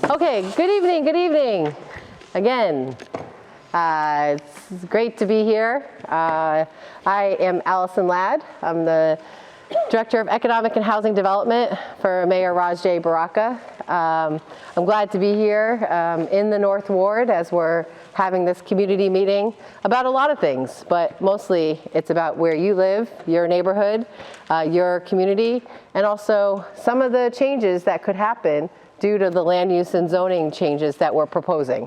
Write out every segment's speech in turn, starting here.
Okay, good evening. Again, it's great to be here. I am Allison Ladd. I'm the Director of Economic and Housing Development for Mayor Rajay Baraka. I'm glad to be here in the North Ward as we're having this community meeting about a lot of things, but mostly it's about where you live, your neighborhood, your community, and also some of the changes that could happen due to the land use and zoning changes that we're proposing.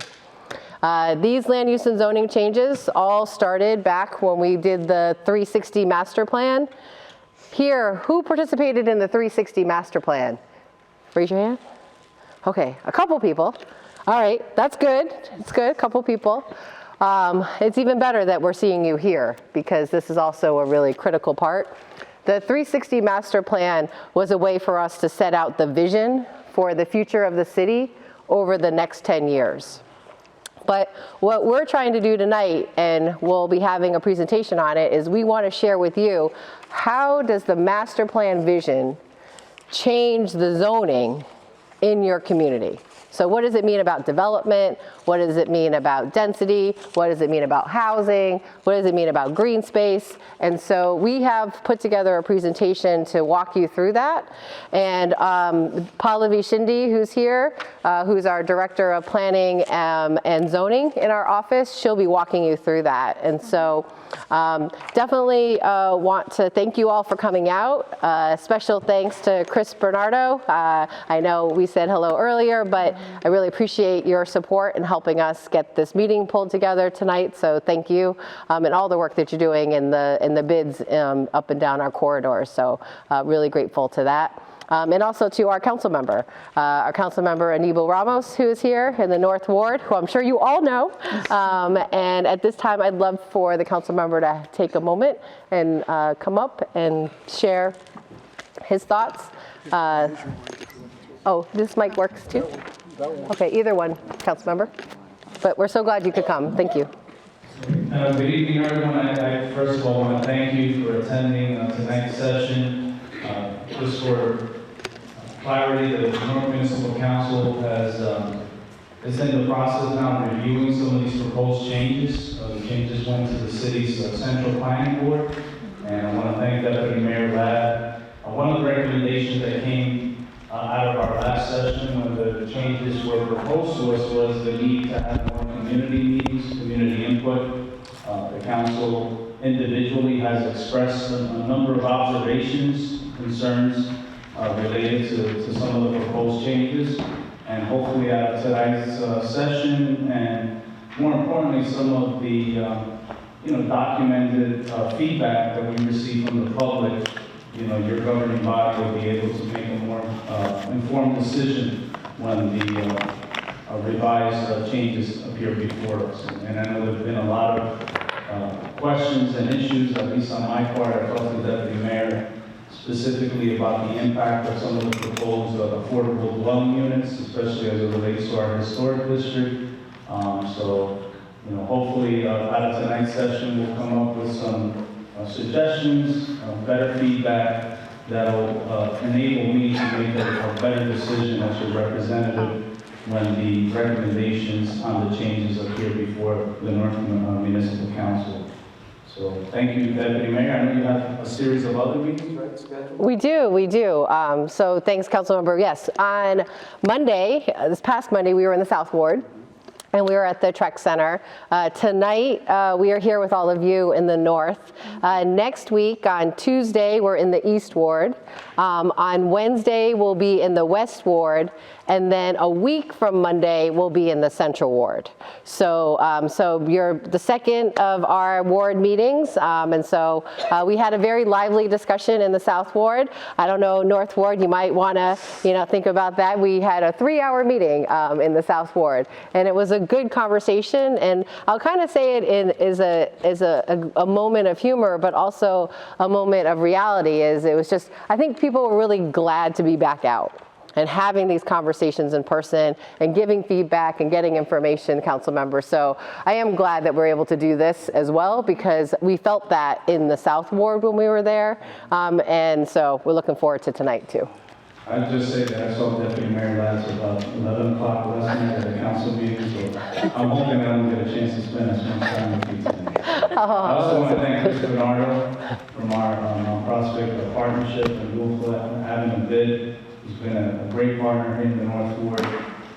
These land use and zoning changes all started back when we did the 360 master plan. Here, who participated in the 360 master plan? Raise your hand. Okay, a couple people. All right, that's good. It's good, a couple people. It's even better that we're seeing you here because this is also a really critical part. The 360 master plan was a way for us to set out the vision for the future of the city over the next 10 years. But what we're trying to do tonight, and we'll be having a presentation on it, is we want to share with you how does the master plan vision change the zoning in your community? So what does it mean about development? What does it mean about density? What does it mean about housing? What does it mean about green space? And so we have put together a presentation to walk you through that. And Pallavi Shinde, who's here, who's our Director of Planning and Zoning in our office, she'll be walking you through that. And so definitely want to thank you all for coming out. Special thanks to Chris Bernardo. I know we said hello earlier, but I really appreciate your support in helping us get this meeting pulled together tonight. So thank you, and all the work that you're doing in the bids up and down our corridors. So really grateful to that. And also to our council member Aníbal Ramos, who is here in the North Ward, who I'm sure you all know. And at this time, I'd love for the council member to take a moment and come up and share his thoughts. Oh, this mic works too? Okay, either one, council member. But we're so glad you could come. Thank you. Good evening, everyone. I first of all want to thank you for attending tonight's session. Just for clarity, the Newark Municipal Council is in the process now of reviewing some of these proposed changes. The changes went to the city's central planning board, and I want to thank Deputy Mayor Ladd. One of the recommendations that came out of our last session when the changes were proposed to us was the need to have more community meetings, community input. The council individually has expressed a number of observations, concerns related to some of the proposed changes, and hopefully out of tonight's session, and more importantly, some of the documented feedback that we receive from the public, your governing body will be able to make a more informed decision when the revised changes appear before us. And I know there have been a lot of questions and issues, at least on my part. I talked to the Deputy Mayor specifically about the impact of some of the proposed affordable dwelling units, especially as it relates to our historic district. Hopefully out of tonight's session, we'll come up with some suggestions, better feedback that will enable me to make a better decision as your representative when the recommendations on the changes appear before the North Municipal Council. So thank you, Deputy Mayor. I know you have a series of other meetings, right, scheduled? We do. So thanks, Councilmember. Yes, on Monday, this past Monday, we were in the South Ward. And we were at the Trek Center. Tonight, we are here with all of you in the North. Next week, on Tuesday, we're in the East Ward. On Wednesday, we'll be in the West Ward. And then a week from Monday, we'll be in the Central Ward. So you're the second of our ward meetings. And so we had a very lively discussion in the South Ward. I don't know, North Ward, you might want to think about that. We had a 3-hour meeting in the South Ward. And it was a good conversation. And I'll kind of say it is a moment of humor, but also a moment of reality. It was just, I think people were really glad to be back out and having these conversations in person and giving feedback and getting information, council members. So I am glad that we're able to do this as well, because we felt that in the South Ward when we were there. And so we're looking forward to tonight too. I'd just say that I saw Deputy Mayor Ladd about 11 o'clock last night at the council meeting, so I'm hoping that I'm going to get a chance to spend as much time with you today. I also want to thank Chris Bernardo from our non-prospect partnership and Louisville having a bid. He's been a great partner here in the North Ward.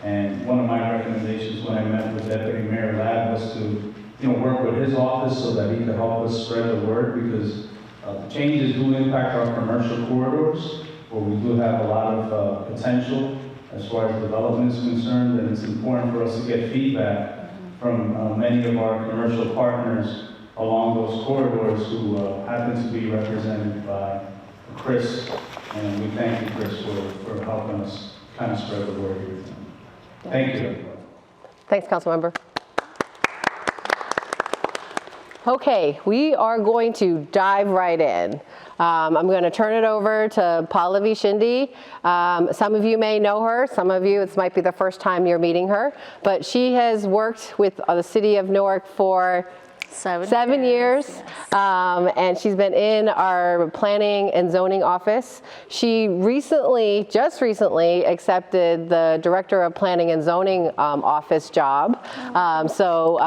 And one of my recommendations when I met with Deputy Mayor Ladd was to work with his office so that he could help us spread the word, because the changes do impact our commercial corridors, where we do have a lot of potential as far as development is concerned, and it's important for us to get feedback from many of our commercial partners along those corridors who happen to be represented by Chris, and we thank you, Chris, for helping us kind of spread the word here. Thank you. Thanks, Councilmember. Okay, we are going to dive right in. I'm going to turn it over to Pallavi Shinde. Some of you may know her. Some of you, it might be the first time you're meeting her. But she has worked with the city of Newark for 7 years, yes. And she's been in our planning and zoning office. She just recently accepted the director of planning and zoning office job. So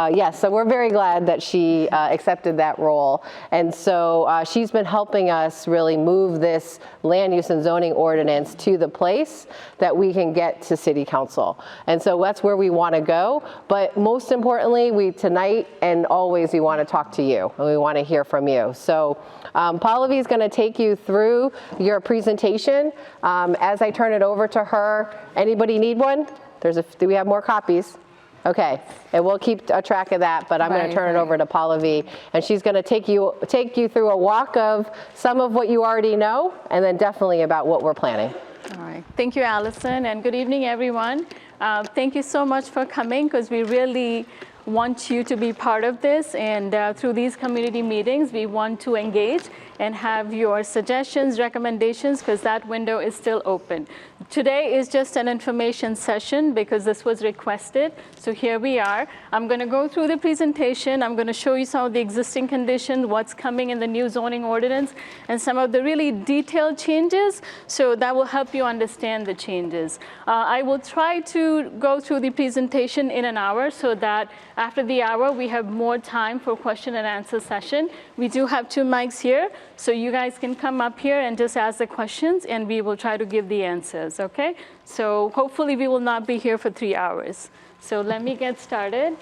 we're very glad that she accepted that role. And so she's been helping us really move this land use and zoning ordinance to the place that we can get to city council. And so that's where we want to go. But most importantly, tonight and always, we want to talk to you and we want to hear from you. So Pallavi is going to take you through your presentation. As I turn it over to her, anybody need one? Do we have more copies? Okay, and we'll keep a track of that, but I'm going to turn it over to Pallavi, and she's going to take you through a walk of some of what you already know, and then definitely about what we're planning. All right, thank you, Allison, and good evening, everyone. Thank you so much for coming, because we really want you to be part of this, and through these community meetings, we want to engage and have your suggestions, recommendations, because that window is still open. Today is just an information session because this was requested. So here we are. I'm going to go through the presentation. I'm going to show you some of the existing conditions, what's coming in the new zoning ordinance, and some of the really detailed changes. So that will help you understand the changes. I will try to go through the presentation in an hour so that after the hour, we have more time for question and answer session. We do have 2 mics here, so you guys can come up here and just ask the questions, and we will try to give the answers, okay? So hopefully we will not be here for 3 hours. So let me get started.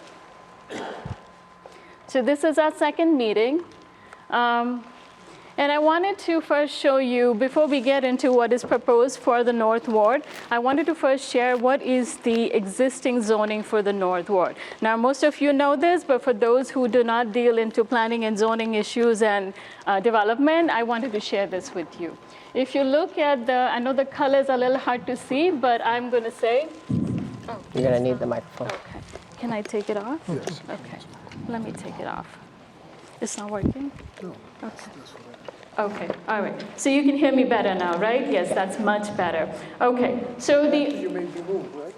So this is our second meeting. And I wanted to first show you, before we get into what is proposed for the North Ward, I wanted to first share what is the existing zoning for the North Ward. Now, most of you know this, but for those who do not deal into planning and zoning issues and development, I wanted to share this with you. If you look at I know the colors are a little hard to see, but I'm going to say. Oh, you're going to need the microphone. Okay. Can I take it off? Yes. Okay. Let me take it off. It's not working? No. Okay. Okay, all right. So you can hear me better now, right? Yes, that's much better. Okay, so You made me move, right?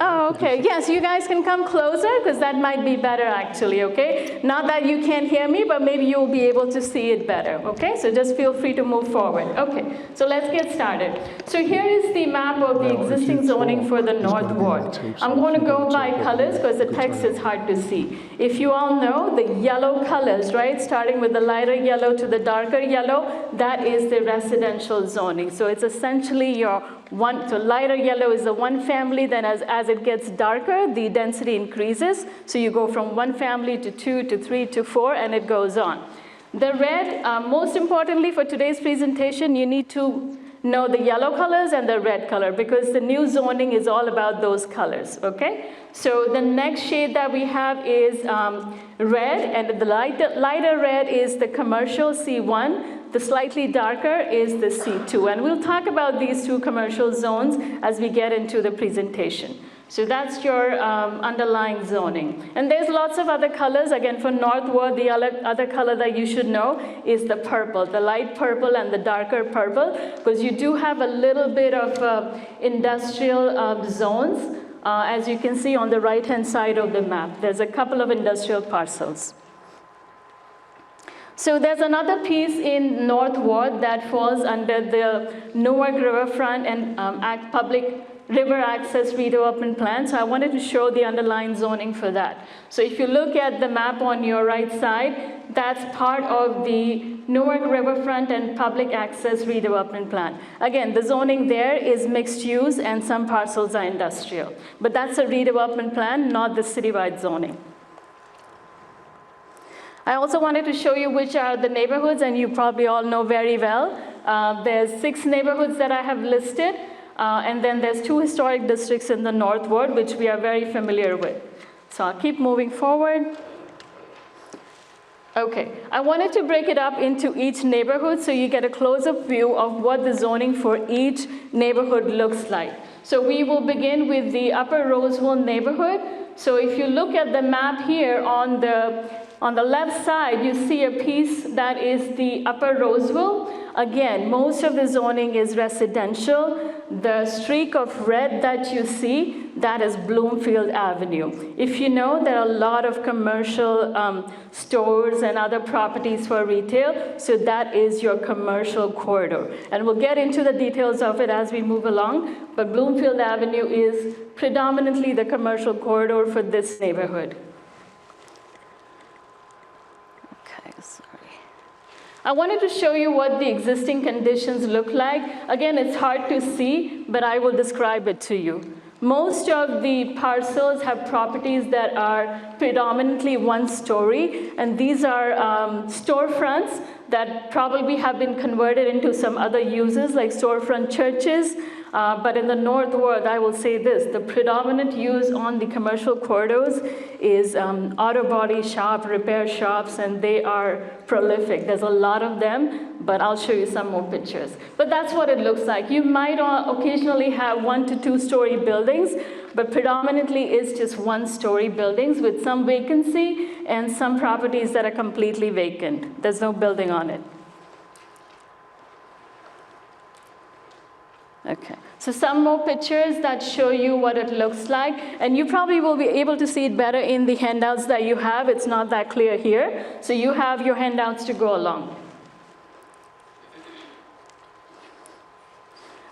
Oh, okay. Yes, you guys can come closer because that might be better actually, okay? Not that you can't hear me, but maybe you'll be able to see it better, okay? So just feel free to move forward. Okay, so let's get started. So here is the map of the existing zoning for the North Ward. I'm going to go by colors because the text is hard to see. If you all know, the yellow colors, right, starting with the lighter yellow to the darker yellow, that is the residential zoning. So it's essentially your so lighter yellow is the one family, then as it gets darker, the density increases. So you go from 1 family to 2 to 3 to 4, and it goes on. The red, most importantly for today's presentation, you need to know the yellow colors and the red color because the new zoning is all about those colors, okay? So the next shade that we have is red, and the lighter red is the commercial C1. The slightly darker is the C2, and we'll talk about these 2 commercial zones as we get into the presentation. So that's your underlying zoning. And there's lots of other colors. Again, for North Ward, the other color that you should know is the purple, the light purple and the darker purple, because you do have a little bit of industrial zones, as you can see on the right-hand side of the map. There's a couple of industrial parcels. So there's another piece in North Ward that falls under the Newark Riverfront and Public River Access Redevelopment Plan. So I wanted to show the underlying zoning for that. So if you look at the map on your right side, that's part of the Newark Riverfront and Public Access Redevelopment Plan. Again, the zoning there is mixed use and some parcels are industrial. But that's a redevelopment plan, not the citywide zoning. I also wanted to show you which are the neighborhoods, and you probably all know very well. There's 6 neighborhoods that I have listed, and then there's 2 historic districts in the North Ward, which we are very familiar with. So I'll keep moving forward. Okay, I wanted to break it up into each neighborhood so you get a close-up view of what the zoning for each neighborhood looks like. So we will begin with the Upper Roseville neighborhood. So if you look at the map here on the left side, you see a piece that is the Upper Roseville. Again, most of the zoning is residential. The streak of red that you see, that is Bloomfield Avenue. If you know, there are a lot of commercial stores and other properties for retail, so that is your commercial corridor. And we'll get into the details of it as we move along, but Bloomfield Avenue is predominantly the commercial corridor for this neighborhood. I wanted to show you what the existing conditions look like. Again, it's hard to see, but I will describe it to you. Most of the parcels have properties that are predominantly 1-story, and these are storefronts that probably have been converted into some other uses like storefront churches. But in the North Ward, I will say this, the predominant use on the commercial corridors is auto body shop, repair shops, and they are prolific. There's a lot of them, but I'll show you some more pictures. But that's what it looks like. You might occasionally have 1 to 2-story buildings, but predominantly it's just 1-story buildings with some vacancy and some properties that are completely vacant. There's no building on it. Okay, so some more pictures that show you what it looks like, and you probably will be able to see it better in the handouts that you have. It's not that clear here, so you have your handouts to go along.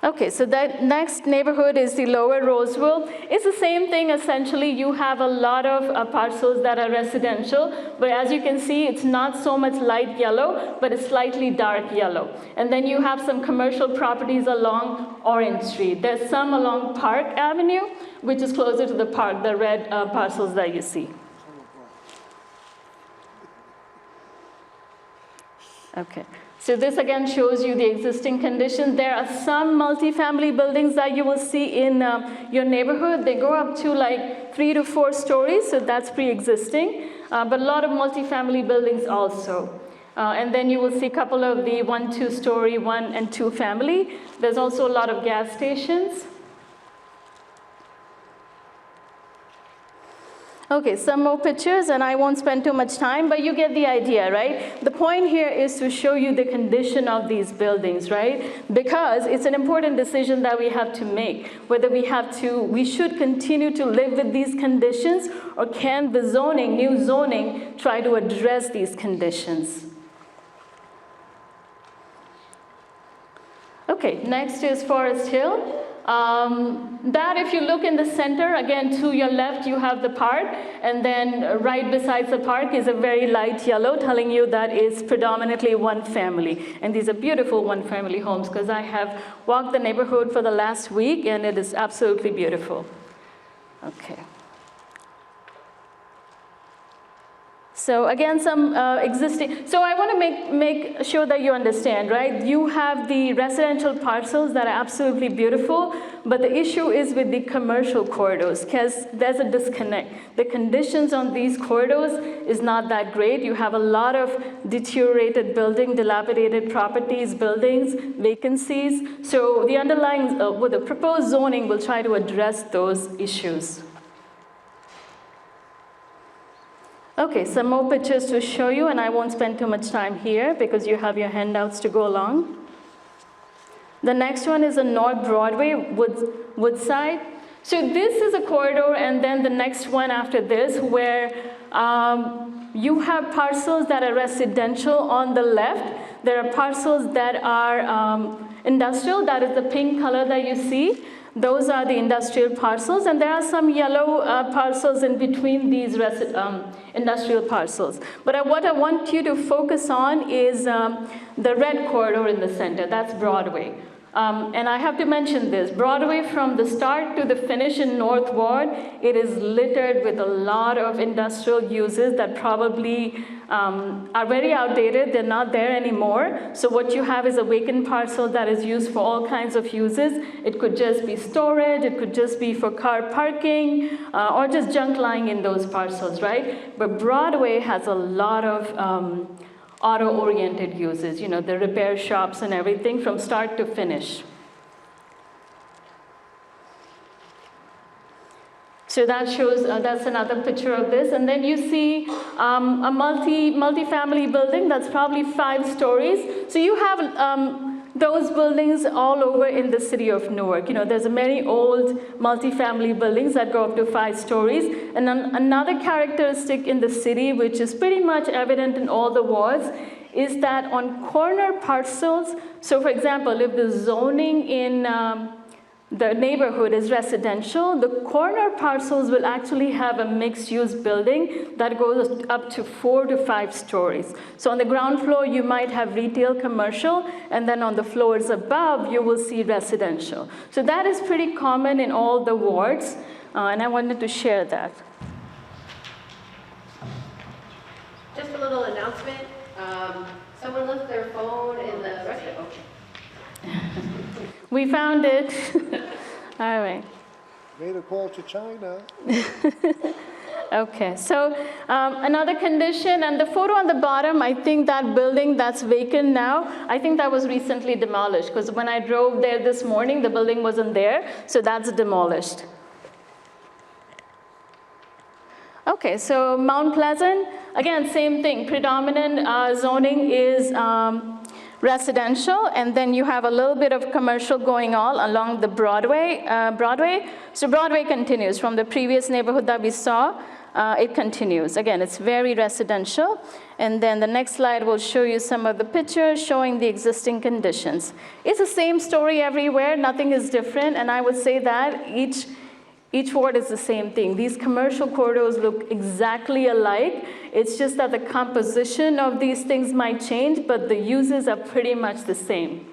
Okay, so that next neighborhood is the Lower Roseville. It's the same thing, essentially. You have a lot of parcels that are residential, but as you can see, it's not so much light yellow, but it's slightly dark yellow. And then you have some commercial properties along Orange Street. There's some along Park Avenue, which is closer to the park, the red parcels that you see. Okay. So this again shows you the existing conditions. There are some multifamily buildings that you will see in your neighborhood. They go up to like 3 to 4 stories, so that's pre-existing. But a lot of multifamily buildings also. And then you will see a couple of the 1, 2-story, 1 and 2 family. There's also a lot of gas stations. Okay, some more pictures, and I won't spend too much time, but you get the idea, right? The point here is to show you the condition of these buildings, right? Because it's an important decision that we have to make, whether we should continue to live with these conditions, or can the zoning, new zoning, try to address these conditions? Okay, next is Forest Hill. That, if you look in the center, again, to your left, you have the park, and then right beside the park is a very light yellow, telling you that it's predominantly 1 family. And these are beautiful 1-family homes, because I have walked the neighborhood for the last week, and it is absolutely beautiful. Okay. So again, some existing, so I want to make sure that you understand, right? You have the residential parcels that are absolutely beautiful, but the issue is with the commercial corridors, because there's a disconnect. The conditions on these corridors is not that great. You have a lot of deteriorated building, dilapidated properties, buildings, vacancies. So the underlying, with the proposed zoning will try to address those issues. Okay, some more pictures to show you, and I won't spend too much time here because you have your handouts to go along. The next one is a North Broadway, Woodside. So this is a corridor, and then the next one after this, where You have parcels that are residential on the left. There are parcels that are industrial. That is the pink color that you see. Those are the industrial parcels, and there are some yellow parcels in between these industrial parcels. But what I want you to focus on is the red corridor in the center. That's Broadway. And I have to mention this, Broadway from the start to the finish in North Ward, it is littered with a lot of industrial uses that probably are very outdated. They're not there anymore. So what you have is a vacant parcel that is used for all kinds of uses. It could just be storage, it could just be for car parking, or just junk lying in those parcels, right? But Broadway has a lot of auto-oriented uses, you know, the repair shops and everything from start to finish. So that shows, that's another picture of this. And then you see a multi-family building that's probably 5 stories. So you have those buildings all over in the city of Newark. You know, there's many old multifamily buildings that go up to 5 stories. And then another characteristic in the city, which is pretty much evident in all the wards, is that on corner parcels, so for example, if the zoning in the neighborhood is residential, the corner parcels will actually have a mixed-use building that goes up to 4 to 5 stories. So on the ground floor, you might have retail, commercial, and then on the floors above, you will see residential. So that is pretty common in all the wards, and I wanted to share that. Just a little announcement. Someone left their phone in the restroom. We found it. All right. Made a call to China. Okay, so another condition, and the photo on the bottom, I think that building that's vacant now, I think that was recently demolished, because when I drove there this morning, the building wasn't there, so that's demolished. Okay, so Mount Pleasant, again, same thing. Predominant zoning is residential, and then you have a little bit of commercial going on along the Broadway. So Broadway continues from the previous neighborhood that we saw. It continues. Again, it's very residential. And then the next slide will show you some of the pictures showing the existing conditions. It's the same story everywhere. Nothing is different. And I would say that each ward is the same thing. These commercial corridors look exactly alike. It's just that the composition of these things might change, but the uses are pretty much the same.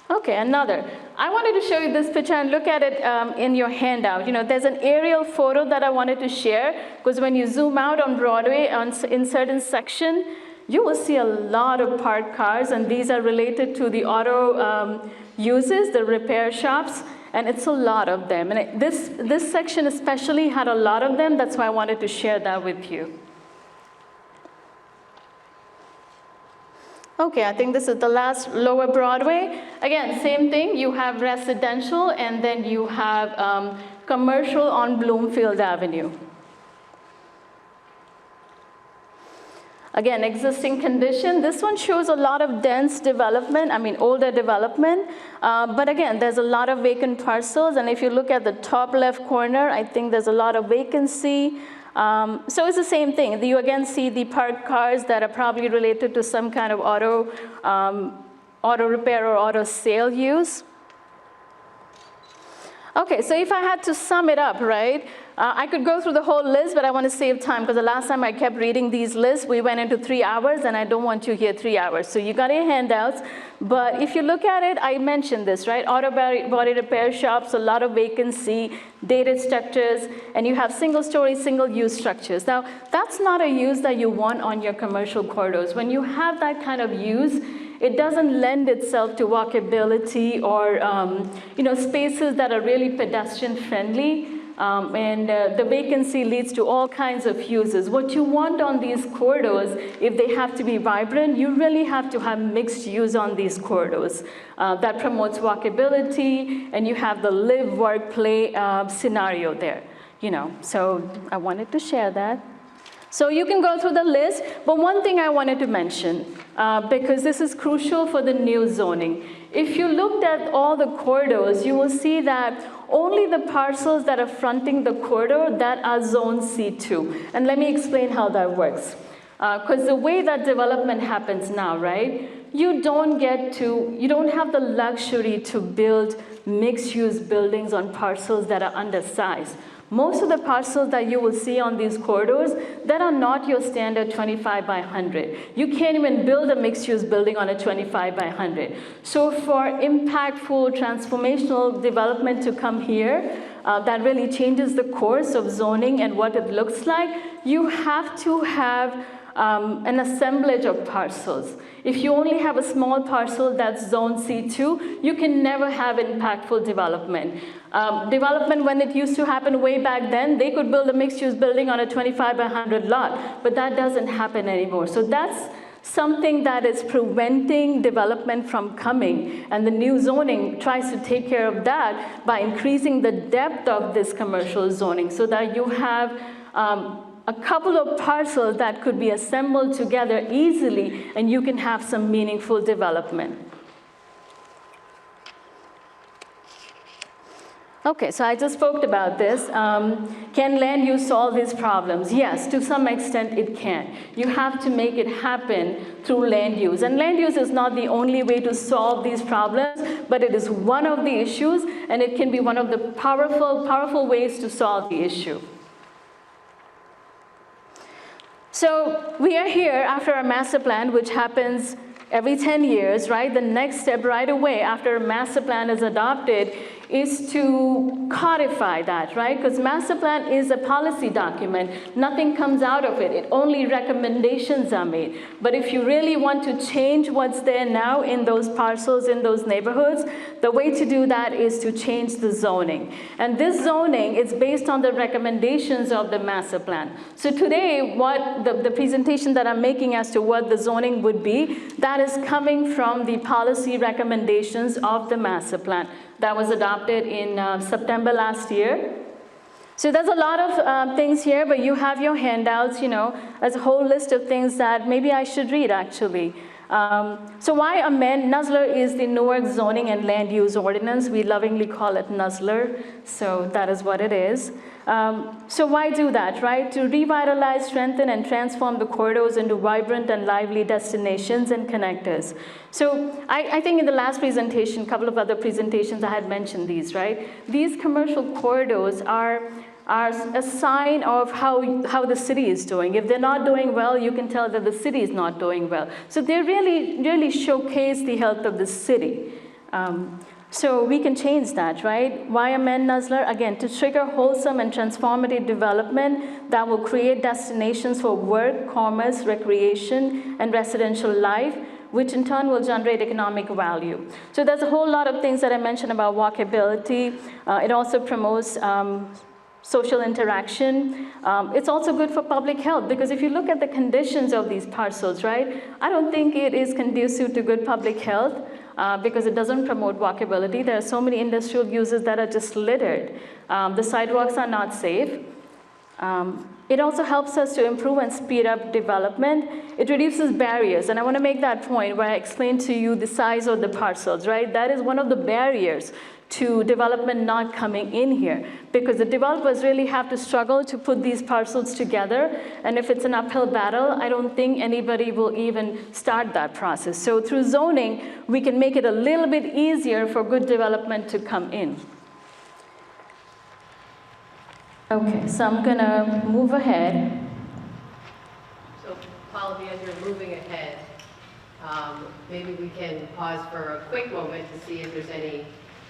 Okay, another. I wanted to show you this picture and look at it in your handout. You know, there's an aerial photo that I wanted to share, because when you zoom out on Broadway in certain section, you will see a lot of parked cars, and these are related to the auto uses, the repair shops, and it's a lot of them. And this section especially had a lot of them. That's why I wanted to share that with you. Okay, I think this is the last, Lower Broadway. Again, same thing. You have residential, and then you have commercial on Bloomfield Avenue. Again, existing condition. This one shows a lot of dense development, older development. But again, there's a lot of vacant parcels. And if you look at the top left corner, I think there's a lot of vacancy. So it's the same thing. You again see the parked cars that are probably related to some kind of auto repair or auto sale use. Okay, so if I had to sum it up, right, I could go through the whole list, but I want to save time, because the last time I kept reading these lists, we went into 3 hours, and I don't want you here 3 hours. So you got your handouts. But if you look at it, I mentioned this, right? Auto body repair shops, a lot of vacancy, dated structures, and you have single-story, single-use structures. Now, that's not a use that you want on your commercial corridors. When you have that kind of use, it doesn't lend itself to walkability or spaces that are really pedestrian friendly. And the vacancy leads to all kinds of uses. What you want on these corridors, if they have to be vibrant, you really have to have mixed use on these corridors. That promotes walkability, and you have the live, work, play scenario there. So I wanted to share that. So you can go through the list, but one thing I wanted to mention, because this is crucial for the new zoning. If you looked at all the corridors, you will see that only the parcels that are fronting the corridor that are zone C2. And let me explain how that works. Because the way that development happens now, right? You don't have the luxury to build mixed-use buildings on parcels that are undersized. Most of the parcels that you will see on these corridors that are not your standard 25 by 100. You can't even build a mixed-use building on a 25 by 100. So for impactful, transformational development to come here, that really changes the course of zoning and what it looks like, you have to have an assemblage of parcels. If you only have a small parcel that's zone C2, you can never have impactful development. Development, when it used to happen way back then, they could build a mixed-use building on a 25 by 100 lot, but that doesn't happen anymore. So that's something that is preventing development from coming, and the new zoning tries to take care of that by increasing the depth of this commercial zoning so that you have a couple of parcels that could be assembled together easily, and you can have some meaningful development. Okay, so I just spoke about this. Can land use solve these problems? Yes, to some extent it can. You have to make it happen through land use. And land use is not the only way to solve these problems, but it is one of the issues, and it can be one of the powerful ways to solve the issue. So we are here after a master plan, which happens every 10 years, right? The next step right away after a master plan is adopted is to codify that, right? Because master plan is a policy document. Nothing comes out of it. Only recommendations are made. But if you really want to change what's there now in those parcels, in those neighborhoods, the way to do that is to change the zoning. And this zoning is based on the recommendations of the master plan. So today, what the presentation that I'm making as to what the zoning would be, that is coming from the policy recommendations of the master plan that was adopted in September last year. So there's a lot of things here, but you have your handouts, there's a whole list of things that maybe I should read, actually. So why amend? NUZLR is the Newark Zoning and Land Use Ordinance. We lovingly call it NUZLR, so that is what it is. So why do that, right? To revitalize, strengthen, and transform the corridors into vibrant and lively destinations and connectors. So I think in the last presentation, a couple of other presentations, I had mentioned these, right? These commercial corridors are a sign of how the city is doing. If they're not doing well, you can tell that the city is not doing well. So they really showcase the health of the city. So we can change that, right? Why amend NUZLR? Again, to trigger wholesome and transformative development that will create destinations for work, commerce, recreation, and residential life, which in turn will generate economic value. So there's a whole lot of things that I mentioned about walkability. It also promotes social interaction. It's also good for public health, because if you look at the conditions of these parcels, right, I don't think it is conducive to good public health because it doesn't promote walkability. There are so many industrial uses that are just littered. The sidewalks are not safe. It also helps us to improve and speed up development. It reduces barriers, and I want to make that point where I explained to you the size of the parcels, right? That is one of the barriers to development not coming in here, because the developers really have to struggle to put these parcels together, and if it's an uphill battle, I don't think anybody will even start that process. So through zoning, we can make it a little bit easier for good development to come in. Okay, so I'm gonna move ahead. So, Pallavi, as you're moving ahead, maybe we can pause for a quick moment to see if there's any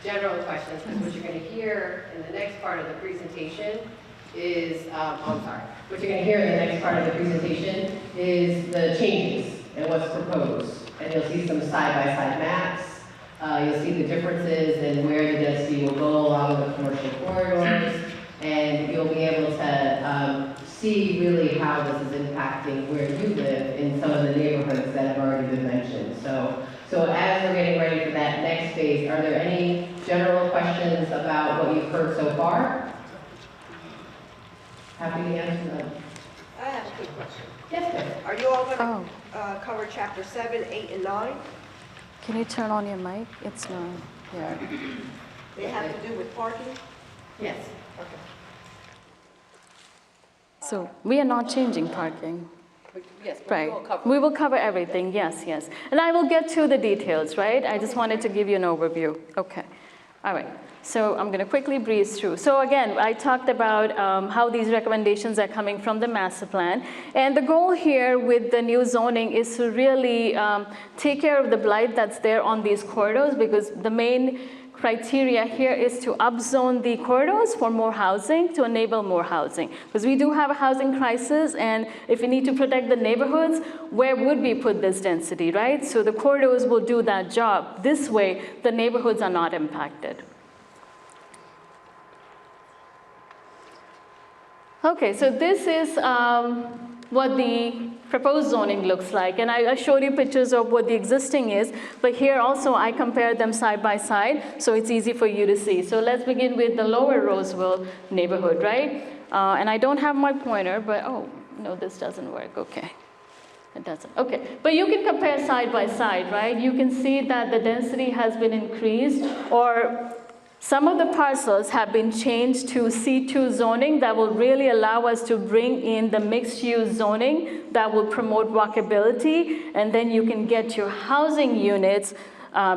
general questions, because what you're going to hear in the next part of the presentation is, what you're going to hear in the next part of the presentation is the changes and what's proposed. And you'll see some side-by-side maps. You'll see the differences and where the density will go along the commercial corridors. And you'll be able to see really how this is impacting where you live in some of the neighborhoods that have already been mentioned. So as we're getting ready for that next phase, are there any general questions about what you've heard so far? Happy to answer them. I have a Yes, ma'am. Are you all going to cover chapter 7, 8, and 9? Can you turn on your mic? It's not here. They have to do with parking? Yes. Okay. So we are not changing parking. Yes, but Right. We will cover everything, yes, yes. And I will get to the details, right? I just wanted to give you an overview. Okay. All right. So I'm going to quickly breeze through. So again, I talked about how these recommendations are coming from the master plan. And the goal here with the new zoning is to really take care of the blight that's there on these corridors, because the main criteria here is to upzone the corridors for more housing, to enable more housing. Because we do have a housing crisis, and if we need to protect the neighborhoods, where would we put this density, right? So the corridors will do that job. This way, the neighborhoods are not impacted. Okay, so this is what the proposed zoning looks like. And I showed you pictures of what the existing is, but here also I compared them side by side, so it's easy for you to see. So let's begin with the lower Roseville neighborhood, right? And I don't have my pointer, but oh, no, this doesn't work, okay. It doesn't, okay. But you can compare side by side, right? You can see that the density has been increased, or some of the parcels have been changed to C2 zoning that will really allow us to bring in the mixed-use zoning that will promote walkability, and then you can get your housing units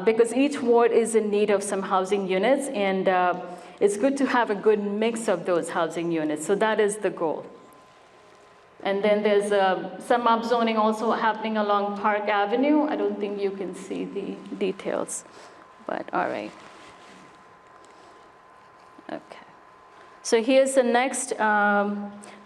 because each ward is in need of some housing units, and it's good to have a good mix of those housing units. So that is the goal. And then there's some upzoning also happening along Park Avenue. I don't think you can see the details, but all right. Okay. So here's the next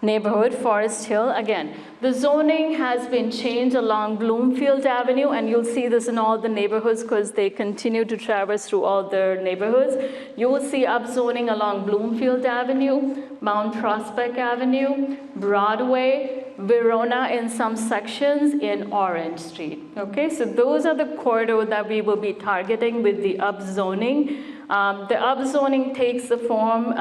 neighborhood, Forest Hill. Again, the zoning has been changed along Bloomfield Avenue, and you'll see this in all the neighborhoods because they continue to traverse through all their neighborhoods. You will see upzoning along Bloomfield Avenue, Mount Prospect Avenue, Broadway, Verona in some sections, in Orange Street. Okay, so those are the corridors that we will be targeting with the upzoning. The upzoning takes the form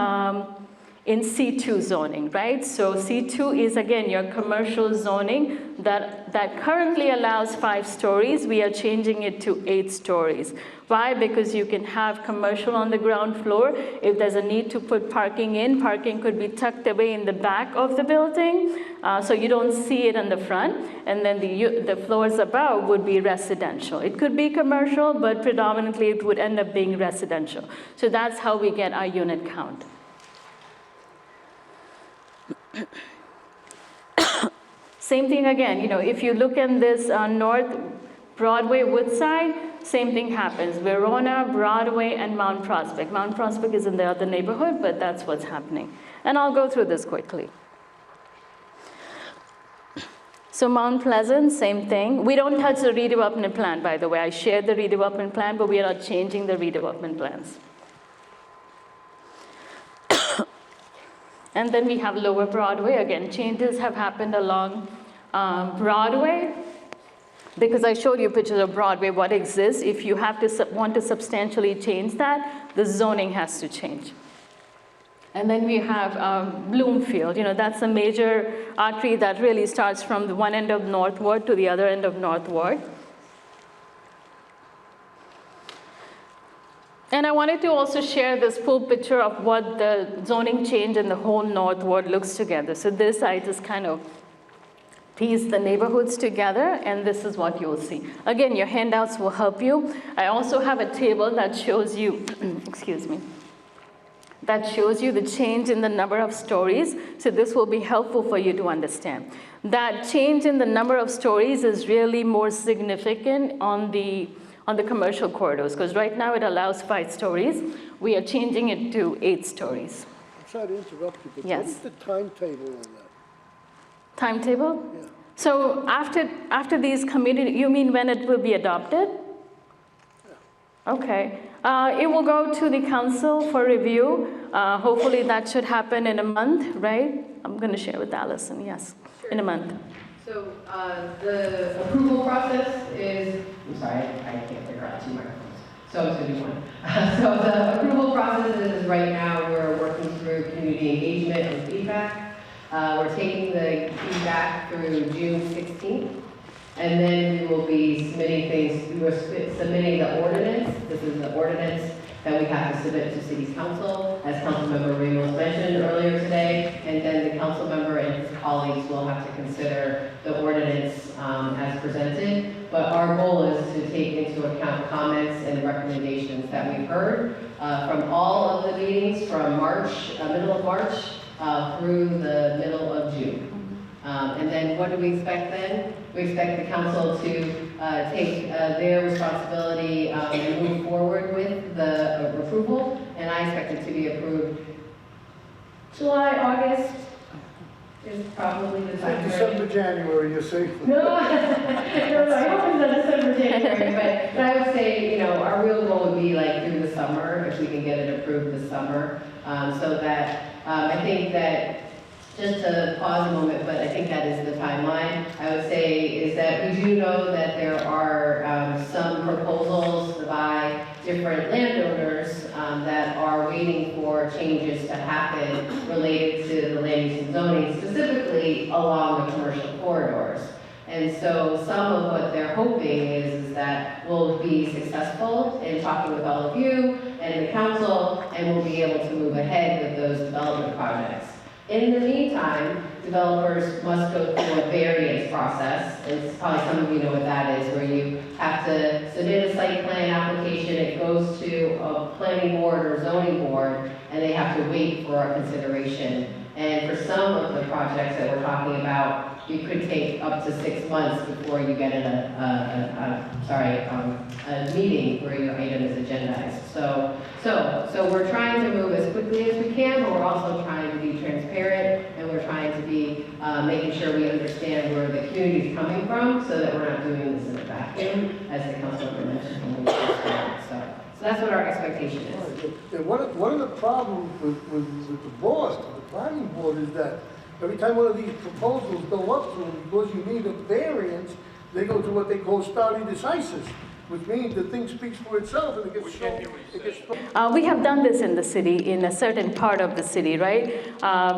in C2 zoning, right? So C2 is, again, your commercial zoning that currently allows 5 stories. We are changing it to 8 stories. Why? Because you can have commercial on the ground floor. If there's a need to put parking in, parking could be tucked away in the back of the building, so you don't see it in the front. And then the floors above would be residential. It could be commercial, but predominantly it would end up being residential. So that's how we get our unit count. Same thing again, if you look in this North Broadway Woodside, same thing happens. Verona, Broadway, and Mount Prospect. Mount Prospect is in the other neighborhood, but that's what's happening. And I'll go through this quickly. So Mount Pleasant, same thing. We don't touch the redevelopment plan, by the way. I shared the redevelopment plan, but we are not changing the redevelopment plans. And then we have Lower Broadway. Again, changes have happened along Broadway, because I showed you pictures of Broadway, what exists. If you have to want to substantially change that, the zoning has to change. And then we have Bloomfield. That's a major artery that really starts from the one end of North Ward to the other end of North Ward. And I wanted to also share this full picture of what the zoning change in the whole North Ward looks together. So this, I just kind of piece the neighborhoods together, and this is what you'll see. Again, your handouts will help you. I also have a table that shows you, excuse me, that shows you the change in the number of stories. So this will be helpful for you to understand. That change in the number of stories is really more significant on the commercial corridors, because right now it allows 5 stories. We are changing it to 8 stories. I'm sorry to interrupt you, but Yes. what is the timetable on that? Timetable? Yeah. So after these community, you mean when it will be adopted? Okay. It will go to the council for review. Hopefully that should happen in a month, right? I'm going to share with Allison, yes, in a month. So the approval process is, I'm sorry, I can't figure out 2 microphones. So it's going to be 1. So the approval process is right now we're working through community engagement and feedback. We're taking the feedback through June 16th, and then we will be submitting the ordinance. This is the ordinance that we have to submit to City's Council, as Councilmember Ramos mentioned earlier today, and then the council member and his colleagues will have to consider the ordinance as presented. But our goal is to take into account comments and recommendations that we've heard from all of the meetings from middle of March through the middle of June. And then what do we expect then? We expect the council to take their responsibility and move forward with the approval. And I expect it to be approved July, August is probably the time. December, January, you're safe. No, I hope it's December, January, but I would say, our real goal would be like through the summer, if we can get it approved this summer. So that, I think that, just to pause a moment, but I think that is the timeline, I would say is that we do know that there are some proposals by different landowners that are waiting for changes to happen related to the land use and zoning, specifically along the commercial corridors. And so some of what they're hoping is that we'll be successful in talking with all of you and the council, and we'll be able to move ahead with those development projects. In the meantime, developers must go through a variance process. It's probably some of you know what that is, where you have to submit a site plan application, it goes to a planning board or zoning board, and they have to wait for a consideration. And for some of the projects that we're talking about, it could take up to 6 months before you get a meeting where your item is agendized. So we're trying to move as quickly as we can, but we're also trying to be transparent, and we're trying to be making sure we understand where the community is coming from, so that we're not doing this in a vacuum, as the councilor mentioned when we first started. So that's what our expectation is. And one of the problems with the board, the planning board, is that every time one of these proposals go up to them, because you need a variance, they go to what they call stare decisis, which means the thing speaks for itself and it gets We have done this in the city, in a certain part of the city, right?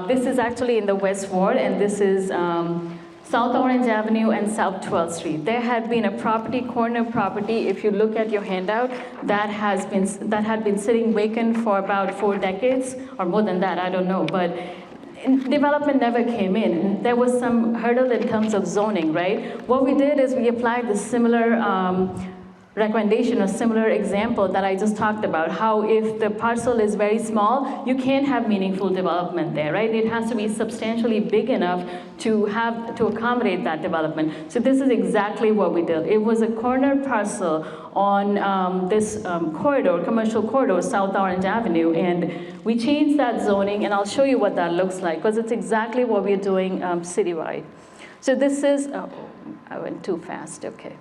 This is actually in the West Ward, and this is South Orange Avenue and South 12th Street. There had been a corner property, if you look at your handout, that had been sitting vacant for about 4 decades, or more than that, I don't know, but development never came in. There was some hurdle in terms of zoning, right? What we did is we applied the similar recommendation or similar example that I just talked about, how if the parcel is very small, you can't have meaningful development there, right? It has to be substantially big enough to accommodate that development. So this is exactly what we did. It was a corner parcel on this corridor, commercial corridor, South Orange Avenue, and we changed that zoning, and I'll show you what that looks like, because it's exactly what we're doing citywide. So this is, I went too fast, okay.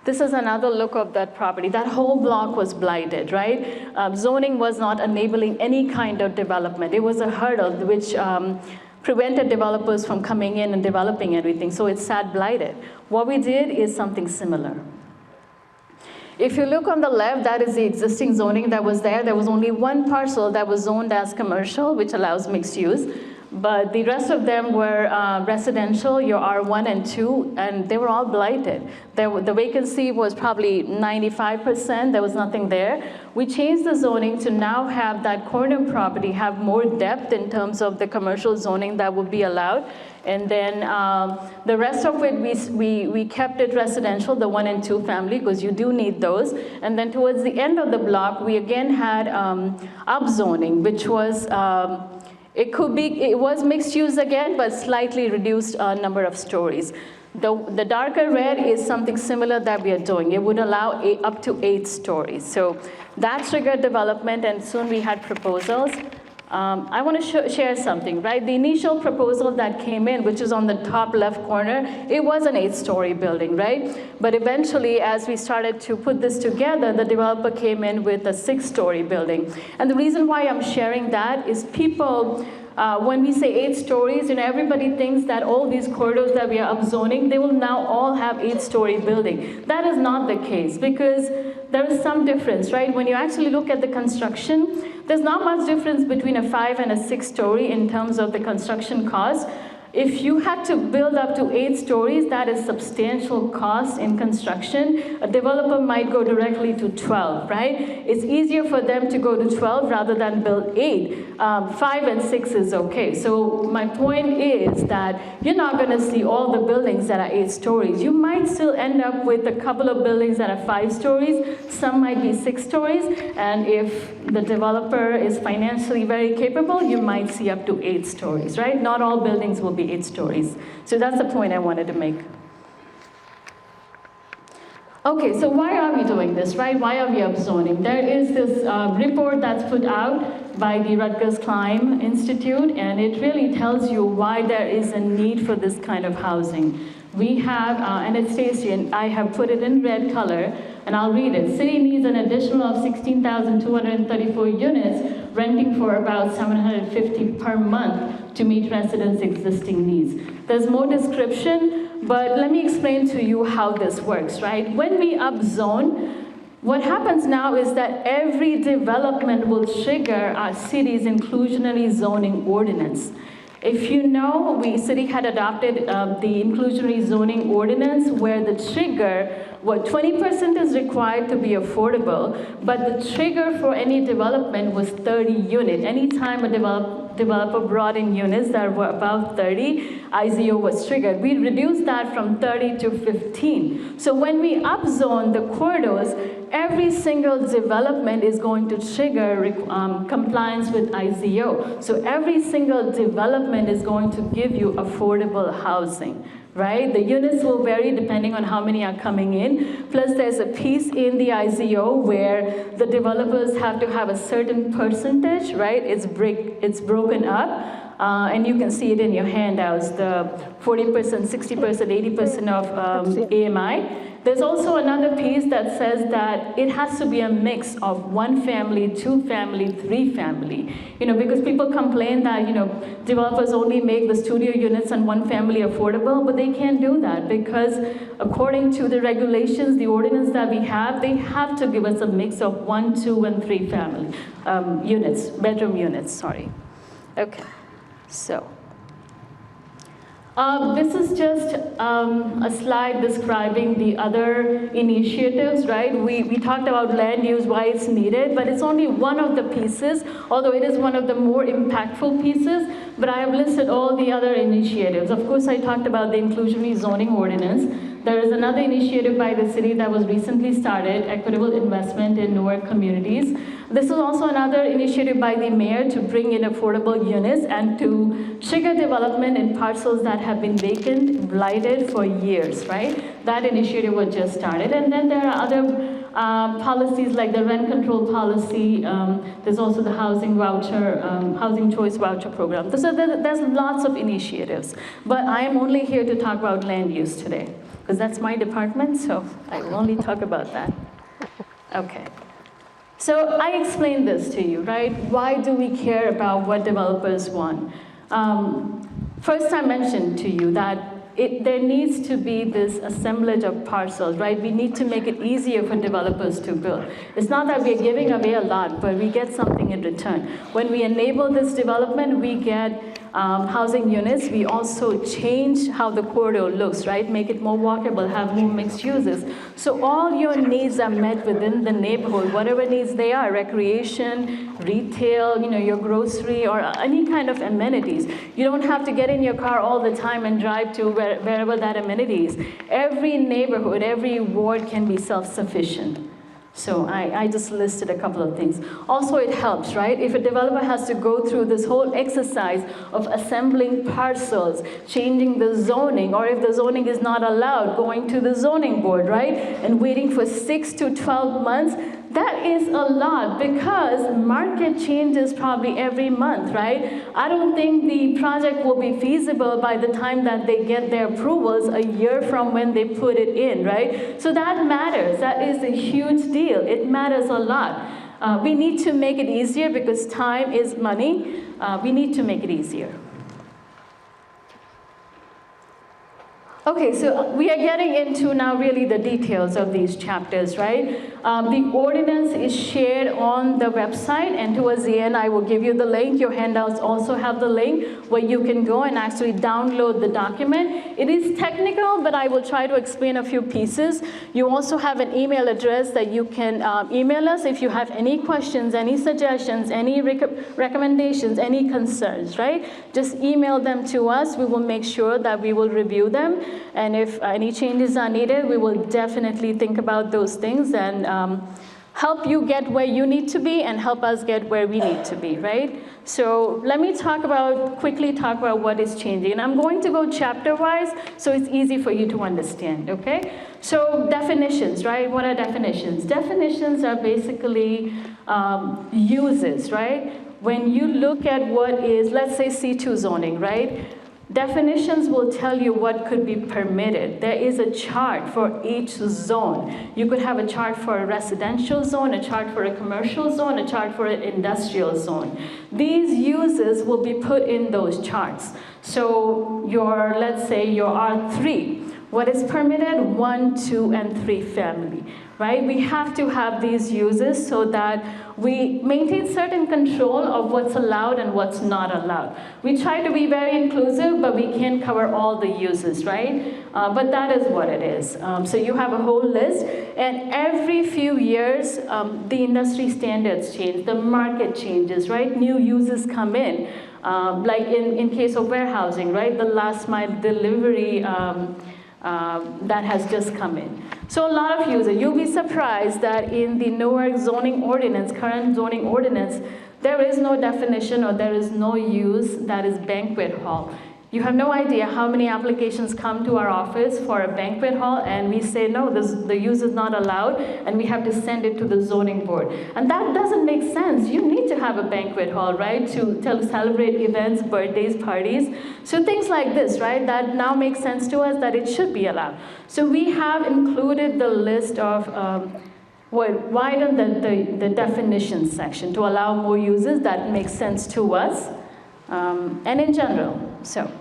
This is another look of that property. That whole block was blighted, right? Zoning was not enabling any kind of development. It was a hurdle which prevented developers from coming in and developing everything, so it sat blighted. What we did is something similar. If you look on the left, that is the existing zoning that was there. There was only one parcel that was zoned as commercial, which allows mixed use. But the rest of them were residential, your R1 and 2, and they were all blighted. The vacancy was probably 95%, there was nothing there. We changed the zoning to now have that corner property have more depth in terms of the commercial zoning that would be allowed. And then the rest of it, we kept it residential, the 1 and 2 family, because you do need those. And then towards the end of the block, we again had upzoning, which was, it was mixed use again, but slightly reduced number of stories. The darker red is something similar that we are doing. It would allow up to 8 stories. So that triggered development, and soon we had proposals. I want to share something, right? The initial proposal that came in, which is on the top left corner, it was an 8-story building, right? But eventually, as we started to put this together, the developer came in with a 6-story building. And the reason why I'm sharing that is people, when we say 8 stories, everybody thinks that all these corridors that we are upzoning, they will now all have 8-story building. That is not the case, because there is some difference, right? When you actually look at the construction, there's not much difference between a 5 and a 6-story in terms of the construction cost. If you had to build up to 8 stories, that is substantial cost in construction. A developer might go directly to 12, right? It's easier for them to go to 12 rather than build 8. 5 and 6 is okay. So my point is that you're not going to see all the buildings that are 8 stories. You might still end up with a couple of buildings that are 5 stories. Some might be 6 stories. And if the developer is financially very capable, you might see up to 8 stories, right? Not all buildings will be 8 stories. So that's the point I wanted to make. Okay, so why are we doing this, right? Why are we upzoning? There is this report that's put out by the Rutgers Climb Institute, and it really tells you why there is a need for this kind of housing. We have, and it states here, and I have put it in red color, and I'll read it. City needs an additional of 16,234 units, renting for about $750 per month to meet residents' existing needs. There's more description, but let me explain to you how this works, right? When we upzone, what happens now is that every development will trigger our city's inclusionary zoning ordinance. If you know, city had adopted the inclusionary zoning ordinance where the trigger, 20% is required to be affordable, but the trigger for any development was 30 units. Anytime a developer brought in units that were above 30, IZO was triggered. We reduced that from 30 to 15. So when we upzone the corridors, every single development is going to trigger compliance with IZO. So every single development is going to give you affordable housing, right? The units will vary depending on how many are coming in. Plus there's a piece in the IZO where the developers have to have a certain percentage, right? It's broken up. And you can see it in your handouts, the 40%, 60%, 80% of AMI. There's also another piece that says that it has to be a mix of 1 family, 2 family, 3 family. Because people complain that, developers only make the studio units and 1 family affordable, but they can't do that because according to the regulations, the ordinance that we have, they have to give us a mix of 1, 2, and 3 family bedroom units, sorry. Okay. So, this is just a slide describing the other initiatives, right? We talked about land use, why it's needed, but it's only one of the pieces, although it is one of the more impactful pieces, but I have listed all the other initiatives. Of course, I talked about the inclusionary zoning ordinance. There is another initiative by the city that was recently started, equitable investment in Newark communities. This is also another initiative by the mayor to bring in affordable units and to trigger development in parcels that have been vacant, blighted for years, right? That initiative was just started. And then there are other policies like the rent control policy. There's also the housing choice voucher program. So there's lots of initiatives. But I am only here to talk about land use today, because that's my department, so I will only talk about that. Okay. So I explained this to you, right? Why do we care about what developers want? First, I mentioned to you that there needs to be this assemblage of parcels, right? We need to make it easier for developers to build. It's not that we're giving away a lot, but we get something in return. When we enable this development, we get housing units. We also change how the corridor looks, right? Make it more walkable, have more mixed uses. So all your needs are met within the neighborhood, whatever needs they are, recreation, retail, your grocery, or any kind of amenities. You don't have to get in your car all the time and drive to wherever that amenity is. Every neighborhood, every ward can be self-sufficient. So I just listed a couple of things. Also, it helps, right? If a developer has to go through this whole exercise of assembling parcels, changing the zoning, or if the zoning is not allowed, going to the zoning board, right? And waiting for 6 to 12 months, that is a lot because market changes probably every month, right? I don't think the project will be feasible by the time that they get their approvals a year from when they put it in, right? So that matters. That is a huge deal. It matters a lot. We need to make it easier because time is money. We need to make it easier. Okay, so we are getting into now really the details of these chapters, right? The ordinance is shared on the website, and towards the end I will give you the link. Your handouts also have the link where you can go and actually download the document. It is technical, but I will try to explain a few pieces. You also have an email address that you can email us if you have any questions, any suggestions, any recommendations, any concerns, right? Just email them to us. We will make sure that we will review them. And if any changes are needed, we will definitely think about those things and help you get where you need to be and help us get where we need to be, right? So let me quickly talk about what is changing. And I'm going to go chapter-wise so it's easy for you to understand, okay? So definitions, right? What are definitions? Definitions are basically uses, right? When you look at what is, let's say C2 zoning, right? Definitions will tell you what could be permitted. There is a chart for each zone. You could have a chart for a residential zone, a chart for a commercial zone, a chart for an industrial zone. These uses will be put in those charts. So let's say your R3, what is permitted? 1, 2, and 3 family, right? We have to have these uses so that we maintain certain control of what's allowed and what's not allowed. We try to be very inclusive, but we can't cover all the uses, right? But that is what it is. So you have a whole list, and every few years, the industry standards change, the market changes, right? New uses come in. Like in case of warehousing, right? The last mile delivery that has just come in. So a lot of users, you'll be surprised that in the Newark zoning ordinance, current zoning ordinance, there is no definition or there is no use that is banquet hall. You have no idea how many applications come to our office for a banquet hall, and we say, no, the use is not allowed, and we have to send it to the zoning board. And that doesn't make sense. You need to have a banquet hall, right, to celebrate events, birthdays, parties. So things like this, right, that now makes sense to us that it should be allowed. So we have included the list of widen the definition section to allow more uses that make sense to us and in general. So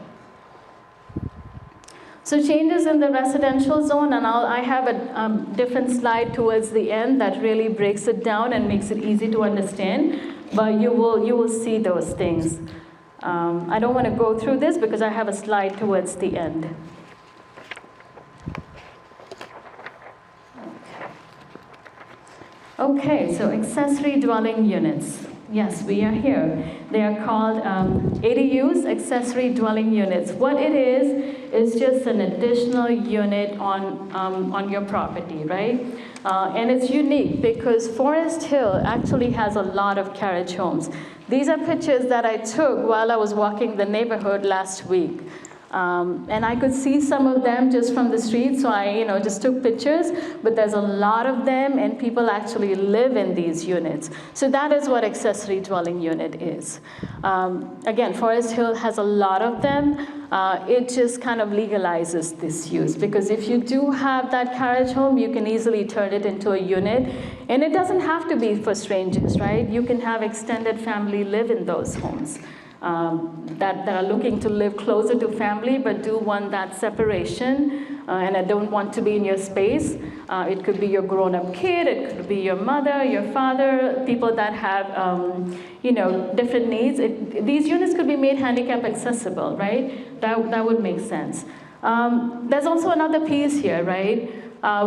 changes in the residential zone, and I have a different slide towards the end that really breaks it down and makes it easy to understand, but you will see those things. I don't want to go through this because I have a slide towards the end. Okay, so accessory dwelling units. Yes, we are here. They are called ADUs, accessory dwelling units. What it is just an additional unit on your property, right? And it's unique because Forest Hill actually has a lot of carriage homes. These are pictures that I took while I was walking the neighborhood last week. And I could see some of them just from the street, so I just took pictures, but there's a lot of them, and people actually live in these units. So that is what accessory dwelling unit is. Again, Forest Hill has a lot of them. It just kind of legalizes this use, because if you do have that carriage home, you can easily turn it into a unit, and it doesn't have to be for strangers, right? You can have extended family live in those homes. That are looking to live closer to family but do want that separation and I don't want to be in your space. It could be your grown-up kid, it could be your mother, your father, people that have different needs. These units could be made handicap accessible, right? That would make sense. There's also another piece here, right?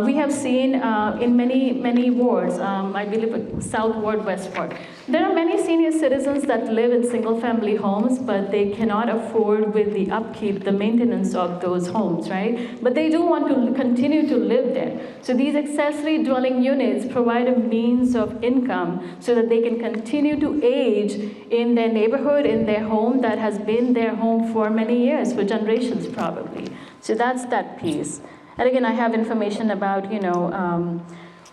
We have seen in many wards, I believe South Ward, West Ward, there are many senior citizens that live in single-family homes, but they cannot afford with the upkeep, the maintenance of those homes, right? But they do want to continue to live there. So these accessory dwelling units provide a means of income so that they can continue to age in their neighborhood, in their home that has been their home for many years, for generations probably. So that's that piece. And again, I have information about,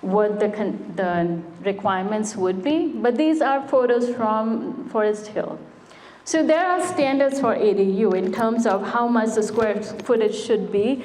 what the requirements would be, but these are photos from Forest Hill. So there are standards for ADU in terms of how much the square footage should be,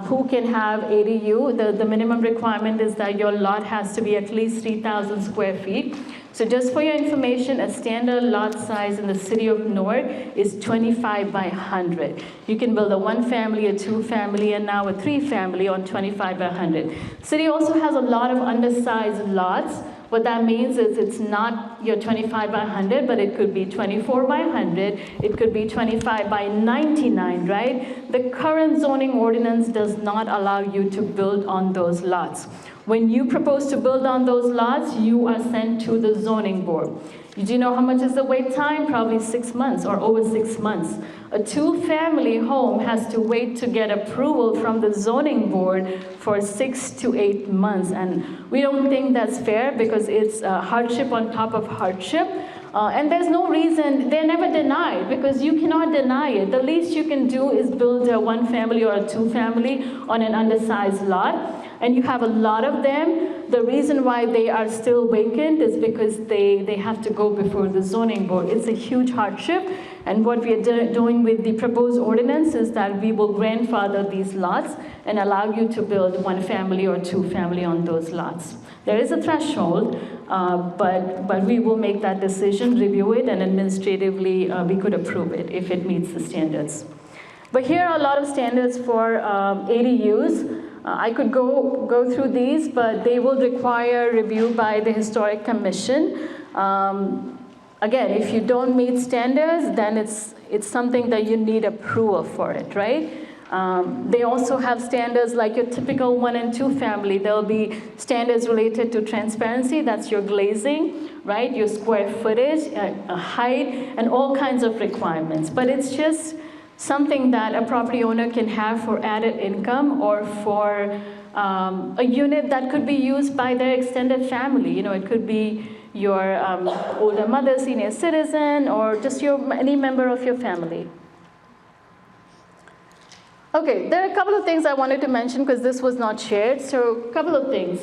who can have ADU. The minimum requirement is that your lot has to be at least 3,000 square feet. So just for your information, a standard lot size in the city of Newark is 25 by 100. You can build a 1-family, a 2-family, and now a 3-family on 25 by 100. City also has a lot of undersized lots. What that means is it's not your 25 by 100, but it could be 24 by 100. It could be 25 by 99, right? The current zoning ordinance does not allow you to build on those lots. When you propose to build on those lots, you are sent to the zoning board. Do you know how much is the wait time? Probably 6 months or over 6 months. A 2-family home has to wait to get approval from the zoning board for 6 to 8 months. And we don't think that's fair because it's a hardship on top of hardship. And there's no reason, they're never denied because you cannot deny it. The least you can do is build a 1-family or a 2-family on an undersized lot. And you have a lot of them. The reason why they are still vacant is because they have to go before the zoning board. It's a huge hardship. And what we are doing with the proposed ordinance is that we will grandfather these lots and allow you to build 1-family or 2-family on those lots. There is a threshold, but we will make that decision, review it, and administratively we could approve it if it meets the standards. But here are a lot of standards for ADUs. I could go through these, but they will require review by the Historic Commission. Again, if you don't meet standards, then it's something that you need approval for it, right? They also have standards like your typical 1- and 2-family. There'll be standards related to transparency, that's your glazing, right? Your square footage, height, and all kinds of requirements. But it's just something that a property owner can have for added income or for a unit that could be used by their extended family. You know, it could be your older mother, senior citizen, or just any member of your family. Okay, there are a couple of things I wanted to mention because this was not shared. So a couple of things.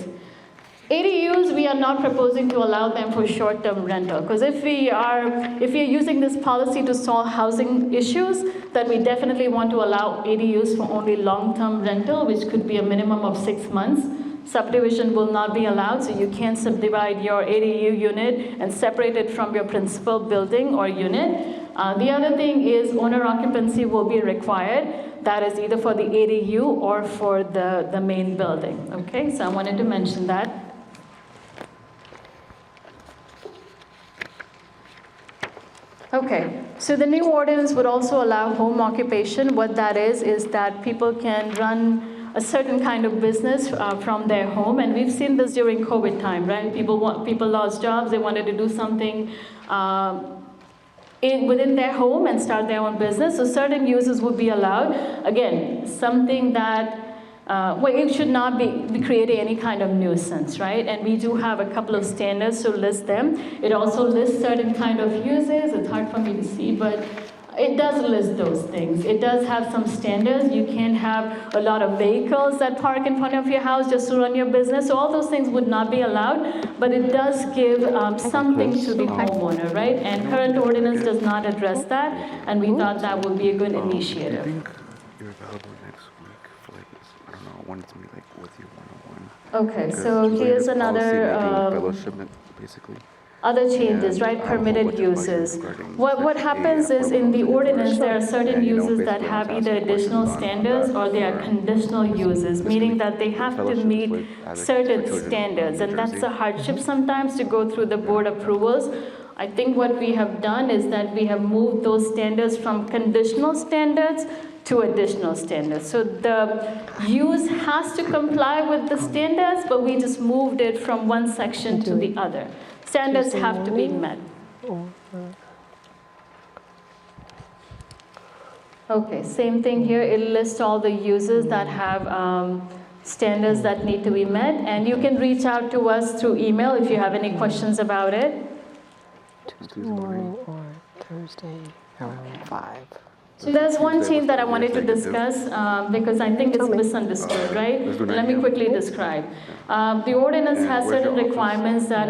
ADUs, we are not proposing to allow them for short-term rental, because if we are using this policy to solve housing issues, then we definitely want to allow ADUs for only long-term rental, which could be a minimum of 6 months. Subdivision will not be allowed, so you can't subdivide your ADU unit and separate it from your principal building or unit. The other thing is owner occupancy will be required. That is either for the ADU or for the main building. Okay, so I wanted to mention that. Okay, so the new ordinance would also allow home occupation. What that is that people can run a certain kind of business from their home, and we've seen this during COVID time, right? People lost jobs, they wanted to do something within their home and start their own business, so certain uses would be allowed. Again, something that it should not be creating any kind of nuisance, right? And we do have a couple of standards to list them. It also lists certain kind of uses. It's hard for me to see, but it does list those things. It does have some standards. You can't have a lot of vehicles that park in front of your house just to run your business. So all those things would not be allowed, but it does give something to the homeowner, right? And current ordinance does not address that, and we thought that would be a good initiative. I think you're available next week for like, I don't know, I wanted to meet like with you one-on-one. Okay, so here's another fellowship, basically. other changes, right? Permitted uses. What happens is in the ordinance, there are certain uses that have either additional standards or they are conditional uses, meaning that they have to meet certain standards. And that's a hardship sometimes to go through the board approvals. I think what we have done is that we have moved those standards from conditional standards to additional standards. So the use has to comply with the standards, but we just moved it from one section to the other. Standards have to be met. Okay, same thing here. It lists all the uses that have standards that need to be met, and you can reach out to us through email if you have any questions about it. Tomorrow or Thursday around 5. So there's one change that I wanted to discuss because I think it's misunderstood, right? Let me quickly describe. The ordinance has certain requirements that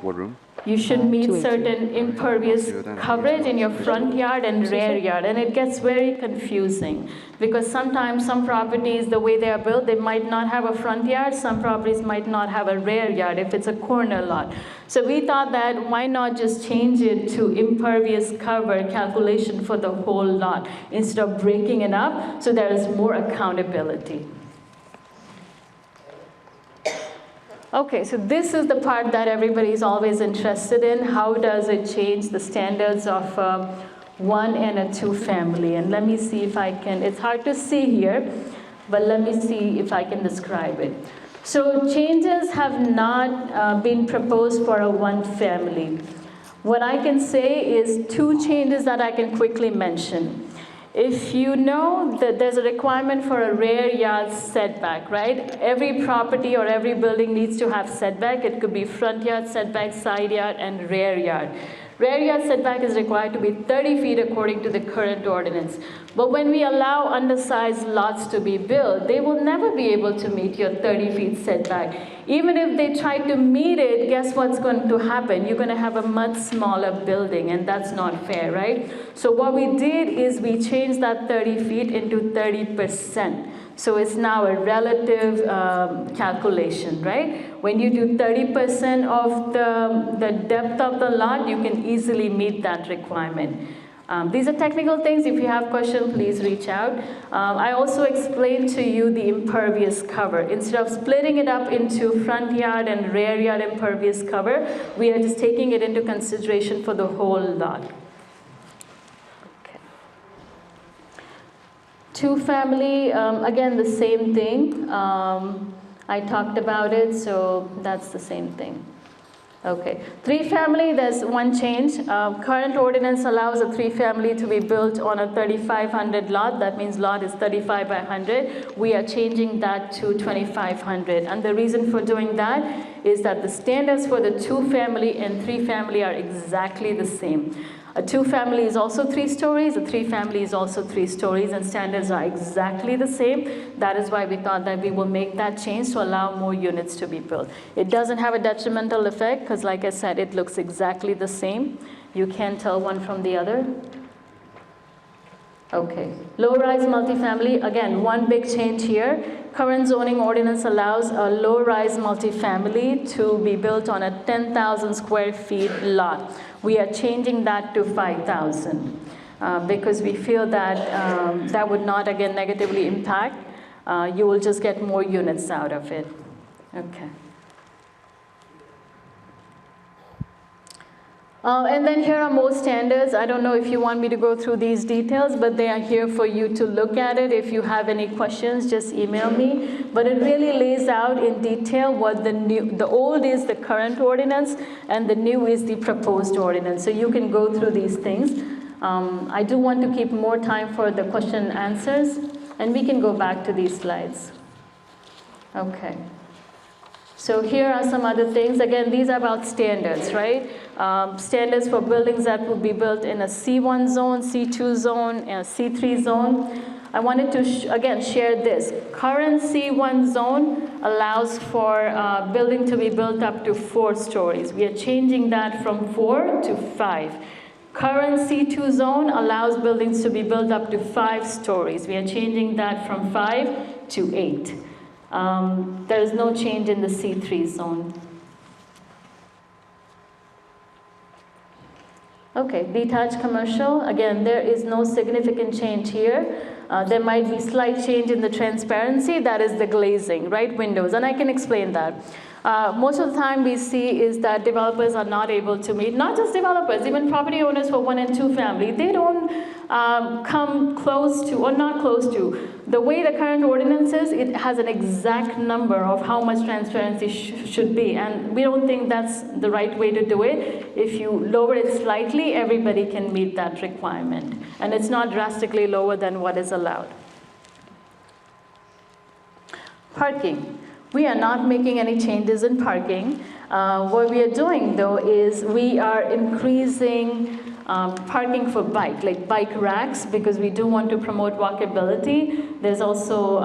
What room? you should meet 218. certain impervious coverage in your front yard and rear yard, and it gets very confusing because sometimes some properties, the way they are built, they might not have a front yard, some properties might not have a rear yard if it's a corner lot. So we thought that why not just change it to impervious cover calculation for the whole lot instead of breaking it up so there is more accountability. Okay, so this is the part that everybody is always interested in. How does it change the standards of 1 and a 2 family? And let me see if I can, it's hard to see here, but let me see if I can describe it. So changes have not been proposed for a 1 family. What I can say is 2 changes that I can quickly mention. If you know that there's a requirement for a rear yard setback, right? Every property or every building needs to have setback. It could be front yard setback, side yard, and rear yard. Rear yard setback is required to be 30 feet according to the current ordinance. But when we allow undersized lots to be built, they will never be able to meet your 30 feet setback. Even if they try to meet it, guess what's going to happen? You're going to have a much smaller building, and that's not fair, right? So what we did is we changed that 30 feet into 30%. So it's now a relative calculation, right? When you do 30% of the depth of the lot, you can easily meet that requirement. These are technical things. If you have questions, please reach out. I also explained to you the impervious cover. Instead of splitting it up into front yard and rear yard impervious cover, we are just taking it into consideration for the whole lot. Okay. 2 family, again, the same thing. I talked about it, so that's the same thing. Okay, 3 family, there's one change. Current ordinance allows a 3 family to be built on a 3,500 lot. That means lot is 35 by 100. We are changing that to 2,500. And the reason for doing that is that the standards for the 2 family and 3 family are exactly the same. A 2 family is also 3 stories, a 3 family is also 3 stories, and standards are exactly the same. That is why we thought that we will make that change to allow more units to be built. It doesn't have a detrimental effect because, like I said, it looks exactly the same. You can't tell one from the other. Okay, low-rise multifamily, again, one big change here. Current zoning ordinance allows a low-rise multifamily to be built on a 10,000 square feet lot. We are changing that to 5,000 because we feel that that would not, again, negatively impact. You will just get more units out of it. Okay. And then here are more standards. I don't know if you want me to go through these details, but they are here for you to look at it. If you have any questions, just email me. But it really lays out in detail what the old is the current ordinance, and the new is the proposed ordinance. So you can go through these things. I do want to keep more time for the question and answers, and we can go back to these slides. Okay. So here are some other things. Again, these are about standards, right? Standards for buildings that will be built in a C1 zone, C2 zone, and a C3 zone. I wanted to, again, share this. Current C1 zone allows for building to be built up to 4 stories. We are changing that from 4 to 5. Current C2 zone allows buildings to be built up to 5 stories. We are changing that from 5 to 8. There is no change in the C3 zone. Okay, detached commercial. Again, there is no significant change here. There might be slight change in the transparency. That is the glazing, right? Windows, and I can explain that. Most of the time we see is that developers are not able to meet, not just developers, even property owners for 1 and 2 family, they don't come close to, or not close to. The way the current ordinance is, it has an exact number of how much transparency should be, and we don't think that's the right way to do it. If you lower it slightly, everybody can meet that requirement, and it's not drastically lower than what is allowed. Parking. We are not making any changes in parking. What we are doing, though, is we are increasing parking for like bike racks, because we do want to promote walkability. There's also,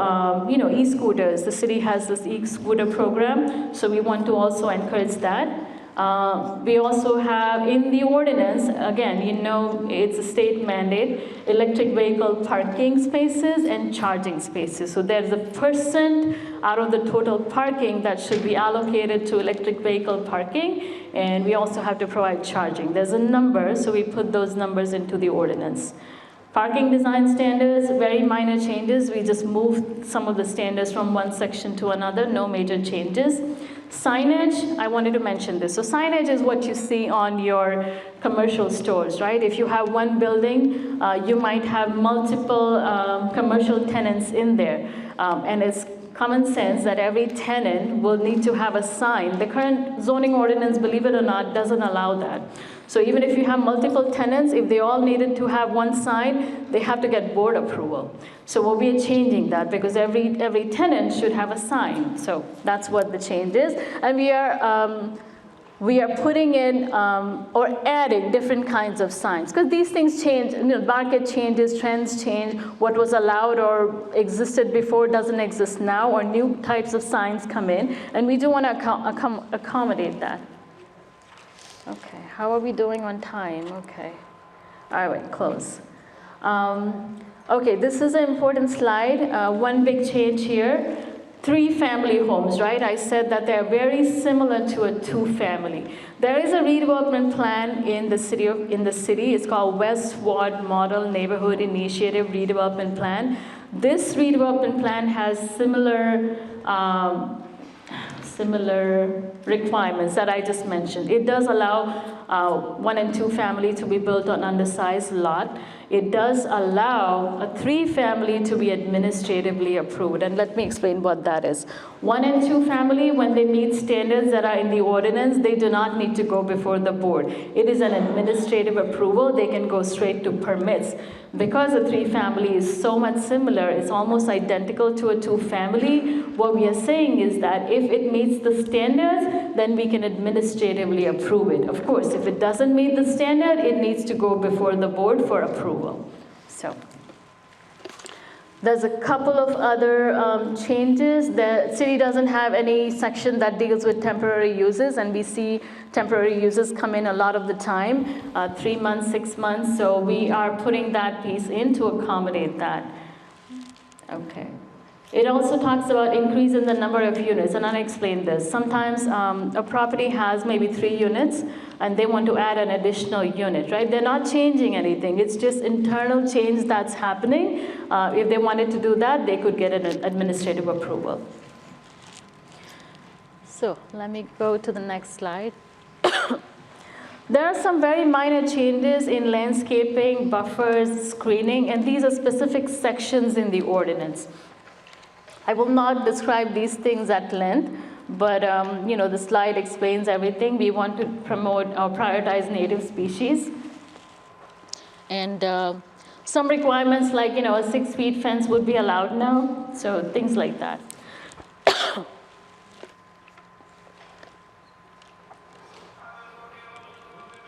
e-scooters. The city has this e-scooter program, so we want to also encourage that. We also have in the ordinance, again, you know, it's a state mandate, electric vehicle parking spaces and charging spaces. So there's a percent out of the total parking that should be allocated to electric vehicle parking, and we also have to provide charging. There's a number, so we put those numbers into the ordinance. Parking design standards, very minor changes. We just moved some of the standards from one section to another, no major changes. Signage, I wanted to mention this. So signage is what you see on your commercial stores, right? If you have one building, you might have multiple commercial tenants in there. And it's common sense that every tenant will need to have a sign. The current zoning ordinance, believe it or not, doesn't allow that. So even if you have multiple tenants, if they all needed to have one sign, they have to get board approval. So we'll be changing that because every tenant should have a sign. So that's what the change is. And we are putting in or adding different kinds of signs because these things change, you know, market changes, trends change, what was allowed or existed before doesn't exist now, or new types of signs come in, and we do want to accommodate that. Okay, how are we doing on time? Okay, all right, close. Okay, this is an important slide. One big change here. 3-family homes, right? I said that they're very similar to a 2-family. There is a redevelopment plan in the city. It's called West Ward Model Neighborhood Initiative Redevelopment Plan. This redevelopment plan has similar requirements that I just mentioned. It does allow 1 and 2 family to be built on undersized lot. It does allow a 3-family to be administratively approved. And let me explain what that is. 1 and 2 family, when they meet standards that are in the ordinance, they do not need to go before the board. It is an administrative approval. They can go straight to permits. Because a 3-family is so much similar, it's almost identical to a 2-family, what we are saying is that if it meets the standards, then we can administratively approve it. Of course, if it doesn't meet the standard, it needs to go before the board for approval. So there's a couple of other changes. The city doesn't have any section that deals with temporary uses, and we see temporary uses come in a lot of the time, 3 months, 6 months, so we are putting that piece in to accommodate that. Okay. It also talks about increase in the number of units, and I'll explain this. Sometimes a property has maybe 3 units, and they want to add an additional unit, right? They're not changing anything. It's just internal change that's happening. If they wanted to do that, they could get an administrative approval. So let me go to the next slide. There are some very minor changes in landscaping, buffers, screening, and these are specific sections in the ordinance. I will not describe these things at length, but you know, the slide explains everything. We want to promote or prioritize native species. And some requirements like, you know, a 6-foot fence would be allowed now, so things like that.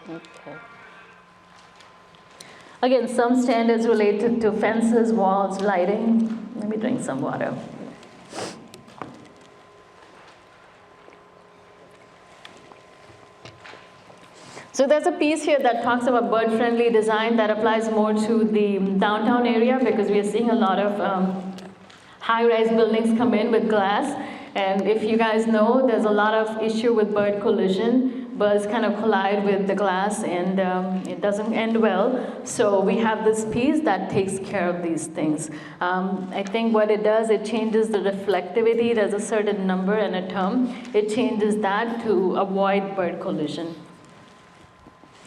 Okay. Again, some standards related to fences, walls, lighting. Let me drink some water. So there's a piece here that talks about bird-friendly design that applies more to the downtown area because we are seeing a lot of high-rise buildings come in with glass. And if you guys know, there's a lot of issue with bird collision. Birds kind of collide with the glass and it doesn't end well. So we have this piece that takes care of these things. I think what it does, it changes the reflectivity. There's a certain number and a term. It changes that to avoid bird collision.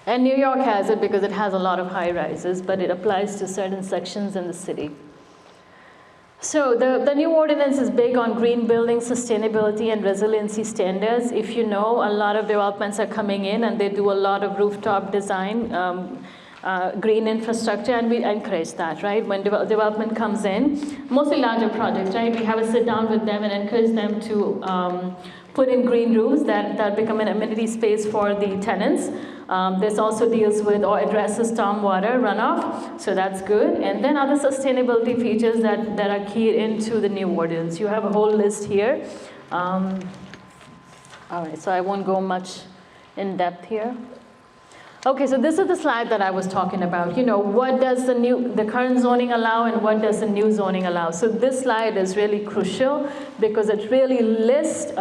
And New York has it because it has a lot of high rises, but it applies to certain sections in the city. So the new ordinance is big on green building sustainability and resiliency standards. If you know, a lot of developments are coming in and they do a lot of rooftop design, green infrastructure, and we encourage that, right? When development comes in, mostly larger projects, right? We have a sit down with them and encourage them to put in green roofs that become an amenity space for the tenants. This also deals with or addresses stormwater runoff, so that's good. And then other sustainability features that are keyed into the new ordinance. You have a whole list here. All right, so I won't go much in depth here. Okay, so this is the slide that I was talking about. What does the current zoning allow and what does the new zoning allow? So this slide is really crucial because it really lists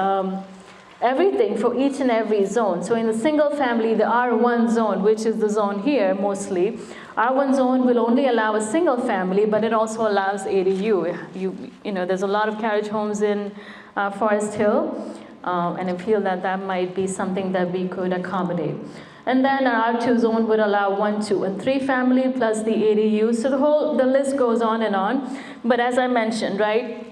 everything for each and every zone. So in the single family, the R1 zone, which is the zone here mostly, R1 zone will only allow a single family, but it also allows ADU. There's a lot of carriage homes in Forest Hill, and I feel that that might be something that we could accommodate. And then our R2 zone would allow 1, 2, and 3 family plus the ADU. So the list goes on and on. But as I mentioned, right,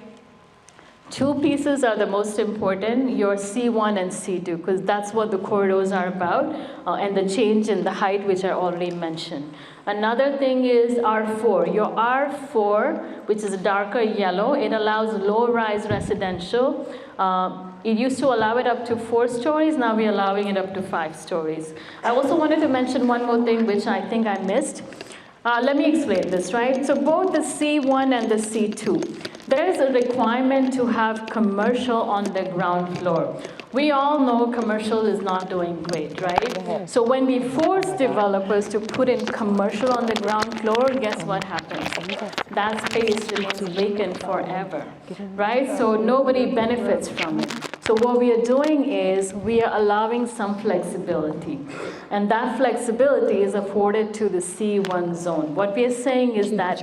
2 pieces are the most important, your C1 and C2, because that's what the corridors are about, and the change in the height, which I already mentioned. Another thing is R4. Your R4, which is a darker yellow, it allows low-rise residential. It used to allow it up to 4 stories, now we're allowing it up to 5 stories. I also wanted to mention one more thing, which I think I missed. Let me explain this, right? So both the C1 and the C2, there is a requirement to have commercial on the ground floor. We all know commercial is not doing great, right? So when we force developers to put in commercial on the ground floor, guess what happens? That space remains vacant forever, right? So nobody benefits from it. So what we are doing is we are allowing some flexibility. And that flexibility is afforded to the C1 zone. What we are saying is that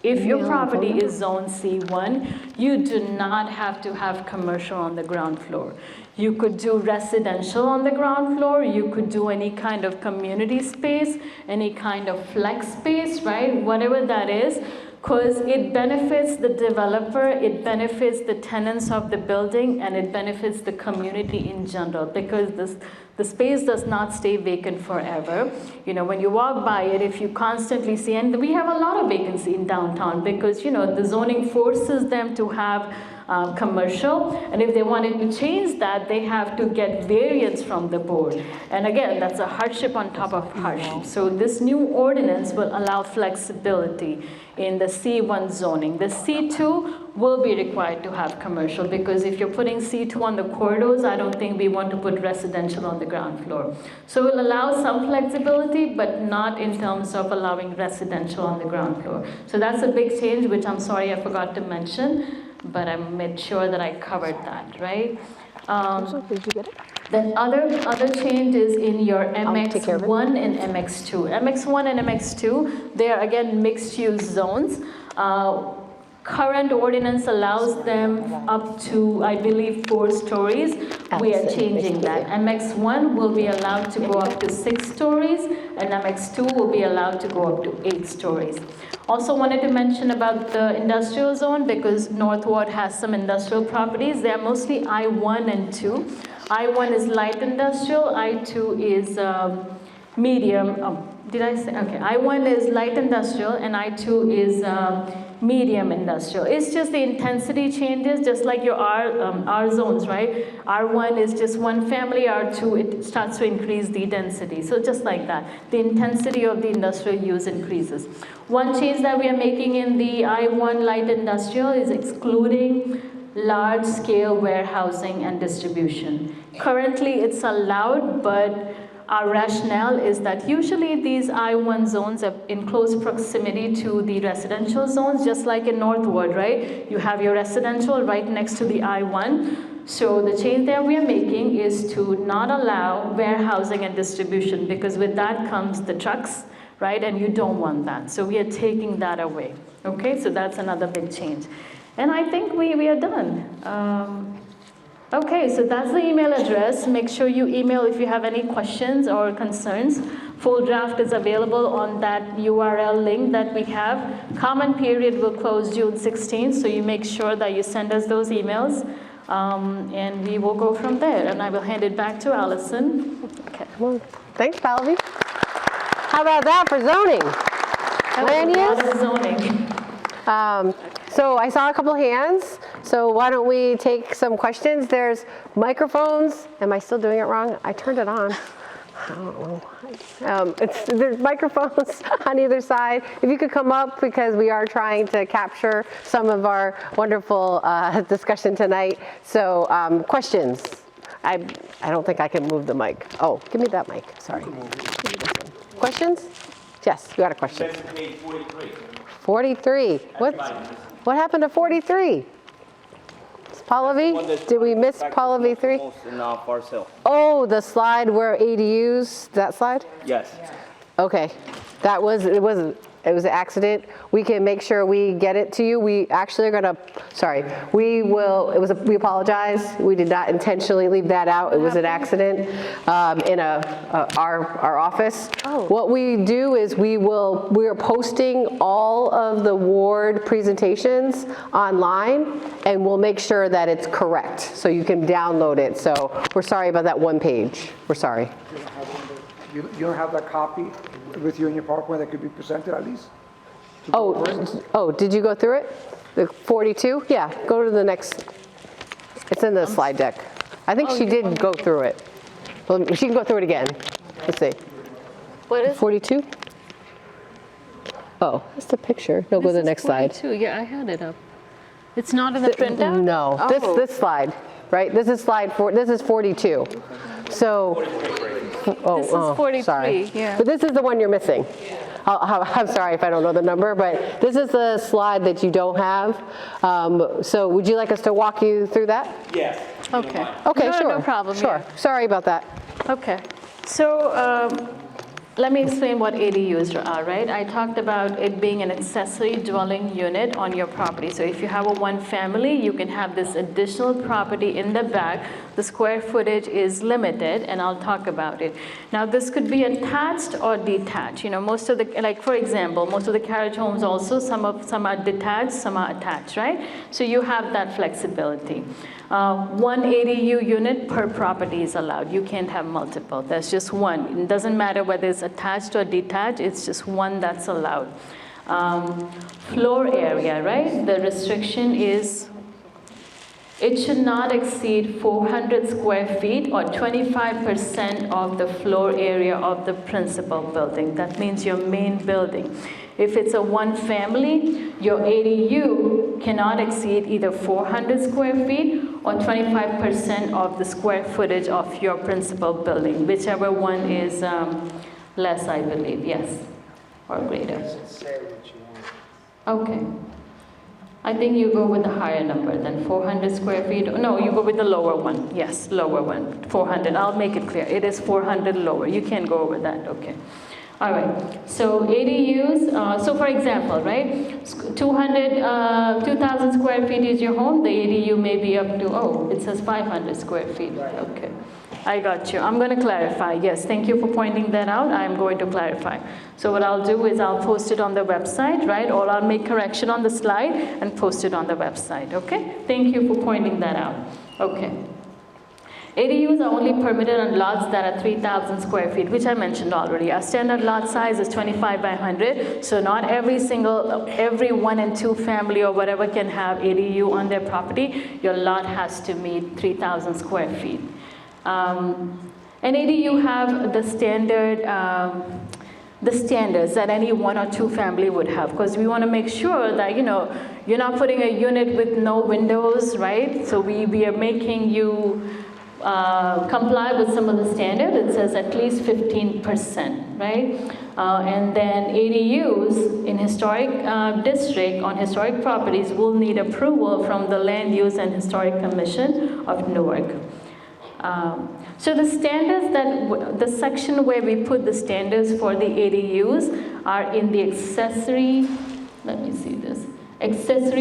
if your property is zone C1, you do not have to have commercial on the ground floor. You could do residential on the ground floor. You could do any kind of community space, any kind of flex space, right? Whatever that is, because it benefits the developer, it benefits the tenants of the building, and it benefits the community in general, because the space does not stay vacant forever. When you walk by it, if you constantly see, and we have a lot of vacancy in downtown because, the zoning forces them to have commercial, and if they wanted to change that, they have to get variance from the board. And again, that's a hardship on top of hardship. So this new ordinance will allow flexibility in the C1 zoning. The C2 will be required to have commercial, because if you're putting C2 on the corridors, I don't think we want to put residential on the ground floor. So we'll allow some flexibility, but not in terms of allowing residential on the ground floor. So that's a big change, which I'm sorry I forgot to mention, but I made sure that I covered that, right? Did you get it? The other change is in your MX1 and MX2. MX1 and MX2, they are again mixed-use zones. Current ordinance allows them up to, I believe, 4 stories. We are changing that. MX1 will be allowed to go up to 6 stories, and MX2 will be allowed to go up to 8 stories. Also wanted to mention about the industrial zone, because North Ward has some industrial properties. They are mostly I1 and 2. I1 is light industrial, I2 is medium. Did I say? Okay, I1 is light industrial and I2 is medium industrial. It's just the intensity changes, just like your R zones, right? R1 is just 1 family, R2, it starts to increase the density. So just like that, the intensity of the industrial use increases. One change that we are making in the I1 light industrial is excluding large-scale warehousing and distribution. Currently, it's allowed, but our rationale is that usually these I1 zones are in close proximity to the residential zones, just like in North Ward, right? You have your residential right next to the I1. So the change that we are making is to not allow warehousing and distribution, because with that comes the trucks, right? And you don't want that. So we are taking that away, okay? So that's another big change. And I think we are done. Okay, so that's the email address. Make sure you email if you have any questions or concerns. Full draft is available on that URL link that we have. Comment period will close June 16th, so you make sure that you send us those emails, and we will go from there. And I will hand it back to Allison. Okay. Well, thanks, Pallavi. How about that for zoning? Land use? A lot of zoning. So I saw a couple there's so why don't we take some questions? There's microphones. Am I still doing it wrong? I turned it on. I don't know. There's microphones on either side. If you could come up, because we are trying to capture some of our wonderful discussion tonight. So questions. I don't think I can move the mic. Oh, give me that mic, sorry. Give me this one. Questions? Yes, you got a question. 43. What happened to 43? Paula V? Did we miss Paula V3? Oh, the slide where ADUs, that slide? Yes. Okay, it was an accident. We can make sure we get it to you. We actually are gonna, we apologize. We did not intentionally leave that out. It was an accident in our office. Oh. What we do is we are posting all of the ward presentations online, and we'll make sure that it's correct so you can download it. So we're sorry about that one page. We're sorry. You don't have that copy with you in your PowerPoint that could be presented at least? Oh, did you go through it? The 42? Yeah, go to the next. It's in the slide deck. I think she did go through it. Well, she can go through it again. Let's see. What is 42? Oh, that's the picture. No, go to the next slide. Yeah, I had it up. It's not in the printout? No, Oh. this slide, right? This is this is 42. So, This is 43, sorry. yeah. But this is the one you're missing. I'm sorry if I don't know the number, but this is the slide that you don't have. So would you like us to walk you through that? Yes. Okay. Okay, No, sure. no problem, Sure. yeah. Sorry about that. Okay, so let me explain what ADUs are, right? I talked about it being an accessory dwelling unit on your property. So if you have a one family, you can have this additional property in the back. The square footage is limited, and I'll talk about it. Now, this could be attached or detached. You know, most of the, like for example, most of the carriage homes also, some are detached, some are attached, right? So you have that flexibility. One ADU unit per property is allowed. You can't have multiple. There's just one. It doesn't matter whether it's attached or detached. It's just one that's allowed. Floor area, right? The restriction is it should not exceed 400 square feet or 25% of the floor area of the principal building. That means your main building. If it's a one family, your ADU cannot exceed either 400 square feet or 25% of the square footage of your principal building, whichever one is less, I believe, yes, or greater. Okay. I think you go with the higher number than 400 square feet. No, you go with the lower one. Yes, lower one, 400. I'll make it clear. It is 400 lower. You can't go over that, okay. All right, so ADUs, so for example, right, 2,000 square feet is your home, the ADU may be up to, oh, it says 500 square feet, okay. I got you. I'm going to clarify. Yes, thank you for pointing that out. I'm going to clarify. So what I'll do is I'll post it on the website, right, or I'll make correction on the slide and post it on the website, okay? Thank you for pointing that out. Okay. ADUs are only permitted on lots that are 3,000 square feet, which I mentioned already. Our standard lot size is 25 by 100, so not every 1 and 2 family or whatever can have ADU on their property. Your lot has to meet 3,000 square feet. An ADU have the standards that any 1 or 2 family would have, because we want to make sure that, you know, you're not putting a unit with no windows, right? So we are making you comply with some of the standards. It says at least 15%, right? And then ADUs in historic district on historic properties will need approval from the Land Use and Historic Commission of Newark. So the standards the section where we put the standards for the ADUs are in the accessory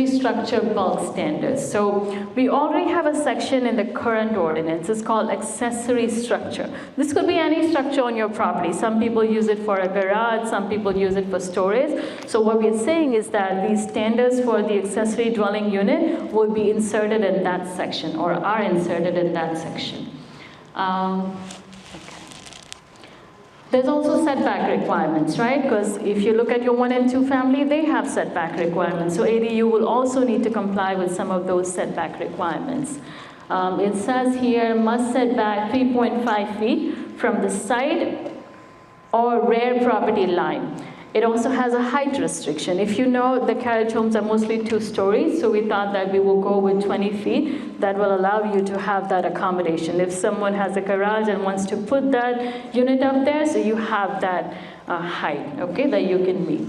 structure bulk standards. So we already have a section in the current ordinance. It's called accessory structure. This could be any structure on your property. Some people use it for a garage, some people use it for storage. So what we're saying is that these standards for the accessory dwelling unit will be inserted in that section or are inserted in that section. There's also setback requirements, right? Because if you look at your 1 and 2 family, they have setback requirements. So ADU will also need to comply with some of those setback requirements. It says here, must set back 3.5 feet from the side or rear property line. It also has a height restriction. If you know, the carriage homes are mostly 2 stories, so we thought that we will go with 20 feet. That will allow you to have that accommodation. If someone has a garage and wants to put that unit up there, so you have that height, okay, that you can meet.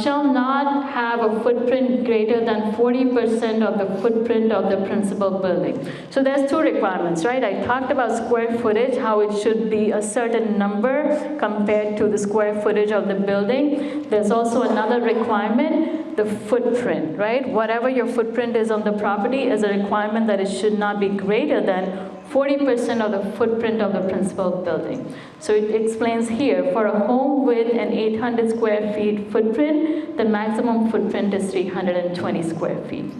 Shall not have a footprint greater than 40% of the footprint of the principal building. So there's 2 requirements, right? I talked about square footage, how it should be a certain number compared to the square footage of the building. There's also another requirement, the footprint, right? Whatever your footprint is on the property is a requirement that it should not be greater than 40% of the footprint of the principal building. So it explains here, for a home with an 800 square feet footprint, the maximum footprint is 320 square feet.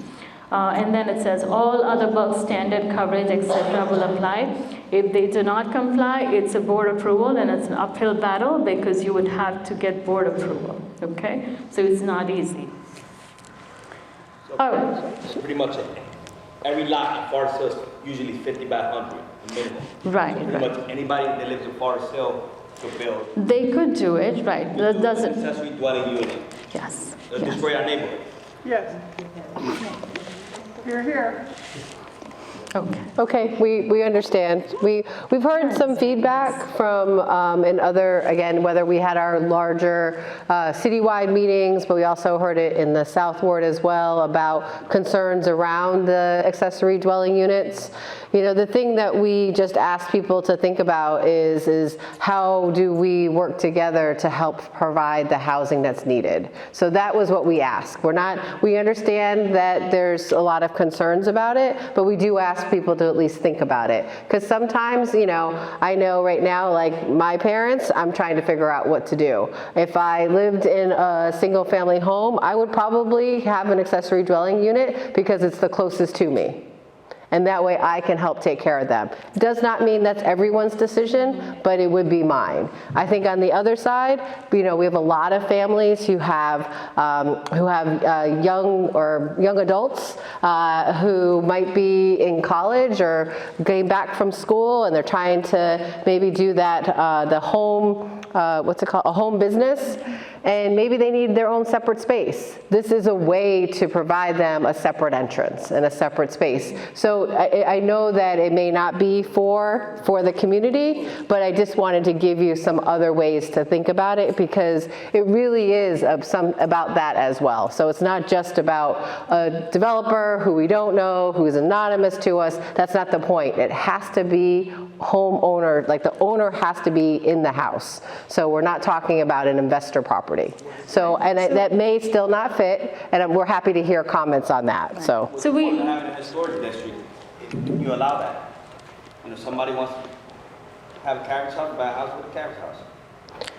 And then it says all other bulk standard coverage, etc. will apply. If they do not comply, it's a board approval, and it's an uphill battle because you would have to get board approval, okay? So it's not easy. So pretty much every lot in Forest Hill is usually 50 by 100 minimum. Right, so pretty much anybody that lives in Forest Hill could build. They could do it, right? That doesn't. Accessory dwelling unit. Yes. Destroy our neighborhood. Yes. You're here. Okay. Okay, we understand. We've heard some feedback from in other, again, whether we had our larger citywide meetings, but we also heard it in the South Ward as well about concerns around the accessory dwelling units. You know, the thing that we just ask people to think about is how do we work together to help provide the housing that's needed? So that was what we asked. We understand that there's a lot of concerns about it, but we do ask people to at least think about it. Because sometimes, you know, I know right now, like my parents, I'm trying to figure out what to do. If I lived in a single family home, I would probably have an accessory dwelling unit because it's the closest to me. And that way I can help take care of them. It does not mean that's everyone's decision, but it would be mine. I think on the other side, you know, we have a lot of families who have young adults who might be in college or getting back from school, and they're trying to maybe do that the home, what's it called, a home business, and maybe they need their own separate space. This is a way to provide them a separate entrance and a separate space. So I know that it may not be for the community, but I just wanted to give you some other ways to think about it, because it really is about that as well. So it's not just about a developer who we don't know, who is anonymous to us. That's not the point. It has to be homeowner, like the owner has to be in the house. So we're not talking about an investor property. So, that may still not fit, and we're happy to hear comments on that. So we have in a historic district, you allow that. You know, somebody wants to have a carriage house, buy a house with a carriage house.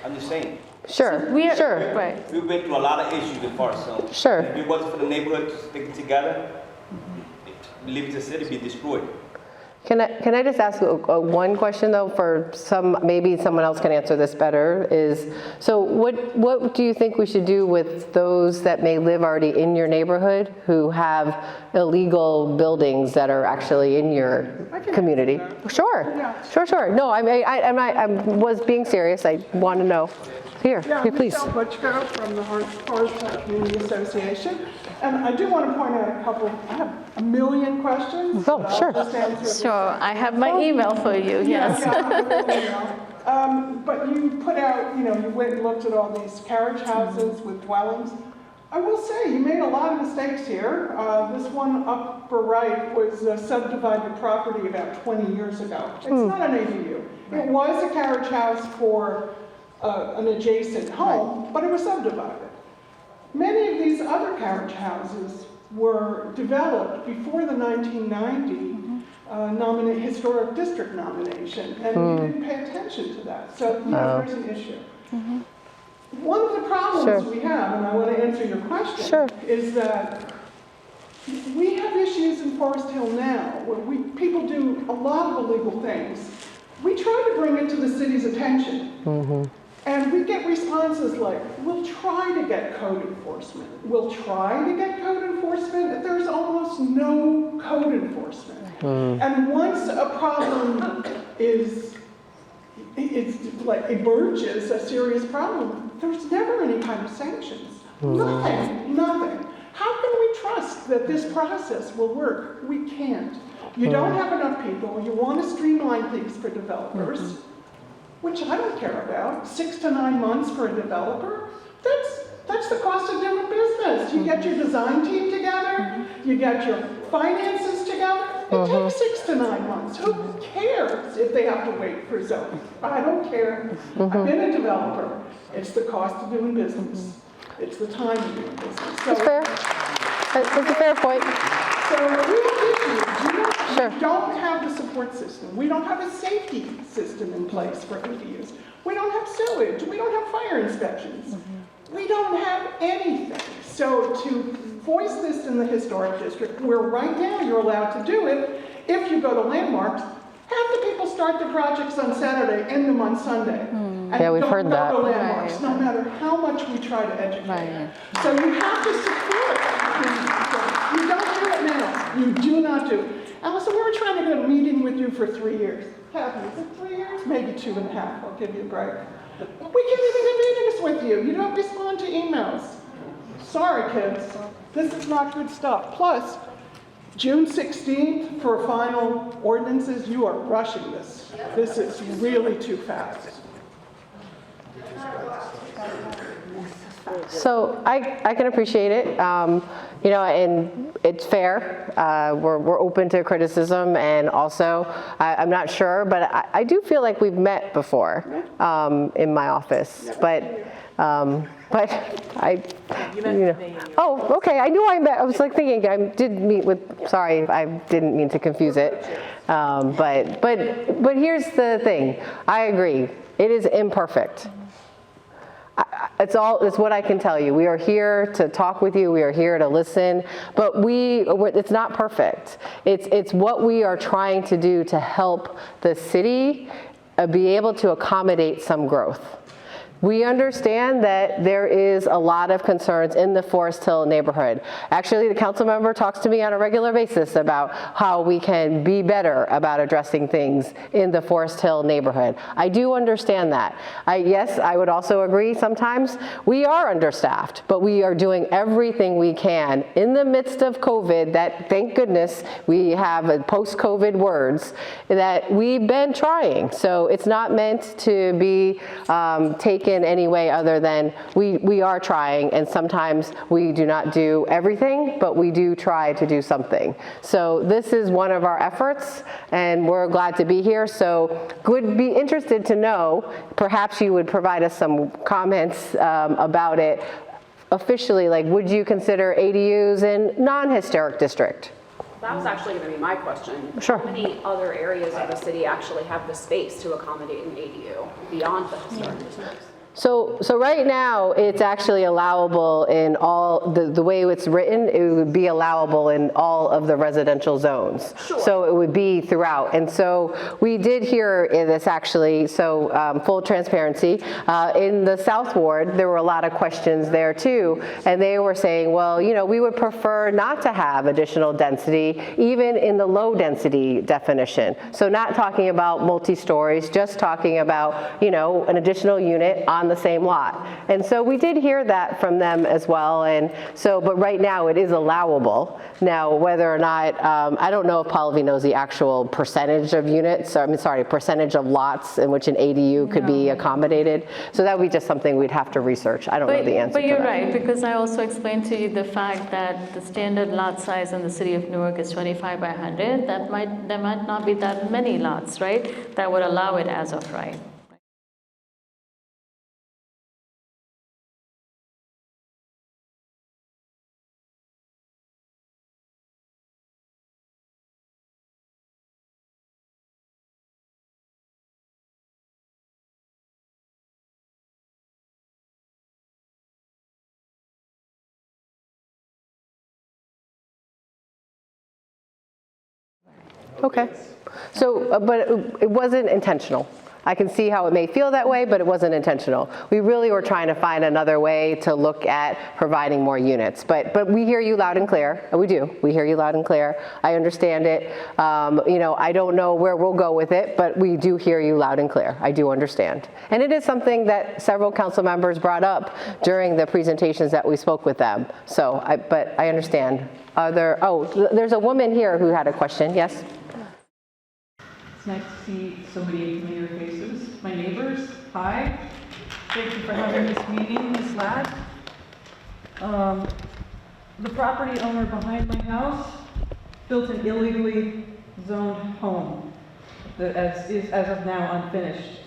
I'm just saying. Sure, So sure. Right. We've been through a lot of issues in Forest Hill. Sure. If it wasn't for the neighborhood to stick together, leave it to the city, be destroyed. Can I just ask one question though, for maybe someone else can answer this better, is, so what do you think we should do with those that may live already in your neighborhood who have illegal buildings that are actually in your community? Sure, yeah. Sure. No, I was being serious. I want to know. Here, please. Michelle Butchko from the Forest Hill Community Association. And I do want to point out I have a million questions. Oh, sure. Sure, I have my email for you, yes. But you put out, you went and looked at all these carriage houses with dwellings. I will say, you made a lot of mistakes here. This one upper right was a subdivided property about 20 years ago. It's not an ADU. It was a carriage house for an adjacent home, but it was subdivided. Many of these other carriage houses were developed before the 1990 historic district nomination, and you didn't pay attention to that. So there's an issue. One of the problems we have, and I want to answer your question, is that we have issues in Forest Hill now where people do a lot of illegal things. We try to bring it to the city's attention. And we get responses like, we'll try to get code enforcement. We'll try to get code enforcement. There's almost no code enforcement. And once a problem emerges, a serious problem, there's never any kind of sanctions. Nothing. How can we trust that this process will work? We can't. You don't have enough people. You want to streamline things for developers, which I don't care about. 6 to 9 months for a developer, that's the cost of doing business. You get your design team together, you get your finances together. It takes 6 to 9 months. Who cares if they have to wait for zoning? I don't care. I've been a developer. It's the cost of doing business. It's the time of doing business. So, That's fair. That's a fair point. so we have issues. We don't have the support system. We don't have a safety system in place for ADUs. We don't have sewage. We don't have fire inspections. We don't have anything. So to voice this in the historic district, where right now you're allowed to do it, if you go to landmarks, half the people start the projects on Saturday, end them on Sunday. And Yeah, we've heard that. don't go to landmarks, no matter how much we try to educate. So you have to support. You don't do it now. You do not do it. Allison, we were trying to get a meeting with you for 3 years. Have you? Is it 3 years? Maybe 2.5. I'll give you a break. We can't even get meetings with you. You don't respond to emails. Sorry, kids. This is not good stuff. Plus, June 16th for final ordinances, you are rushing this. This is really too fast. So I can appreciate it, and it's fair. We're open to criticism, and also I'm not sure, but I do feel like we've met before in my office. But oh, okay. I knew I met. I was like thinking I did meet with. Sorry, I didn't mean to confuse it. But here's the thing. I agree. It is imperfect. It's what I can tell you. We are here to talk with you. We are here to listen, but it's not perfect. It's what we are trying to do to help the city be able to accommodate some growth. We understand that there is a lot of concerns in the Forest Hill neighborhood. Actually, the council member talks to me on a regular basis about how we can be better about addressing things in the Forest Hill neighborhood. I do understand that. Yes, I would also agree sometimes we are understaffed, but we are doing everything we can in the midst of COVID that, thank goodness, we have post-COVID words that we've been trying. So it's not meant to be taken in any way other than we are trying, and sometimes we do not do everything, but we do try to do something. So this is one of our efforts, and we're glad to be here. So would be interested to know, perhaps you would provide us some comments about it officially, like would you consider ADUs in non-historic district? That was actually going to be my question. Sure. How many other areas of the city actually have the space to accommodate an ADU beyond the historic districts? So right now, it's actually allowable in all, the way it's written, it would be allowable in all of the residential zones. Sure. So it would be throughout. And so we did hear this actually, so full transparency, in the South Ward, there were a lot of questions there too. And they were saying, well, we would prefer not to have additional density, even in the low density definition. So not talking about multi-stories, just talking about, an additional unit on the same lot. And so we did hear that from them as well. And so, but right now it is allowable. Now, whether or not, I don't know if Pallavi knows the actual percentage of units, percentage of lots in which an ADU could be accommodated. So that would be just something we'd have to research. I don't know the answer But you're to that. right, because I also explained to you the fact that the standard lot size in the city of Newark is 25 by 100. There might not be that many lots, right, that would allow it as of right. Okay. So, but it wasn't intentional. I can see how it may feel that way, but it wasn't intentional. We really were trying to find another way to look at providing more units. But we hear you loud and clear. We do. We hear you loud and clear. I understand it. You know, I don't know where we'll go with it, but we do hear you loud and clear. I do understand. And it is something that several council members brought up during the presentations that we spoke with them. So, but I understand. There's a woman here who had a question. Yes? It's nice to see so many familiar faces. My neighbors, hi. Thank you for having this meeting, Ms. Ladd. The property owner behind my house built an illegally zoned home that is as of now unfinished,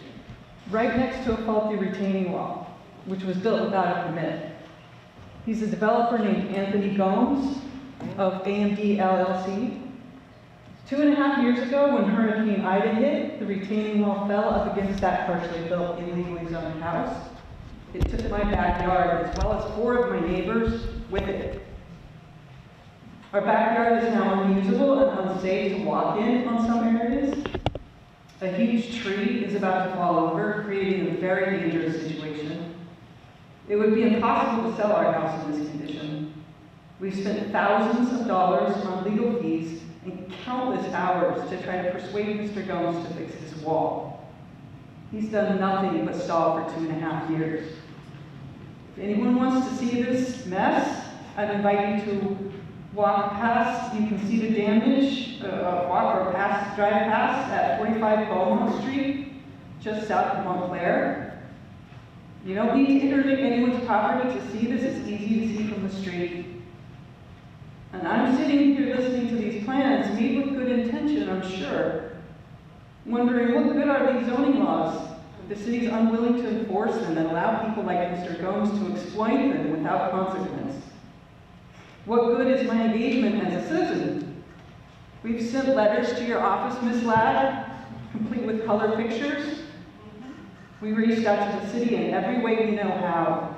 right next to a faulty retaining wall, which was built without a permit. He's a developer named Anthony Gomes of AMD LLC. 2.5 years ago, when Hurricane Ida hit, the retaining wall fell up against that partially built, illegally zoned house. It took my backyard, as well as 4 of my neighbors, with it. Our backyard is now unusable and unsafe to walk in on some areas. A huge tree is about to fall over, creating a very dangerous situation. It would be impossible to sell our house in this condition. We've spent thousands of dollars on legal fees and countless hours to try to persuade Mr. Gomes to fix this wall. He's done nothing but stall for 2.5 years. If anyone wants to see this mess, I'd invite you to walk past. You can see the damage, drive past at 45 Beaumont Street, just south of Montclair. You don't need to enter anyone's property to see this. It's easy to see from the street. And I'm sitting here listening to these plans, made with good intention, I'm sure, wondering what good are these zoning laws if the city's unwilling to enforce them and allow people like Mr. Gomes to exploit them without consequence? What good is my engagement as a citizen? We've sent letters to your office, Ms. Ladd, complete with color pictures. We reached out to the city in every way we know how.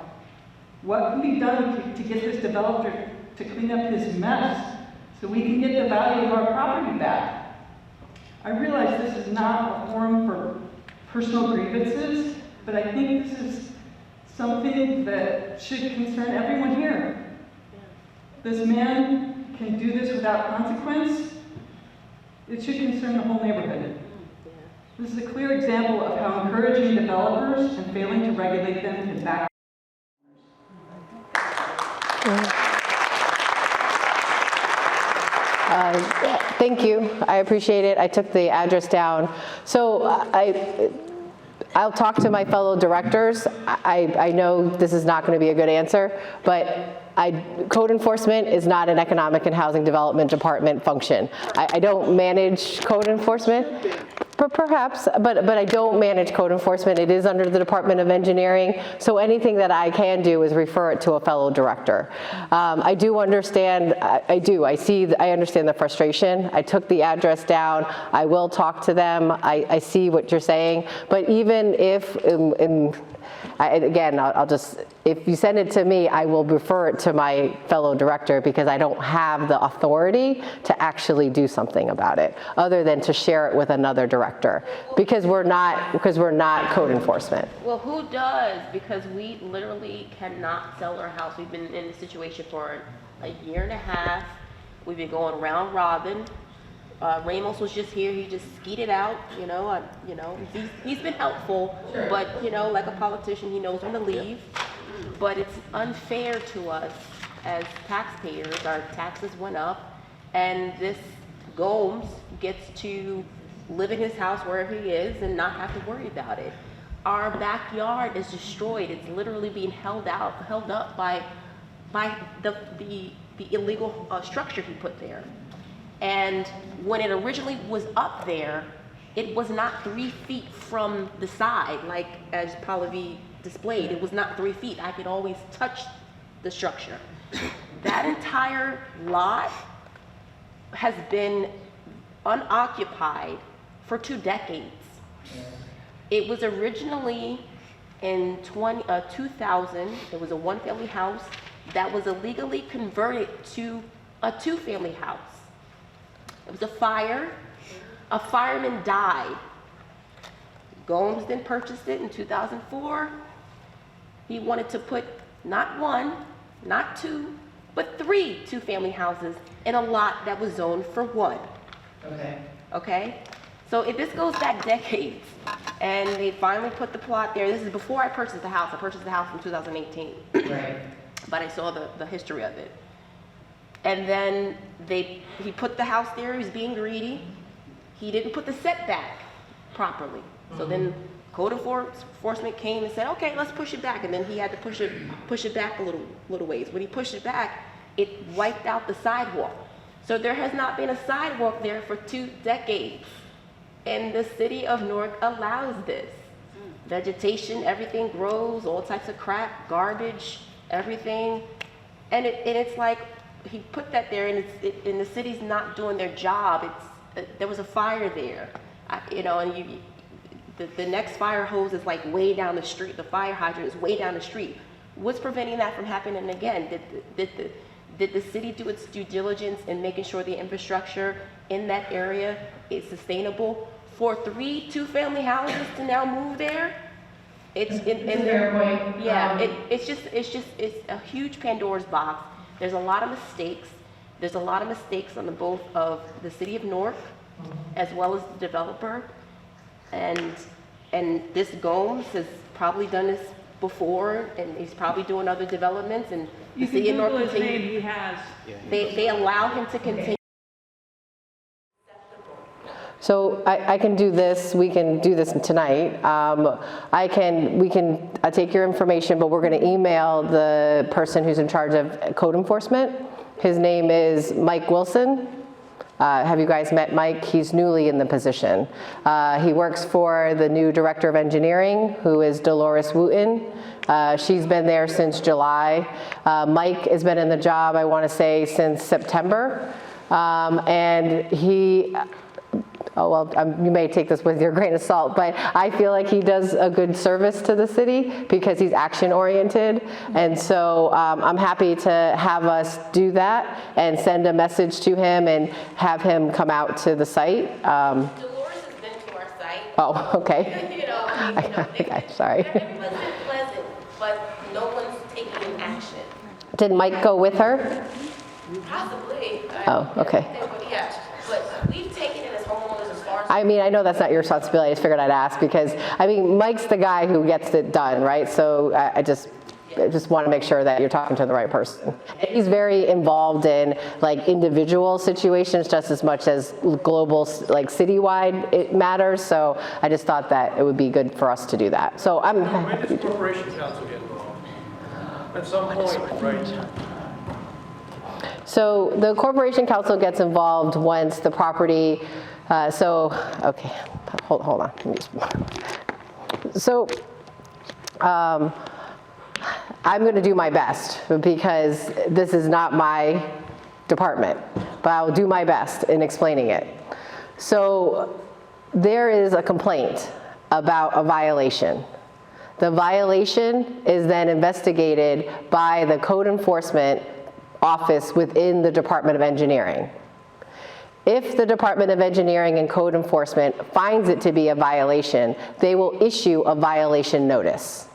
What can be done to get this developer to clean up this mess so we can get the value of our property back? I realize this is not a forum for personal grievances, but I think this is something that should concern everyone here. This man can do this without consequence. It should concern the whole neighborhood. This is a clear example of how encouraging developers and failing to regulate them can back. Thank you. I appreciate it. I took the address down. So I'll talk to my fellow directors. I know this is not going to be a good answer, but code enforcement is not an economic and housing development department function. I don't manage code enforcement. Perhaps, but I don't manage code enforcement. It is under the Department of Engineering, so anything that I can do is refer it to a fellow director. I do understand, I understand the frustration. I took the address down. I will talk to them. I see what you're saying, but even if, if you send it to me, I will refer it to my fellow director because I don't have the authority to actually do something about it other than to share it with another director because we're not code enforcement. Well, who does? Because we literally cannot sell our house. We've been in this situation for a year and a half. We've been going round robin. Ramos was just here. He just skeeted out. He's been helpful, sure. But like a politician, he knows when to leave. But it's unfair to us as taxpayers. Our taxes went up, and this Gomes gets to live in his house wherever he is and not have to worry about it. Our backyard is destroyed. It's literally being held up by the illegal structure he put there. And when it originally was up there, it was not 3 feet from the side, like as Pallavi displayed. It was not 3 feet. I could always touch the structure. That entire lot has been unoccupied for 2 decades. It was originally in 2000, it was a 1-family house that was illegally converted to a 2-family house. It was a fire. A fireman died. Gomes then purchased it in 2004. He wanted to put not one, not two, but 3 two-family houses in a lot that was zoned for 1. Okay. Okay? So if this goes back decades, and they finally put the plot there. This is before I purchased the house. I purchased the house in 2018. Right. But I saw the history of it. And then he put the house there. He was being greedy. He didn't put the setback properly. So then code enforcement came and said, okay, let's push it back. And then he had to push it back a little ways. When he pushed it back, it wiped out the sidewalk. So there has not been a sidewalk there for 2 decades. And the city of Newark allows this. Vegetation, everything grows, all types of crap, garbage, everything. And it's like, he put that there, and and the city's not doing their job. There was a fire there, and the next fire hose is like way down the street. The fire hydrant is way down the street. What's preventing that from happening again? Did the city do its due diligence in making sure the infrastructure in that area is sustainable for 3 two-family houses to now move there? It's a fair point. Yeah, it's a huge Pandora's box. There's a lot of mistakes. There's a lot of mistakes on both of the city of Newark as well as the developer. And this Gomes has probably done this before, and he's probably doing other developments, and the city of Newark continue. He has. They allow him to continue. So I can do this, we can do this tonight. We can take your information, but we're going to email the person who's in charge of code enforcement. His name is Mike Wilson. Have you guys met Mike? He's newly in the position. He works for the new director of engineering, who is Dolores Wooten. She's been there since July. Mike has been in the job, I want to say, since September. And he, you may take this with your grain of salt, but I feel like he does a good service to the city because he's action oriented. And so I'm happy to have us do that and send a message to him and have him come out to the site. Dolores has been to our site. Oh, okay. Okay, sorry. Everyone's been pleasant, but no one's taking action. Did Mike go with her? Possibly. Oh, okay. Yeah, but we've taken it as homeowners as far as. I mean, I know that's not your responsibility. I just figured I'd ask because, I mean, Mike's the guy who gets it done, right? So I just want to make sure that you're talking to the right person. He's very involved in like individual situations just as much as global, like citywide it matters. So I just thought that it would be good for us to do that. So I'm happy to do When does the Corporation Council get involved? At some point, right? So the Corporation Council gets involved once the property, okay, hold on. So I'm going to do my best because this is not my department, but I'll do my best in explaining it. So there is a complaint about a violation. The violation is then investigated by the code enforcement office within the Department of Engineering. If the Department of Engineering and Code Enforcement finds it to be a violation, they will issue a violation notice.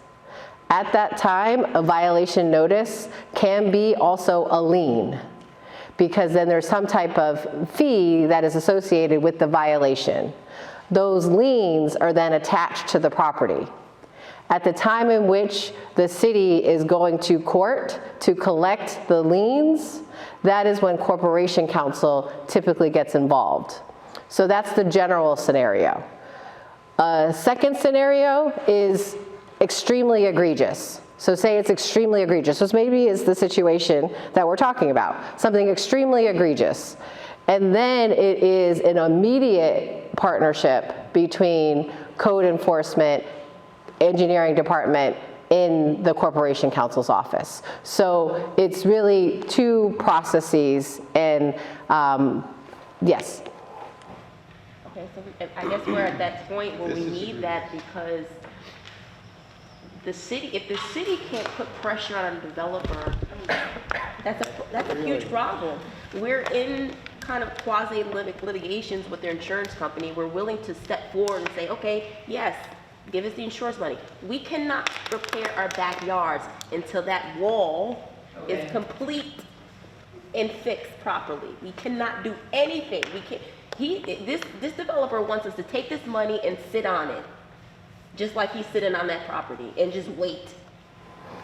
At that time, a violation notice can be also a lien, because then there's some type of fee that is associated with the violation. Those liens are then attached to the property. At the time in which the city is going to court to collect the liens, that is when Corporation Council typically gets involved. So that's the general scenario. A second scenario is extremely egregious. So say it's extremely egregious. So maybe it's the situation that we're talking about, something extremely egregious. And then it is an immediate partnership between code enforcement, engineering department in the Corporation Council's office. So it's really 2 processes, and yes. Okay, so I guess we're at that point where we need that because if the city can't put pressure on a developer, that's a huge problem. We're in kind of quasi litigations with their insurance company. We're willing to step forward and say, okay, yes, give us the insurance money. We cannot repair our backyards until that wall is complete and fixed properly. We cannot do anything. We can't. This developer wants us to take this money and sit on it, just like he's sitting on that property, and just wait.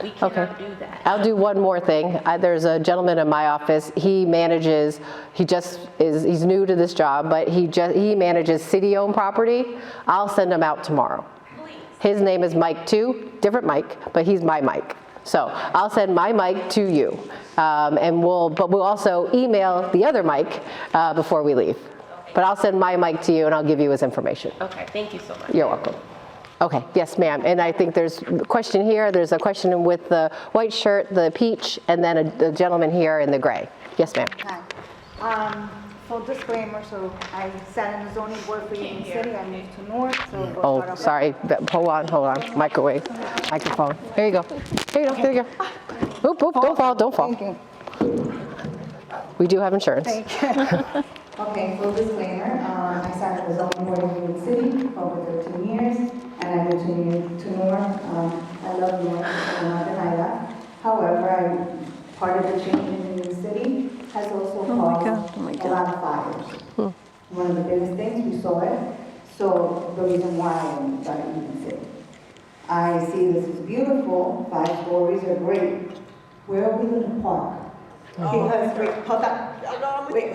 We cannot do that. I'll do one more thing. There's a gentleman in my office. He manages. He's new to this job, but he manages city-owned property. I'll send him out tomorrow. Please. His name is Mike too, different Mike, but he's my Mike. So I'll send my Mike to you, and we'll also email the other Mike before we leave. Okay. But I'll send my Mike to you, and I'll give you his information. Okay, thank you so much. You're welcome. Okay, yes, ma'am. And I think there's a question here. There's a question with the white shirt, the peach, and then a gentleman here in the gray. Yes, ma'am. Hi. Full disclaimer, so I sat in the zoning board for Union City. I moved to Newark, so we'll Oh, start off. sorry. Hold on. Microwave. Microphone. Here you go. There you go. Oop, don't fall. Thank you. We do have insurance. Thank you. Okay, full disclaimer, I sat in the zoning board of Union City for over 13 years, and I moved to Newark. I love Newark, I will not deny that. However, part of the change in Union City has also caused a lot of fires. One of the biggest things, we saw it, so the reason why I got Union City. I see this is beautiful, 5 stories are great. Where are we going to park? Because, wait, hold on. Wait,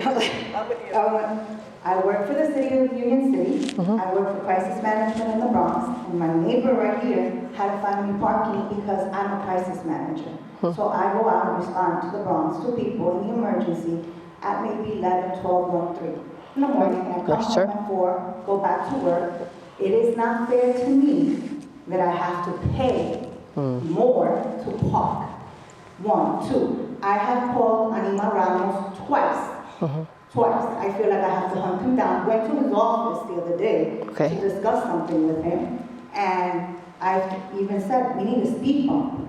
I work for the city of Union City. I work for crisis management in the Bronx. And my neighbor right here had to find me parking because I'm a crisis manager. So I go out and respond to the Bronx, to people in the emergency at maybe 11, 12, 1, 3 in the morning. And I come home at 4, go back to work. It is not fair to me that I have to pay more to park. 1, 2. I have called Anima Ramos twice. Twice. I feel like I have to hunt him down. Went to his office the other day to discuss something with him. And I even said, we need a speed bump.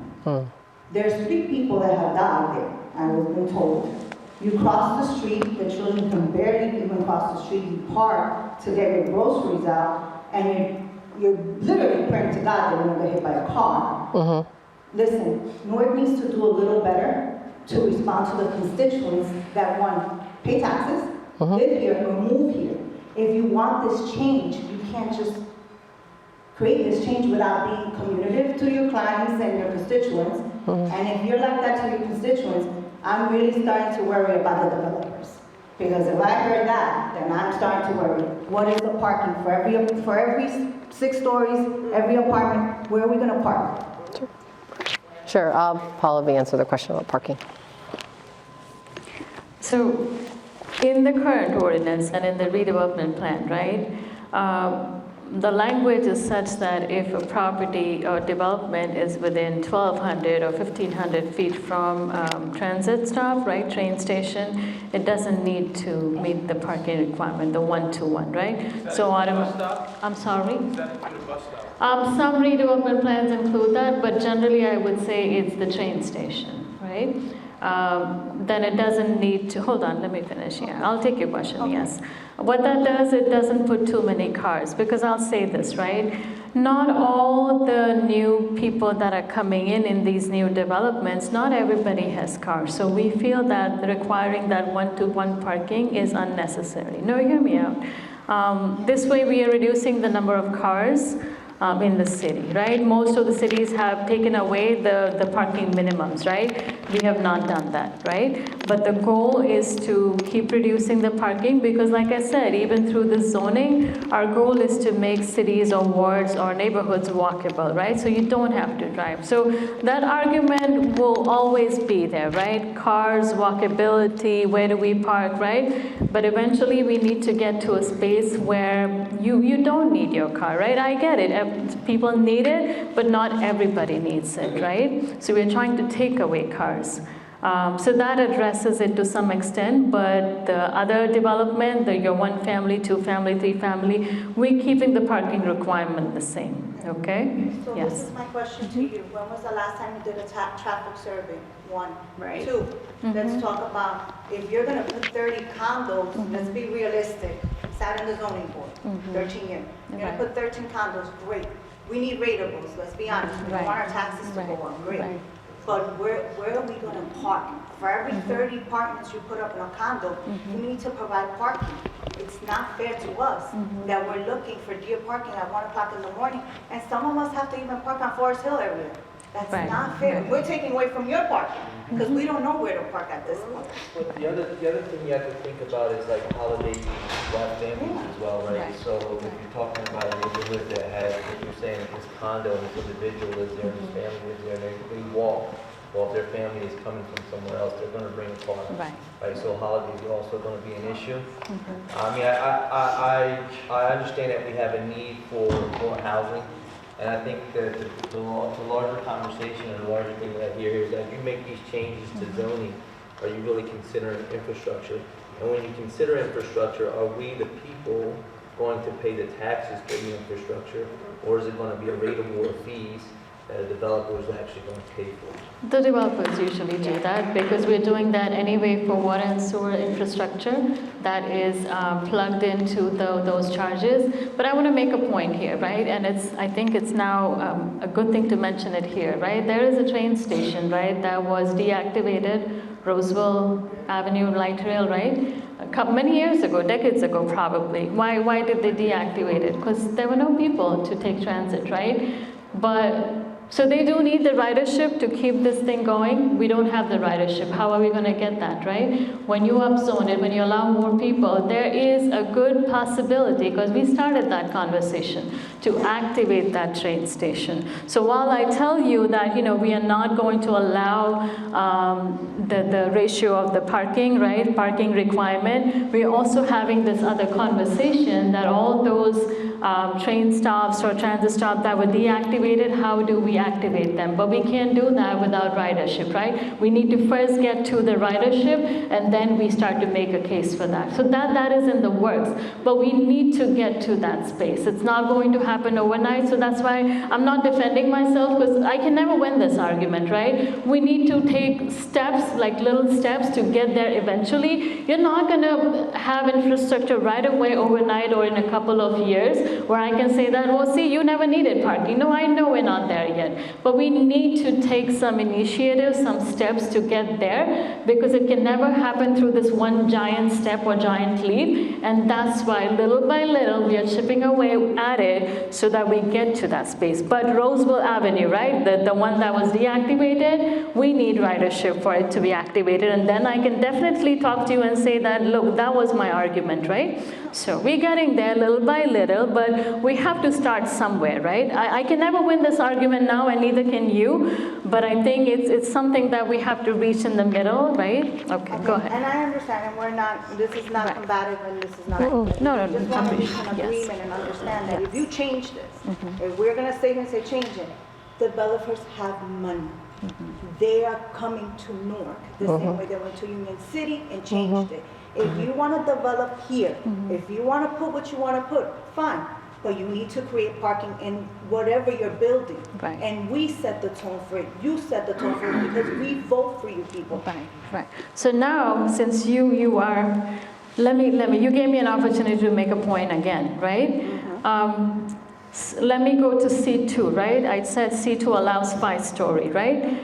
There's 3 people that have died there, I was been told. You cross the street, the children can barely even cross the street. You park to get your groceries out, and you're literally praying to God that you're going to get hit by a car. Listen, Newark needs to do a little better to respond to the constituents that want pay taxes, live here, or move here. If you want this change, you can't just create this change without being communicative to your clients and your constituents. And if you're like that to your constituents, I'm really starting to worry about the developers. Because if I heard that, then I'm starting to worry. What is the parking for every 6 stories, every apartment? Where are we going to park? Sure. I'll probably answer the question about parking. So in the current ordinance and in the redevelopment plan, right, the language is such that if a property or development is within 1,200 or 1,500 feet from transit stop, right, train station, it doesn't need to meet the parking requirement, the 1-to-1, right? So I'm sorry? Does that include a bus stop? Some redevelopment plans include that, but generally I would say it's the train station, right? Then it doesn't need to, hold on, let me finish here. I'll take your question, yes. What that does, it doesn't put too many cars, because I'll say this, right? Not all the new people that are coming in these new developments, not everybody has cars. So we feel that requiring that 1-to-1 parking is unnecessary. No, hear me out. This way we are reducing the number of cars in the city, right? Most of the cities have taken away the parking minimums, right? We have not done that, right? But the goal is to keep reducing the parking because, like I said, even through the zoning, our goal is to make cities or wards or neighborhoods walkable, right? So you don't have to drive. So that argument will always be there, right? Cars, walkability, where do we park, right? But eventually we need to get to a space where you don't need your car, right? I get it. People need it, but not everybody needs it, right? So we're trying to take away cars. So that addresses it to some extent, but the other development, your 1 family, 2 family, 3 family, we're keeping the parking requirement the same, okay? So Yes. this is my question to you. When was the last time you did a traffic survey? 1. Right. 2, let's talk about, if you're going to put 30 condos, let's be realistic. Sat in the zoning board, 13 years. You're going to put 13 condos, great. We need ratables, let's be honest. We don't want our taxes to go up, great. But where are we gonna park? For every 30 apartments you put up in a condo, you need to provide parking. It's not fair to us that we're looking for deer parking at 1 o'clock in the morning, and some of us have to even park on Forest Hill area. That's not fair. We're taking away from your parking, because we don't know where to park at this point. But the other thing you have to think about is like holiday use, black families as well, right? So if you're talking about a neighborhood that has, if you're saying this condo, this individual lives there, and his family lives there, and they walk. Well, if their family is coming from somewhere else, they're going to bring a car. Right. So holidays are also going to be an issue. I mean, I understand that we have a need for more housing. And I think that the larger conversation and the larger thing that I hear is that you make these changes to zoning, are you really considering infrastructure? And when you consider infrastructure, are we the people going to pay the taxes for the infrastructure, or is it going to be a ratable of fees that a developer is actually going to pay for? The developers usually do that because we're doing that anyway for water and sewer infrastructure that is plugged into those charges. But I want to make a point here, right? And I think it's now a good thing to mention it here, right? There is a train station, right, that was deactivated, Roseville Avenue Light Rail, right? Many years ago, decades ago probably. Why did they deactivate it? Because there were no people to take transit, right? But so they do need the ridership to keep this thing going. We don't have the ridership. How are we going to get that, right? When you upzone it, when you allow more people, there is a good possibility, because we started that conversation, to activate that train station. So while I tell you that, we are not going to allow the ratio of the parking, right, parking requirement, we're also having this other conversation that all those train stops or transit stops that were deactivated, how do we activate them? But we can't do that without ridership, right? We need to first get to the ridership, and then we start to make a case for that. So that is in the works. But we need to get to that space. It's not going to happen overnight, so that's why I'm not defending myself, because I can never win this argument, right? We need to take steps, like little steps, to get there eventually. You're not going to have infrastructure right away overnight or in a couple of years where I can say that, well, see, you never needed parking. No, I know we're not there yet. But we need to take some initiatives, some steps to get there, because it can never happen through this one giant step or giant leap. And that's why little by little we are chipping away at it so that we get to that space. But Roseville Avenue, right, the one that was deactivated, we need ridership for it to be activated. And then I can definitely talk to you and say that, look, that was my argument, right? So we're getting there little by little, but we have to start somewhere, right? I can never win this argument now, and neither can you, but I think it's something that we have to reach in the middle, right? Okay, go ahead. And I understand, and this is not combative, and this is not. No, just want to reach an agreement and understand that if you change this, if we're going to say change it, developers have money. They are coming to Newark the same way they went to Union City and changed it. If you want to develop here, if you want to put what you want to put, fine. But you need to create parking in whatever you're building. Right. And we set the tone for it. You set the tone for it because we vote for you people. Right. So now, since you are, let me, you gave me an opportunity to make a point again, right? Let me go to C2, right? I said C2 allows 5-story, right?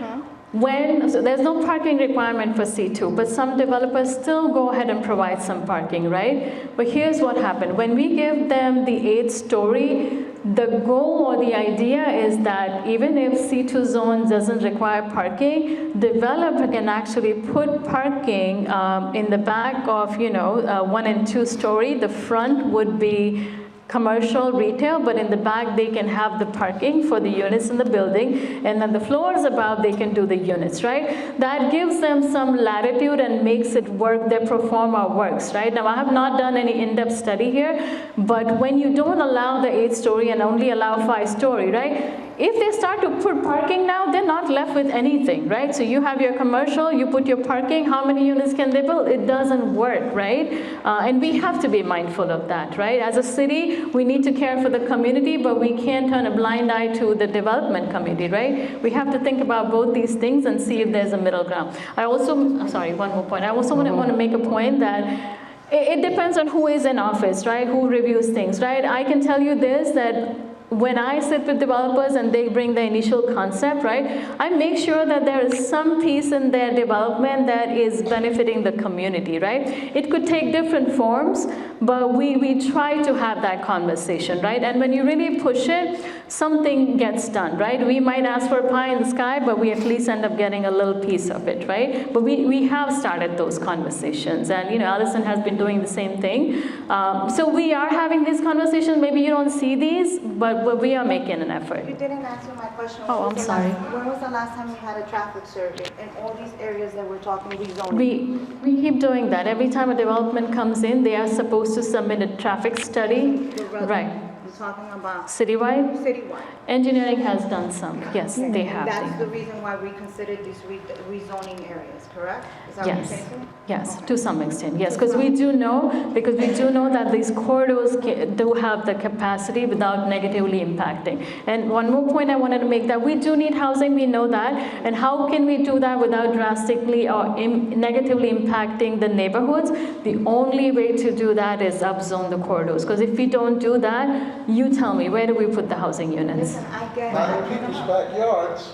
So there's no parking requirement for C2, but some developers still go ahead and provide some parking, right? But here's what happened. When we give them the 8-story, the goal or the idea is that even if C2 zone doesn't require parking, developer can actually put parking in the back of, 1 and 2-story. The front would be commercial retail, but in the back they can have the parking for the units in the building, and then the floors above they can do the units, right? That gives them some latitude and makes it work, their pro forma works, right? Now I have not done any in-depth study here, but when you don't allow the 8-story and only allow 5-story, right? If they start to put parking now, they're not left with anything, right? So you have your commercial, you put your parking, how many units can they build? It doesn't work, right? And we have to be mindful of that, right? As a city, we need to care for the community, but we can't turn a blind eye to the development community, right? We have to think about both these things and see if there's a middle ground. One more point. I also want to make a point that it depends on who is in office, right? Who reviews things, right? I can tell you this, that when I sit with developers and they bring the initial concept, right, I make sure that there is some piece in their development that is benefiting the community, right? It could take different forms, but we try to have that conversation, right? And when you really push it, something gets done, right? We might ask for a pie in the sky, but we at least end up getting a little piece of it, right? But we have started those conversations, and Allison has been doing the same thing. So we are having these conversations. Maybe you don't see these, but we are making an effort. You didn't answer my question. Oh, I'm sorry. When was the last time you had a traffic survey in all these areas that we're talking rezoning? We keep doing that. Every time a development comes in, they are supposed to submit a traffic study. Right. You're talking about Citywide? Citywide. Engineering has done some. Yes, they have. That's the reason why we considered these rezoning areas, correct? Is that what you're Yes, saying? yes, to some extent, yes, because we do know that these corridors do have the capacity without negatively impacting. And one more point I wanted to make, that we do need housing, we know that, and how can we do that without drastically or negatively impacting the neighborhoods? The only way to do that is upzone the corridors, because if we don't do that, you tell me, where do we put the housing units? Listen, I get Not in people's backyards.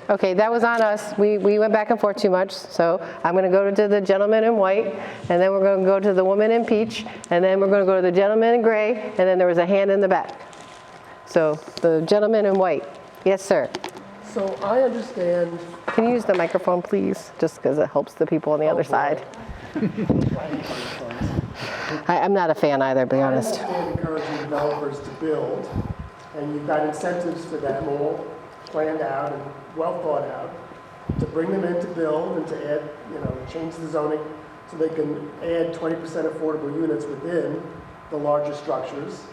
Okay. That was on us. We went back and forth too much. So I'm going to go to the gentleman in white, and then we're going to go to the woman in peach, and then we're going to go to the gentleman in gray, and then there was a hand in the back. So the gentleman in white. Yes, sir. So I understand. Can you use the microphone, please? Just because it helps the people on the other side. I'm not a fan either, to be honest. I understand encouraging developers to build, and you've got incentives for them all planned out and well thought out, to bring them in to build and to add, change the zoning so they can add 20% affordable units within the larger structures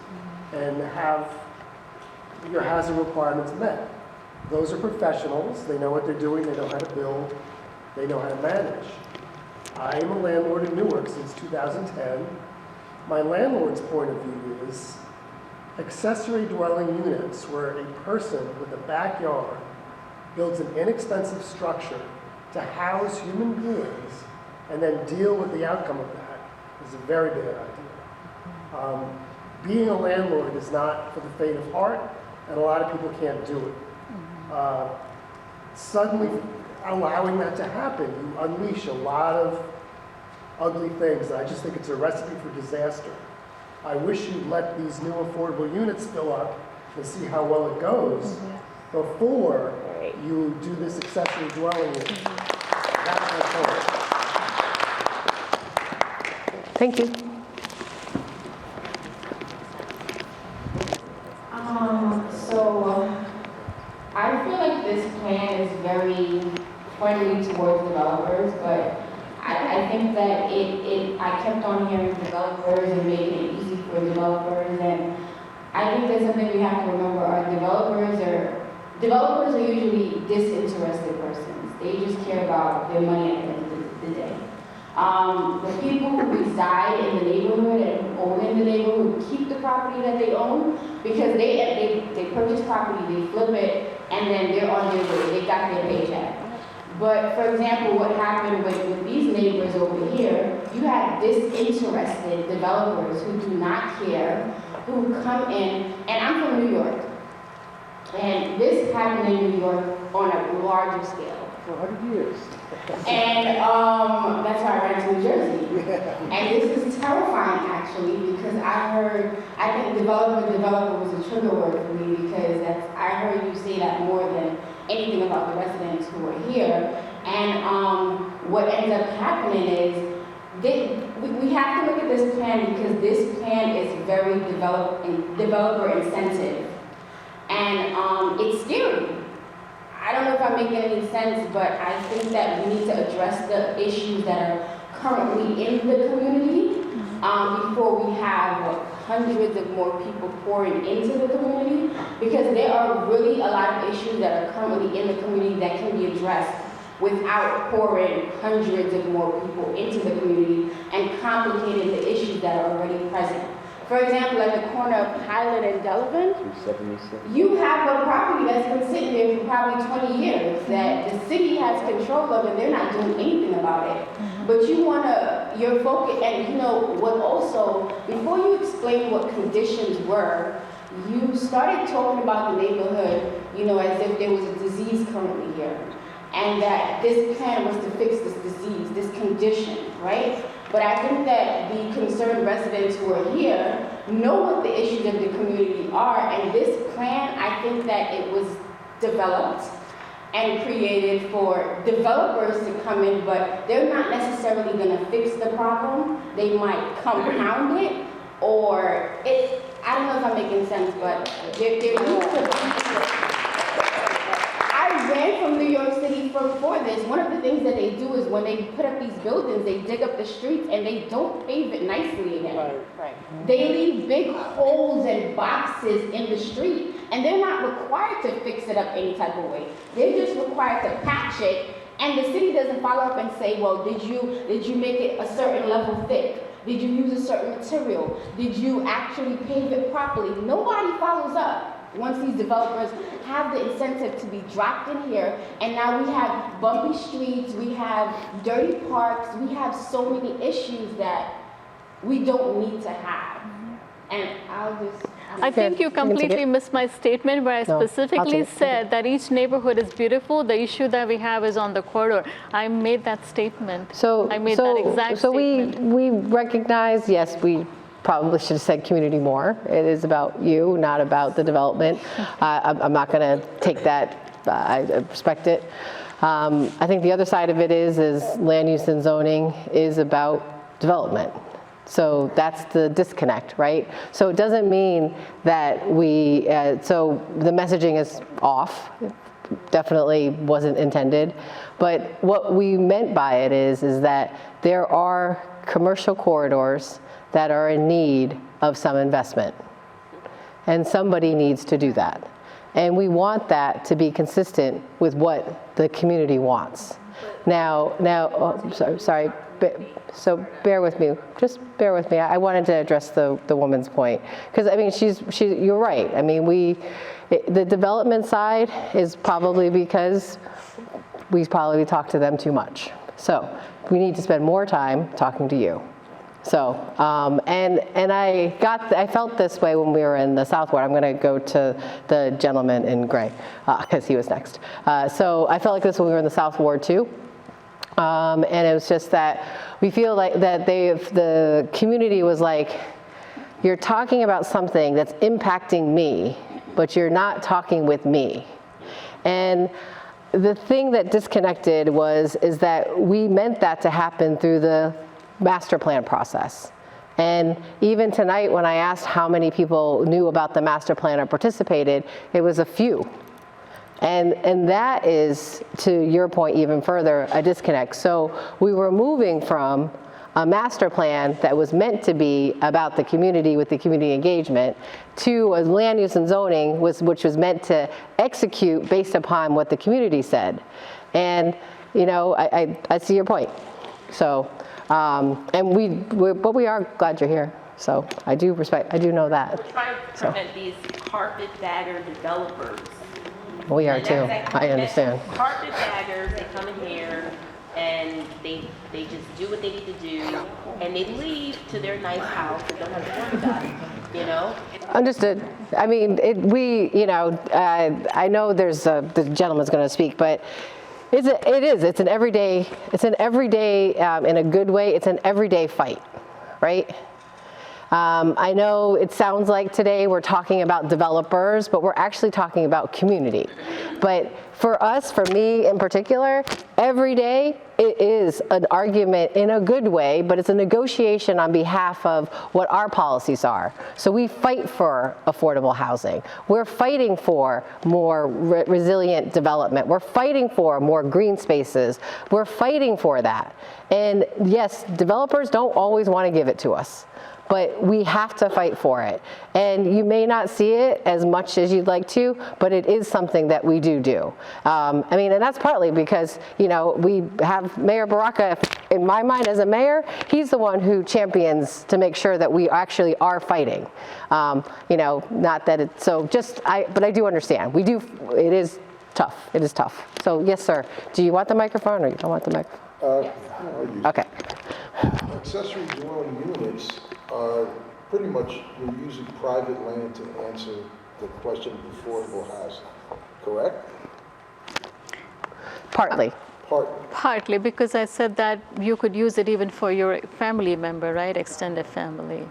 and have your housing requirements met. Those are professionals. They know what they're doing. They know how to build. They know how to manage. I am a landlord in Newark since 2010. My landlord's point of view is accessory dwelling units where a person with a backyard builds an inexpensive structure to house human beings and then deal with the outcome of that is a very bad idea. Being a landlord is not for the faint of heart, and a lot of people can't do it. Suddenly allowing that to happen, you unleash a lot of ugly things. I just think it's a recipe for disaster. I wish you'd let these new affordable units fill up and see how well it goes before you do this accessory dwelling unit. That's my point. Thank you. So I feel like this plan is very friendly towards developers, but I think that I kept on hearing developers and making it easy for developers, and I think that's something we have to remember. Developers are usually disinterested persons. They just care about their money at the end of the day. The people who reside in the neighborhood and who own in the neighborhood keep the property that they own because they purchase property, they flip it, and then they're on their way. They got their paycheck. But for example, what happened with these neighbors over here, you had disinterested developers who do not care, who come in, and I'm from New York. And this happened in New York on a larger scale. For 100 years. And that's why I ran to New Jersey. And this is terrifying actually, because I think developer was a trigger word for me, because I heard you say that more than anything about the residents who are here. And what ends up happening is we have to look at this plan because this plan is very developer incentive. And it's scary. I don't know if I'm making any sense, but I think that we need to address the issues that are currently in the community before we have hundreds of more people pouring into the community, because there are really a lot of issues that are currently in the community that can be addressed without pouring hundreds of more people into the community and complicating the issues that are already present. For example, at the corner of Highland and Delavan, you have a property that's been sitting there for probably 20 years that the city has control of and they're not doing anything about it. But you want to your focus, and you know, what also, before you explain what conditions were, you started talking about the neighborhood, you know, as if there was a disease currently here. And that this plan was to fix this disease, this condition, right? But I think that the concerned residents who are here know what the issues of the community are, and this plan, I think that it was developed and created for developers to come in, but they're not necessarily gonna fix the problem. They might compound it, or it, I don't know if I'm making sense, but there needs to be. I ran from New York City for this. One of the things that they do is when they put up these buildings, they dig up the streets and they don't pave it nicely again. Right. They leave big holes and boxes in the street, and they're not required to fix it up any type of way. They're just required to patch it, and the city doesn't follow up and say, well, did you make it a certain level thick? Did you use a certain material? Did you actually pave it properly? Nobody follows up. Once these developers have the incentive to be dropped in here, and now we have bumpy streets, we have dirty parks, we have so many issues that we don't need to have. And I'll just... I think you completely missed my statement where I specifically said that each neighborhood is beautiful. The issue that we have is on the corridor. I made that statement. I made that exact statement. So we recognize, yes, we probably should have said community more. It is about you, not about the development. I'm not going to take that. I respect it. I think the other side of it is land use and zoning is about development. So that's the disconnect, right? So it doesn't mean that so the messaging is off. It definitely wasn't intended. But what we meant by it is that there are commercial corridors that are in need of some investment. And somebody needs to do that. And we want that to be consistent with what the community wants. Now, sorry. So bear with me, just bear with me. I wanted to address the woman's point. Because I mean, you're right. I mean, the development side is probably because we probably talk to them too much. So we need to spend more time talking to you. So, and I felt this way when we were in the South Ward. I'm going to go to the gentleman in gray, because he was next. So I felt like this when we were in the South Ward too. And it was just that we feel like that the community was like, you're talking about something that's impacting me, but you're not talking with me. And the thing that disconnected is that we meant that to happen through the master plan process. And even tonight when I asked how many people knew about the master plan or participated, it was a few. And that is, to your point even further, a disconnect. So we were moving from a master plan that was meant to be about the community with the community engagement to a land use and zoning which was meant to execute based upon what the community said. And, you know, I see your point. So, and but we are glad you're here. So I do know that. We're trying to prevent these carpetbagger developers. We are too, I understand. Carpetbaggers, they come in here and they just do what they need to do and they leave to their nice house and don't have to worry about it, you know? Understood. I mean, I know the gentleman's going to speak, but it's an everyday, in a good way, it's an everyday fight, right? I know it sounds like today we're talking about developers, but we're actually talking about community. But for us, for me in particular, every day it is an argument in a good way, but it's a negotiation on behalf of what our policies are. So we fight for affordable housing. We're fighting for more resilient development. We're fighting for more green spaces. We're fighting for that. And yes, developers don't always want to give it to us, but we have to fight for it. And you may not see it as much as you'd like to, but it is something that we do. I mean, and that's partly because, you know, we have Mayor Baraka, in my mind as a mayor, he's the one who champions to make sure that we actually are fighting. You know, not that it's so but I do understand. It is tough. It is tough. So yes, sir. Do you want the microphone or you don't want the microphone? Yes. Okay. accessory dwelling units are pretty much, you're using private land to answer the question of affordable housing, correct? Partly. Partly, because I said that you could use it even for your family member, right? Extended family.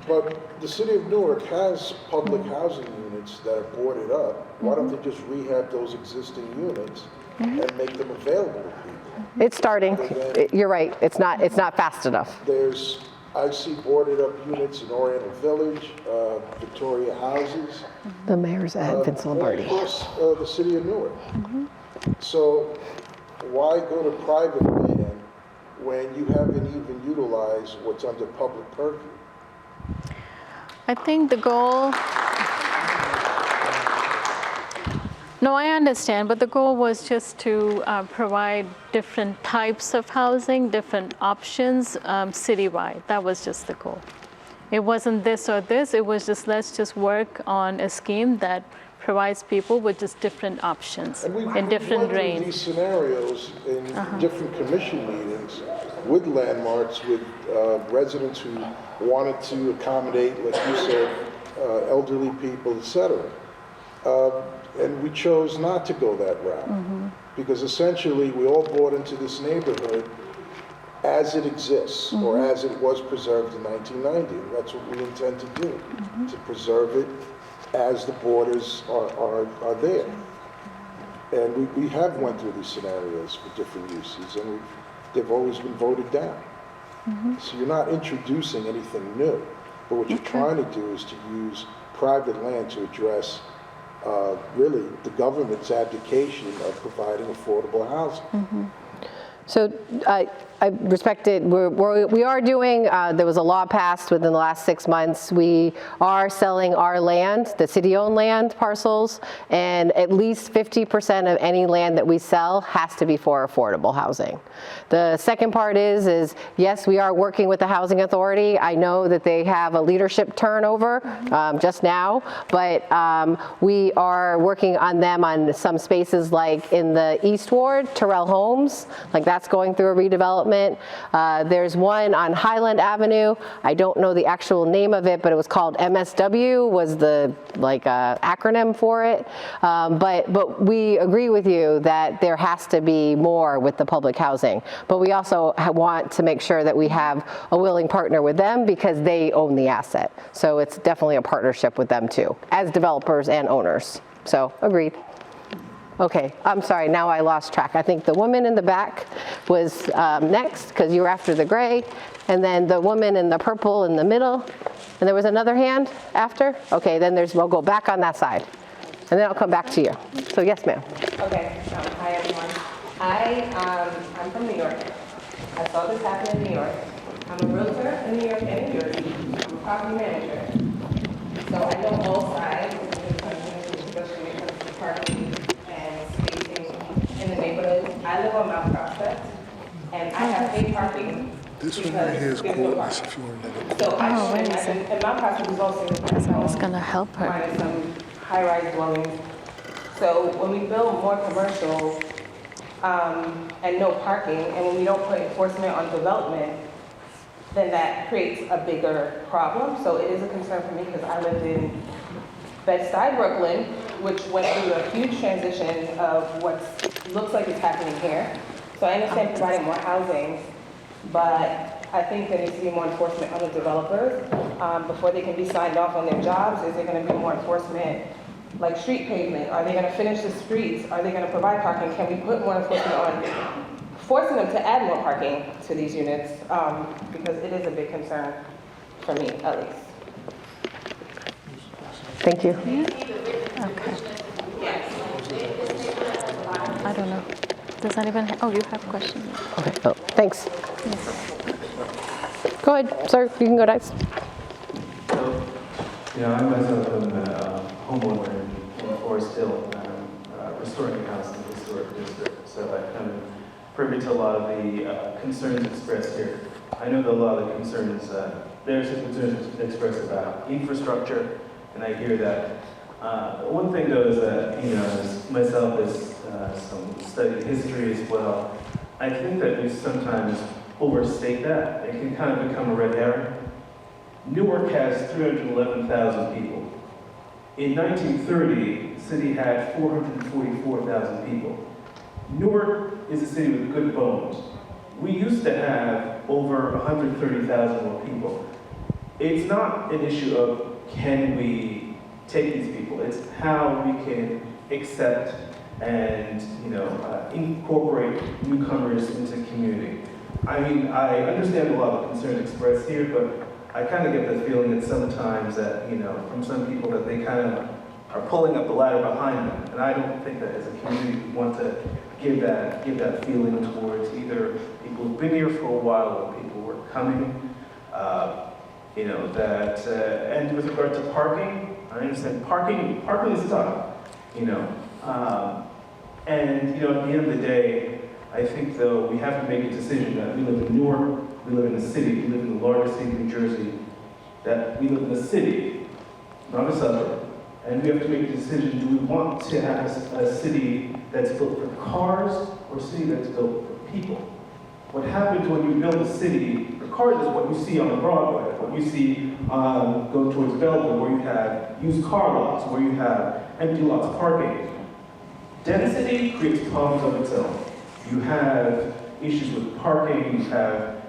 But the city of Newark has public housing units that are boarded up. Why don't they just rehab those existing units and make them available to people? It's starting. You're right. It's not fast enough. I see boarded up units in Oriental Village, Victoria Houses. The mayor's at Vince Lombardi. And of course, the city of Newark. So why go to private land when you haven't even utilized what's under public purview? I think the goal, no, I understand, but the goal was just to provide different types of housing, different options citywide. That was just the goal. It wasn't this or this, it was just let's just work on a scheme that provides people with just different options in different range. These scenarios in different commission meetings with landmarks, with residents who wanted to accommodate, like you said, elderly people, etc. And we chose not to go that route because essentially we all bought into this neighborhood as it exists or as it was preserved in 1990. That's what we intend to do, to preserve it as the borders are there. And we have went through these scenarios for different uses, and they've always been voted down. So you're not introducing anything new, but what you're trying to do is to use private land to address really the government's abdication of providing affordable housing. So I respect it. We are doing, there was a law passed within the last 6 months. We are selling our land, the city-owned land parcels, and at least 50% of any land that we sell has to be for affordable housing. The second part is yes, we are working with the Housing Authority. I know that they have a leadership turnover just now, but we are working on them on some spaces like in the East Ward, Terrell Homes, like that's going through a redevelopment. There's one on Highland Avenue. I don't know the actual name of it, but it was called MSW, was the acronym for it. But we agree with you that there has to be more with the public housing. But we also want to make sure that we have a willing partner with them because they own the asset. So it's definitely a partnership with them too, as developers and owners. So agreed. Okay, I'm sorry, now I lost track. I think the woman in the back was next, because you were after the gray, and then the woman in the purple in the middle, and there was another hand after? Okay, then we'll go back on that side, and then I'll come back to you. So yes, ma'am. Okay, hi everyone. I'm from New York. I saw this happen in New York. I'm a realtor in New York and New Jersey. I'm a property manager. So I know all sides, especially when it comes to parking and spacing in the neighborhood. I live on Mount Prospect, and I have paid parking. This one right here is courtless if you want to know. So I and Mount Prospect is also I was going to help her. minus some high-rise dwellings. So when we build more commercial and no parking, and when we don't put enforcement on development, then that creates a bigger problem. So it is a concern for me because I lived in Bed-Stuy, Brooklyn, which went through a huge transition of what looks like it's happening here. So I understand providing more housing, but I think there needs to be more enforcement on the developers before they can be signed off on their jobs. Is there going to be more enforcement, like street pavement? Are they going to finish the streets? Are they going to provide parking? Can we put more enforcement on forcing them to add more parking to these units? Because it is a big concern for me, at least. Thank you. Okay. I don't know. Does anyone oh, you have questions? Okay, oh, thanks. Go ahead, sir, you can go next. So, I myself am a homeowner in Forest Hill. I'm restoring a house in the historic district, so I kind of privy to a lot of the concerns expressed here. I know that a lot of the concerns, there's some concerns expressed about infrastructure, and I hear that. One thing though is that, as myself as some studied history as well, I think that we sometimes overstate that. It can kind of become a red herring. Newark has 311,000 people. In 1930, the city had 444,000 people. Newark is a city with good bones. We used to have over 130,000 more people. It's not an issue of can we take these people, it's how we can accept and incorporate newcomers into the community. I mean, I understand a lot of concerns expressed here, but I kind of get the feeling that sometimes that, from some people that they kind of are pulling up the ladder behind them. And I don't think that as a community we want to give that feeling towards either people who've been here for a while or people who are coming. And with regard to parking, I understand parking is tough, at the end of the day, I think though we have to make a decision that we live in Newark, we live in the city, we live in the largest city in New Jersey, that we live in the city, not a suburb, and we have to make a decision, do we want to have a city that's built for cars or a city that's built for people? What happens when you build a city for cars is what you see on Broadway, what you see go towards Belleville, where you have used car lots, where you have empty lots of parking. Density creates problems of its own. You have issues with parking, you have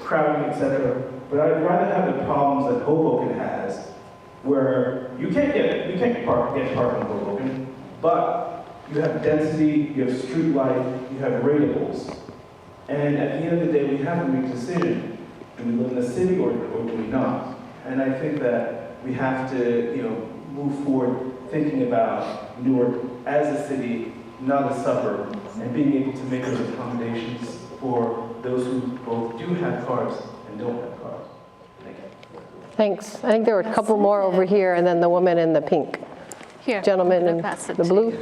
crowding, etc. But I'd rather have the problems that Hoboken has, where you can't get parking in Hoboken, but you have density, you have street light, you have ratables. And at the end of the day, we have to make a decision. Do we live in the city or do we not? And I think that we have to move forward thinking about Newark as a city, not a suburb, and being able to make those accommodations for those who both do have cars and don't have cars. Thank you. Thanks. I think there were a couple more over here, and then the woman in the pink. Here. Gentleman in the blue.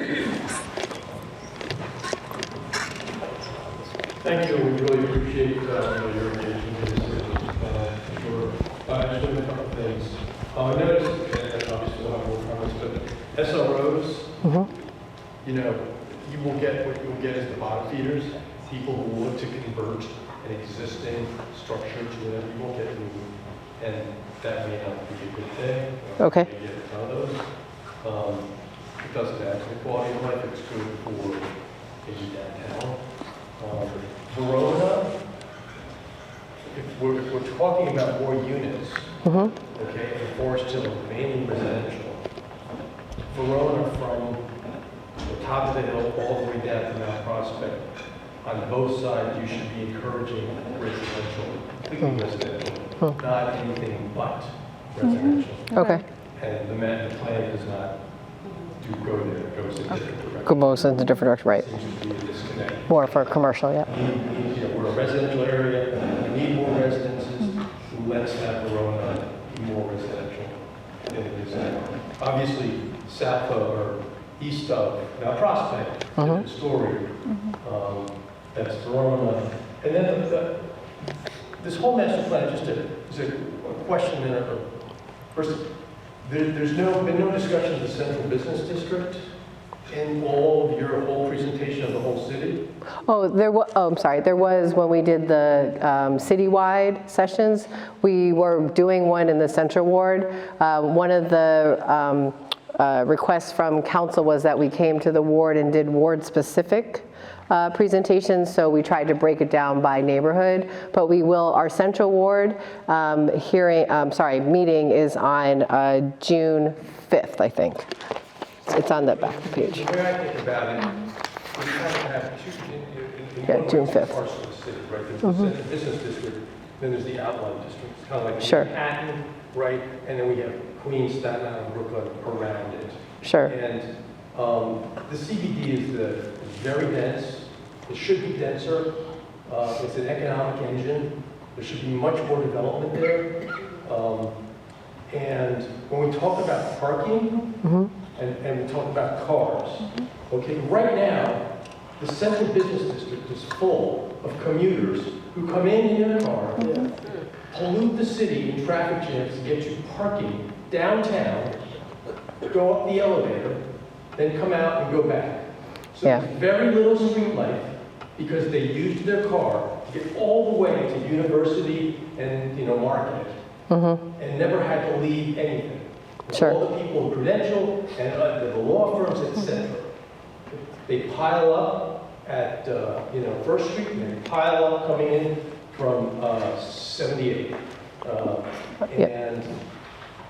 Thank you. We really appreciate your engagement in this. Sure. Just doing a couple things. I noticed, and obviously we'll have more comments, but SROs, you will get what you will get as the bottom feeders, people who look to convert an existing structure to whatever you will get moved, and that may not be a good thing. Okay. You get a ton of those. It doesn't add to the quality of life. It's good for maybe downtown. Verona, if we're talking about more units, okay, and Forest Hill mainly residential, Verona from the top of the hill all the way down to Mount Prospect, on both sides you should be encouraging residential, completely residential, not anything but residential. Okay. And the plan does not go there, it goes in a different direction. Goes in a different direction, right? Seems to be a disconnect. More for commercial, yeah. We're a residential area, we need more residences, let's have Verona be more residential than it is now. Obviously, south of or east of Mount Prospect, the story, that's Verona. And then this whole master plan, just is a question there. First, there's been no discussion of the central business district in all of your whole presentation of the whole city? I'm sorry. There was when we did the citywide sessions. We were doing one in the Central Ward. One of the requests from council was that we came to the ward and did ward-specific presentations, so we tried to break it down by neighborhood. But we will. Our Central Ward meeting is on June 5th, I think. It's on the back page. The way I think about it, we kind of have two, June 5th. parts of the city, right? There's the center business district, then there's the outlying district. It's kind of like Manhattan, right? And then we have Queens, Staten Island, Brooklyn around it. Sure. And the CBD is very dense. It should be denser. It's an economic engine. There should be much more development there. And when we talk about parking, and we talk about cars, okay, right now, the central business district is full of commuters who come in their car, pollute the city in traffic jams to get you parking downtown, go up the elevator, then come out and go back. So there's very little street life, because they used their car to get all the way to University and, Market, and never had to leave anything. Sure. All the people in Prudential and the law firms, etc. They pile up at, First Street, and they pile up coming in from 78.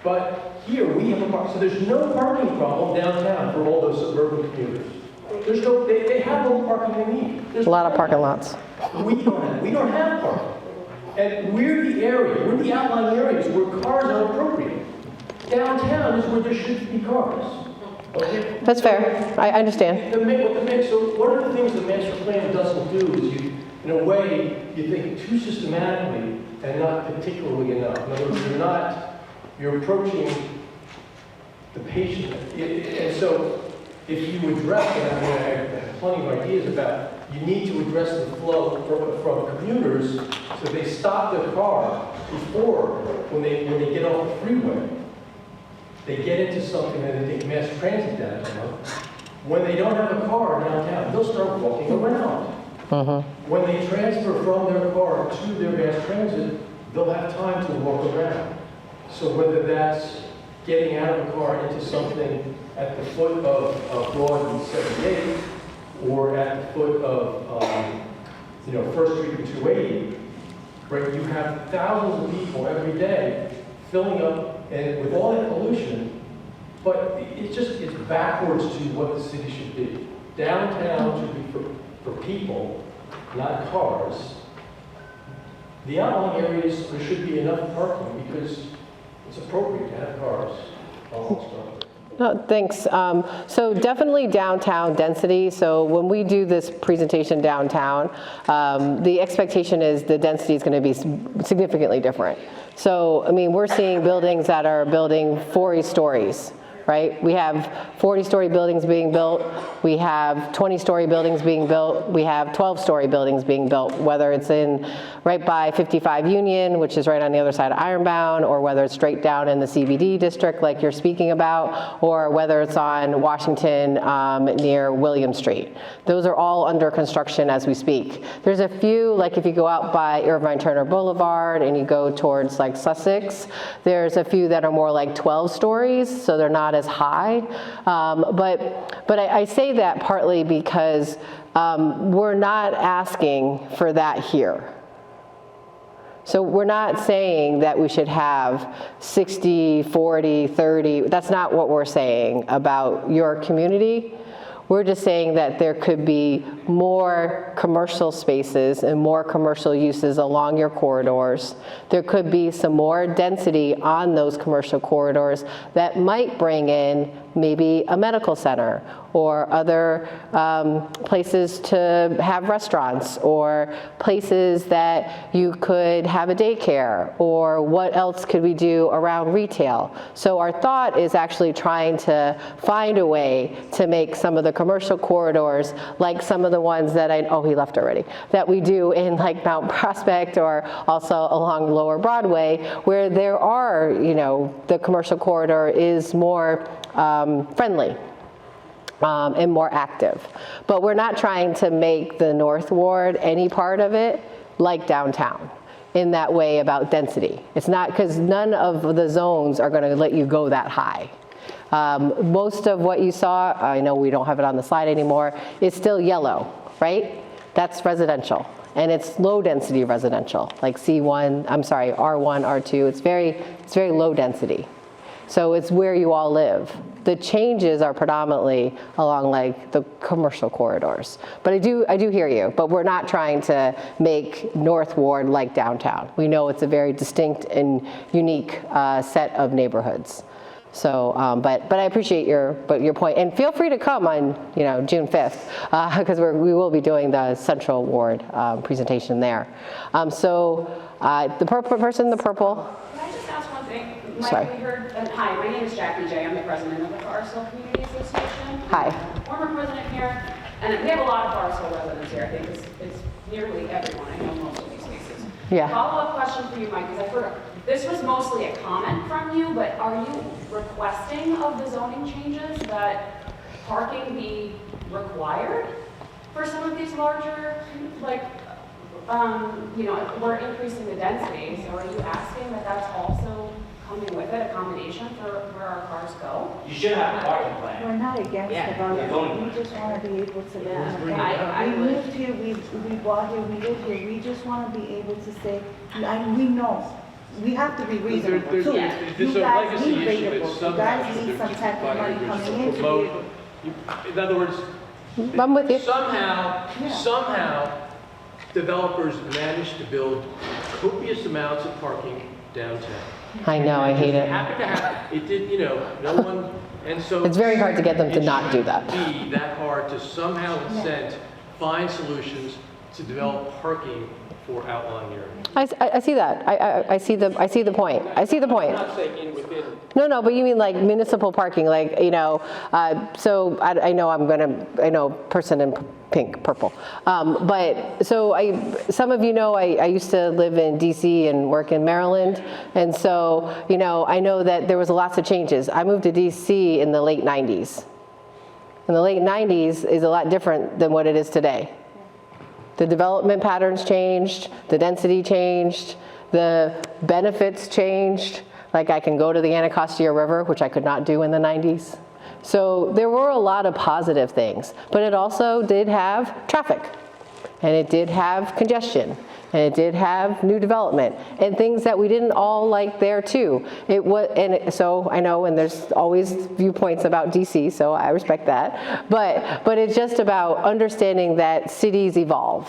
But here we have a park, so there's no parking problem downtown for all those suburban commuters. There's no, they have all the parking they need. There's A lot of parking lots. We don't have parking. And we're the outlying areas where cars are appropriate. Downtown is where there should be cars. Okay? That's fair. I understand. So one of the things the master plan doesn't do is you, in a way, you think too systematically and not particularly enough. In other words, you're approaching the patient. And so if you address, and I have plenty of ideas about, you need to address the flow from commuters so they stop their car before, when they get off the freeway, they get into something that they take mass transit downtown. When they don't have a car downtown, they'll start walking around. When they transfer from their car to their mass transit, they'll have time to walk around. So whether that's getting out of the car into something at the foot of Broad and 78, or at the foot of First Street and 280, right? You have thousands of people every day filling up, and with all that pollution, but it's backwards to what the city should be. Downtown should be for people, not cars. The outlying areas, there should be enough parking because it's appropriate to have cars along Strawberry. No, thanks. So definitely downtown density. So when we do this presentation downtown, the expectation is the density is going to be significantly different. So, I mean, we're seeing buildings that are building 40 stories, right? We have 40-story buildings being built. We have 20-story buildings being built. We have 12-story buildings being built, whether it's in right by 55 Union, which is right on the other side of Ironbound, or whether it's straight down in the CBD district like you're speaking about, or whether it's on Washington near William Street. Those are all under construction as we speak. There's a few, like if you go out by Irvine Turner Boulevard and you go towards like Sussex, there's a few that are more like 12 stories, so they're not as high. But I say that partly because we're not asking for that here. So we're not saying that we should have 60, 40, 30. That's not what we're saying about your community. We're just saying that there could be more commercial spaces and more commercial uses along your corridors. There could be some more density on those commercial corridors that might bring in maybe a medical center or other places to have restaurants, or places that you could have a daycare, or what else could we do around retail. So our thought is actually trying to find a way to make some of the commercial corridors like some of the ones that he left already, that we do in like Mount Prospect or also along Lower Broadway, where there are, the commercial corridor is more friendly and more active. But we're not trying to make the North Ward, any part of it, like downtown in that way about density. It's not, because none of the zones are going to let you go that high. Most of what you saw, I know we don't have it on the slide anymore, is still yellow, right? That's residential. And it's low density residential, like R1, R2. It's very low density. So it's where you all live. The changes are predominantly along like the commercial corridors. But I do hear you, but we're not trying to make North Ward like downtown. We know it's a very distinct and unique set of neighborhoods. So, but I appreciate your point, and feel free to come on June 5th because we will be doing the Central Ward presentation there. The purple person, the purple. Can I just ask one thing? Sorry. Hi, my name is Jackie J. I'm the president of the Forest Community Association. Hi. I'm the former president here, and we have a lot of Forest Hill residents here. I think it's nearly everyone. I know most of these cases. Yeah. Follow-up question for you, Mike, because I forgot. This was mostly a comment from you, but are you requesting of the zoning changes that parking be required for some of these larger, like, we're increasing the density, so are you asking that that's also coming with it, a combination for where our cars go? You should have a parking plan. We're not against Yeah. development, we just want to be able to live. I We would. moved here, we bought here, we live here, we just want to be able to say, and we know, we have to be reasonable too. There's You a guys legacy need issue ratables, that you somehow guys need there some should be type of money buyers coming in to be promote. able. In other words, I'm with you. somehow, developers manage to build copious amounts of parking downtown. I know, I hate it. Happen to have, it did, no one, and so. It's very hard to get them to not do that. It shouldn't be that hard to somehow incent, find solutions to develop parking for outlying areas. I see that. I see the point. I see the point. I'm not saying in within. No, but you mean like municipal parking, like, so I know person in pink, purple. But so some of you know I used to live in DC and work in Maryland. And so, I know that there was lots of changes. I moved to DC in the late 90s. And the late 90s is a lot different than what it is today. The development patterns changed, the density changed, the benefits changed. Like I can go to the Anacostia River, which I could not do in the 90s. So there were a lot of positive things, but it also did have traffic, and it did have congestion, and it did have new development, and things that we didn't all like there too. So I know, and there's always viewpoints about DC, so I respect that. But it's just about understanding that cities evolve.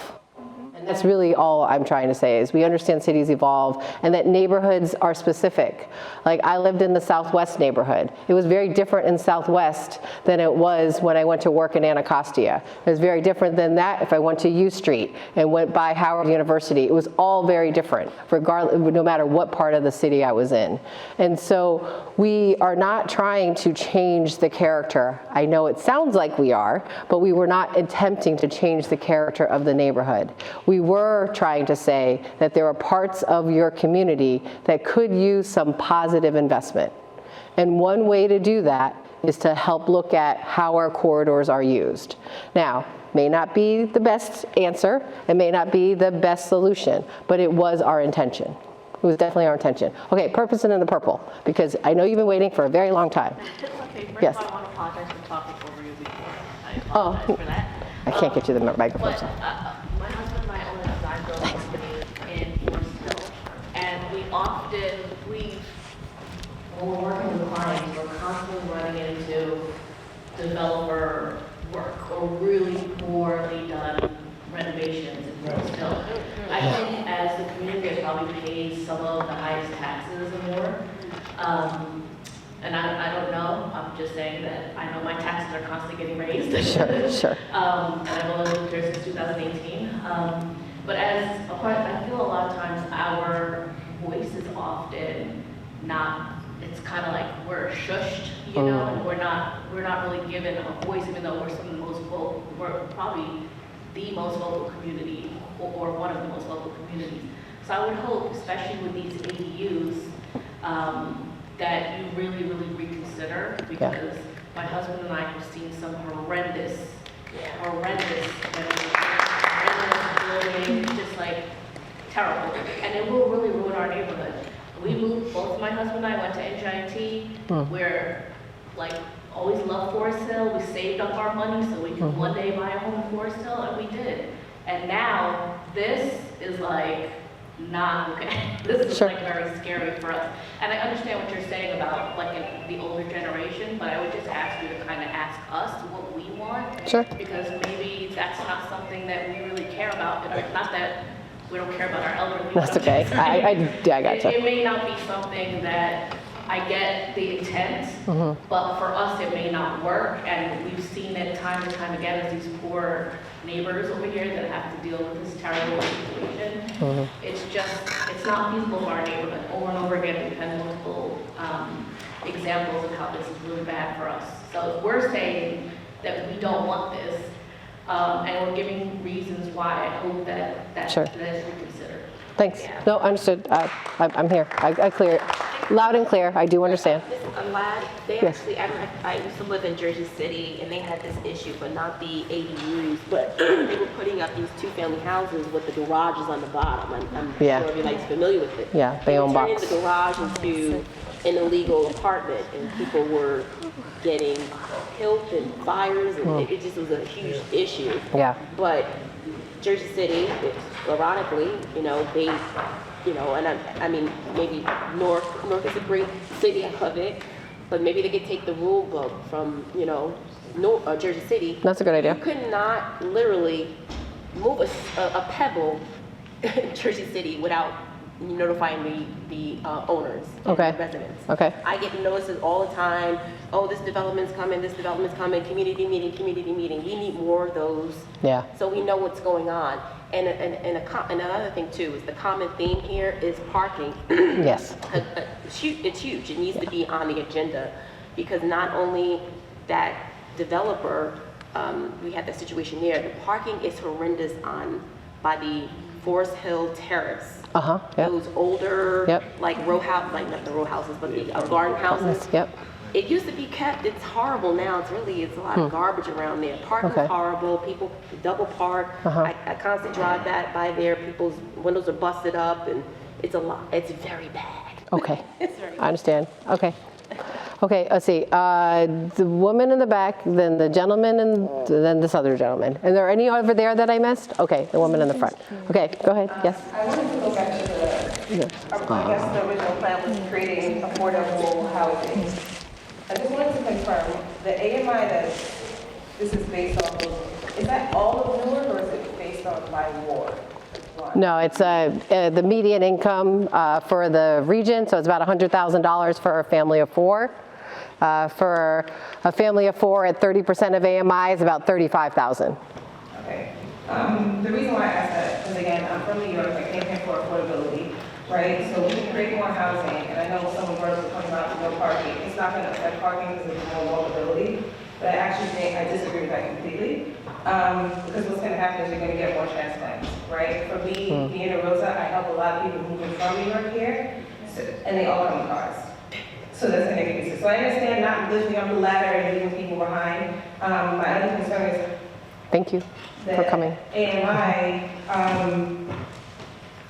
And that's really all I'm trying to say is we understand cities evolve and that neighborhoods are specific. Like I lived in the Southwest neighborhood. It was very different in Southwest than it was when I went to work in Anacostia. It was very different than that if I went to U Street and went by Howard University. It was all very different, no matter what part of the city I was in. And so we are not trying to change the character. I know it sounds like we are, but we were not attempting to change the character of the neighborhood. We were trying to say that there are parts of your community that could use some positive investment. And one way to do that is to help look at how our corridors are used. Now, may not be the best answer, it may not be the best solution, but it was our intention. It was definitely our intention. Okay, person in the purple, because I know you've been waiting for a very long time. Okay, first Yes. of all, I want to apologize for talking over you before. I apologize for that. I can't get you the microphone. But So. my husband and I own a design build company in Forest Hill, and when we're working with clients, we're constantly running into developer work or really poorly done renovations in Forest Hill. I think as the community has probably paid some of the highest taxes in Newark. And I don't know, I'm just saying that I know my taxes are constantly getting raised. Sure. And I've only lived here since 2018. But I feel a lot of times our voice is often not, it's kind of like we're shushed, and we're not really given a voice, even though we're some of the most vocal, we're probably the most vocal community or one of the most vocal communities. So I would hope, especially with these ADUs, that you really, really reconsider, because my husband and I have seen some horrendous building, just like terrible, and it will really ruin our neighborhood. We moved, both my husband and I went to NJIT, we're like always loved Forest Hill. We saved up our money so we could one day buy a home in Forest Hill, and we did. And now this is like not okay. This is like very scary for us. And I understand what you're saying about like the older generation, but I would just ask you to kind of ask us what we want. Sure. Because maybe that's not something that we really care about. Not that we don't care about our elderly. That's okay. I gotcha. It may not be something that I get the intent, but for us it may not work, and we've seen it time and time again as these poor neighbors over here that have to deal with this terrible situation. It's not feasible for our neighborhood. Over and over again, we've had multiple examples of how this is really bad for us. So we're saying that we don't want this, and we're giving reasons why. I hope that is reconsidered. Thanks. No, understood. I'm here. I clear it. loud and clear. I do understand. A lad, they Yes. actually, I used to live in Jersey City, and they had this issue, but not the ADUs, but they were putting up these two-family houses with the garages on the bottom. I'm Yeah. sure everybody's familiar with it. Yeah, they own turning box. the garage into an illegal apartment, and people were getting killed in fires, and it just was a huge issue. Yeah. But Jersey City, ironically, they, and I mean, maybe Newark is a great city, I love it, but maybe they could take the rule book from, Jersey City. That's a good idea. You could not literally move a pebble in Jersey City without notifying the owners and Okay. the residents. Okay. I get notices all the time. Oh, this development's coming, community meeting. We need more of those. Yeah. So we know what's going on. And another thing too is the common theme here is parking. Yes. It's huge. It needs to be on the agenda because not only that developer, we had that situation there, the parking is horrendous by the Forest Hill Terrace. Yep. Those older, Yep. like row house, like not the row houses, but the garden houses. Yep. It used to be kept. It's horrible now. It's a lot of garbage around there. Parking's Okay. horrible. People double park. I constantly drive by there. People's windows are busted up, and it's a lot. It's very bad. Okay. It's very I understand. Okay. Okay, let's see. The woman in the back, then the gentleman, and then this other gentleman. Are there any over there that I missed? Okay, the woman in the front. Okay, go ahead. Yes. I wanted to go back to I guess the original plan was creating affordable housing. I just wanted to confirm, the AMI that this is based off of, is that all of Newark or is it based on by ward? No, it's the median income for the region, so it's about $100,000 for a family of four. For a family of four at 30% of AMI is about $35,000. Okay. The reason why I asked that, because again, I'm from New York, I came here for affordability, right? So we can create more housing, and I know someone brought up talking about no parking. It's not going to affect parking because there's more walkability, but I actually think I disagree with that completely. Because what's going to happen is you're going to get more transplants, right? For me, being a Rosa, I help a lot of people moving from New York here, and they all come in cars. So that's going to increase it. So I understand not lifting up the ladder and leaving people behind. My other concern is Thank you for coming. AMI,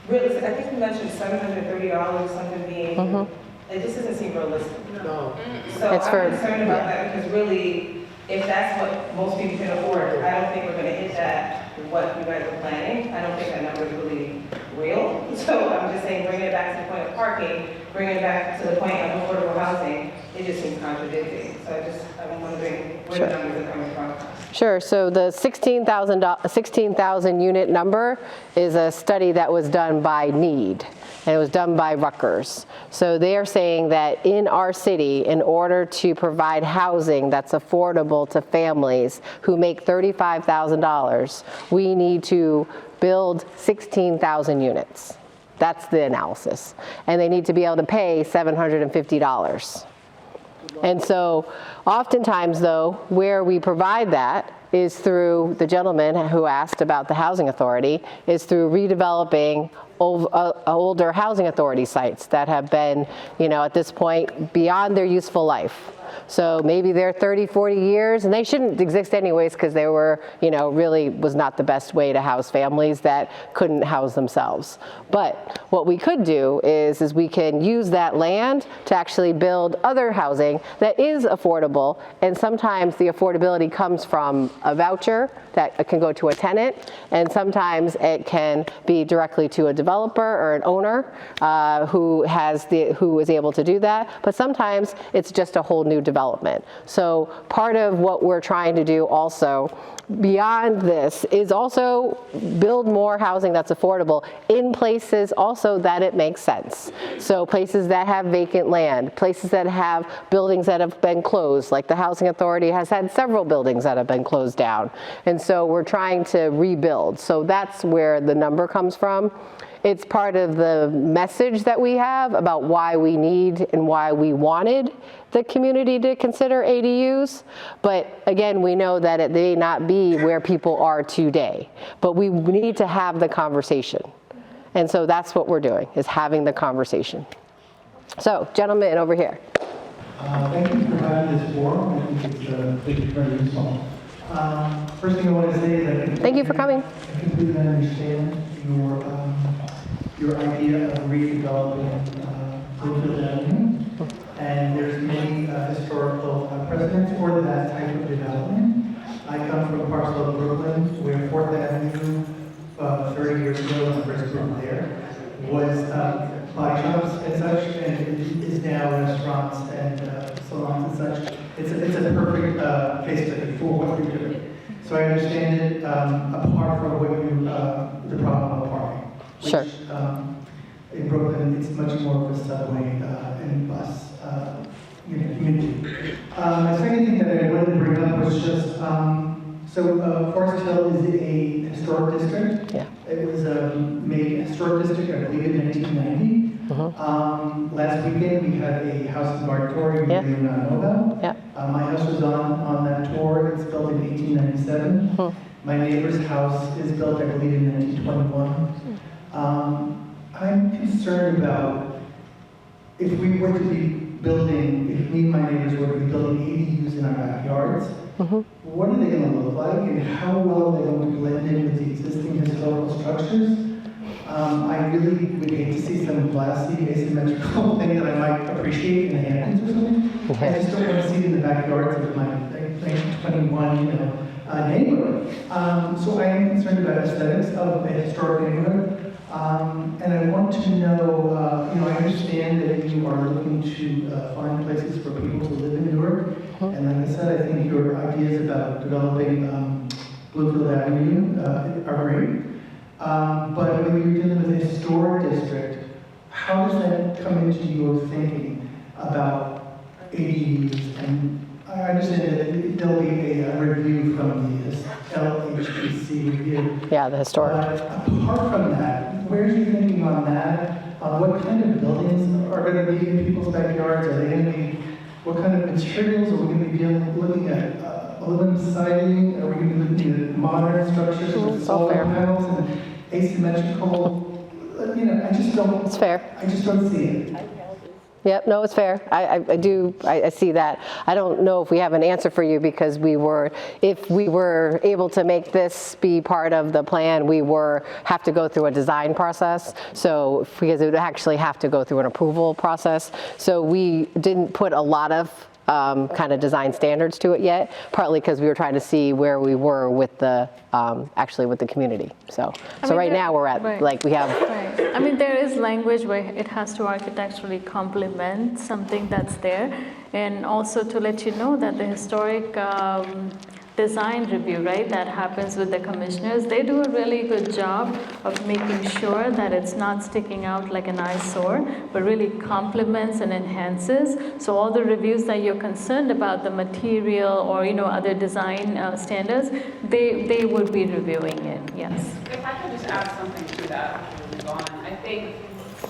really, I think you mentioned $730 something being, it just doesn't seem realistic. No. So It's I'm for- concerned about that because really, if that's what most people can afford, I don't think we're gonna hit that, what you guys are planning. I don't think that number is really real. So I'm just saying, bringing it back to the point of parking, bringing it back to the point of affordable housing, it just seems contradicting. So I'm wondering where the numbers are coming from. Sure. So the 16,000 unit number is a study that was done by NEED, and it was done by Rutgers. So they are saying that in our city, in order to provide housing that's affordable to families who make $35,000, we need to build 16,000 units. That's the analysis. And they need to be able to pay $750. And so oftentimes, though, where we provide that is through, the gentleman who asked about the housing authority, is through redeveloping older housing authority sites that have been, at this point, beyond their useful life. So maybe they're 30, 40 years, and they shouldn't exist anyways because they were, really was not the best way to house families that couldn't house themselves. But what we could do is we can use that land to actually build other housing that is affordable, and sometimes the affordability comes from a voucher that can go to a tenant, and sometimes it can be directly to a developer or an owner who is able to do that. But sometimes it's just a whole new development. So part of what we're trying to do also beyond this is also build more housing that's affordable in places also that it makes sense. So places that have vacant land, places that have buildings that have been closed, like the Housing Authority has had several buildings that have been closed down. And so we're trying to rebuild. So that's where the number comes from. It's part of the message that we have about why we need and why we wanted the community to consider ADUs. But again, we know that it may not be where people are today, but we need to have the conversation. And so that's what we're doing, is having the conversation. So, gentleman over here. Thank you for having this forum. I think it's very useful. First thing I want to say is that Thank you for coming. I completely understand your idea of redeveloping Bloomfield Avenue, and there's many historical precedents for that type of development. I come from a parcel of Brooklyn where 4th Avenue, 30 years ago, when I first moved there, was body shops and such, and it is now restaurants and salons and such. It's a perfect case for what you're doing. So I understand it apart from what you, the problem of parking. Which, sure. In Brooklyn, it's much more of a subway and bus community. My second thing that I wanted to bring up was just, so Forest Hill is a historic district. Yeah. It was made a historic district, I believe, in 1990. Last weekend, we had a house in Bartory you may not know about. Yeah. My house was on that tour. It's built in 1897. My neighbor's house is built, I believe, in 1921. I'm concerned about if we were to be building, if me and my neighbors were to be building ADUs in our backyards, what are they going to look like and how well are they going to blend in with the existing historical structures? I really would hate to see some glassy, asymmetrical thing that I might appreciate in the Hamptons or something. I just don't want to see it in the backyards of my 1921, neighborhood. So I am concerned about aesthetics of a historic neighborhood. And I want to know, I understand that you are looking to find places for people to live in Newark. And like I said, I think your ideas about developing Bloomfield Avenue are great. But when you're dealing with a historic district, how does that come into your thinking about ADUs? And I understand that there'll be a review from the LHPC review. Yeah, the historic. But apart from that, where's your thinking on that? What kind of buildings are going to be in people's backyards? Are they going to be, what kind of materials are we going to be looking at? Aluminum siding? Are we going to be looking at modern structures with solar panels and asymmetrical? I just don't. It's fair. I just don't see it. Yep, no, it's fair. I see that. I don't know if we have an answer for you because if we were able to make this be part of the plan, we have to go through a design process. So, because it would actually have to go through an approval process. So we didn't put a lot of kind of design standards to it yet, partly because we were trying to see where we were with the, actually with the community. So right now we're at, we have. Right. I mean, there is language where it has to architecturally complement something that's there. And also to let you know that the historic design review, right, that happens with the commissioners, they do a really good job of making sure that it's not sticking out like an eyesore, but really complements and enhances. So all the reviews that you're concerned about, the material or other design standards, they would be reviewing it. Yes. If I could just add something to that before we move on, I think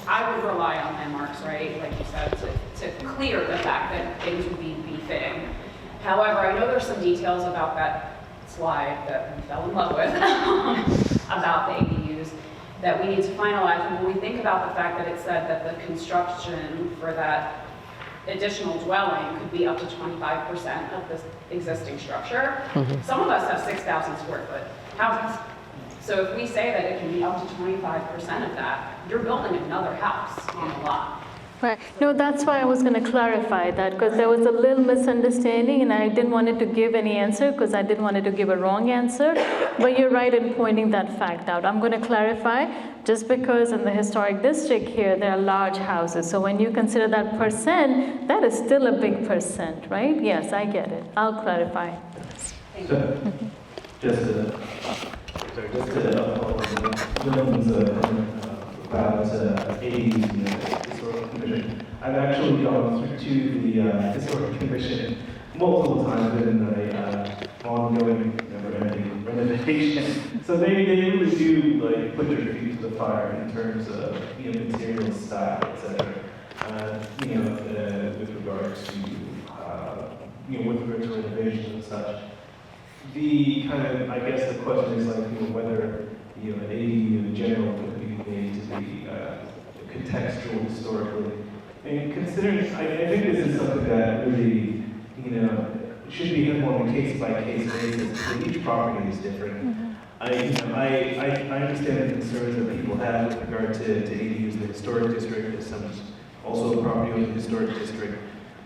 I would rely on landmarks, right, like you said, to clear the fact that things would be befitting. However, I know there's some details about that slide that we fell in love with about the ADUs that we need to finalize. And when we think about the fact that it said that the construction for that additional dwelling could be up to 25% of the existing structure, some of us have 6,000 square foot houses. So if we say that it can be up to 25% of that, you're building another house on the lot. Right. No, that's why I was going to clarify that, because there was a little misunderstanding and I didn't want it to give any answer because I didn't want it to give a wrong answer. But you're right in pointing that fact out. I'm going to clarify, just because in the historic district here, there are large houses. So when you consider that percent, that is still a big percent, right? Yes, I get it. I'll clarify. So, just to about ADUs, historical commission. I've actually gone through to the historical commission multiple times within the ongoing, never-ending renovation. So they really do put their feet to the fire in terms of material style, etc. With regards to with regards to renovation and such. The kind of, I guess the question is whether an ADU in general could be made to be contextual historically And considering, I think this is something that really, should be handled on a case-by-case basis, because each property is different. I understand the concerns that people have with regard to ADUs in the historic district, as some also a property in the historic district.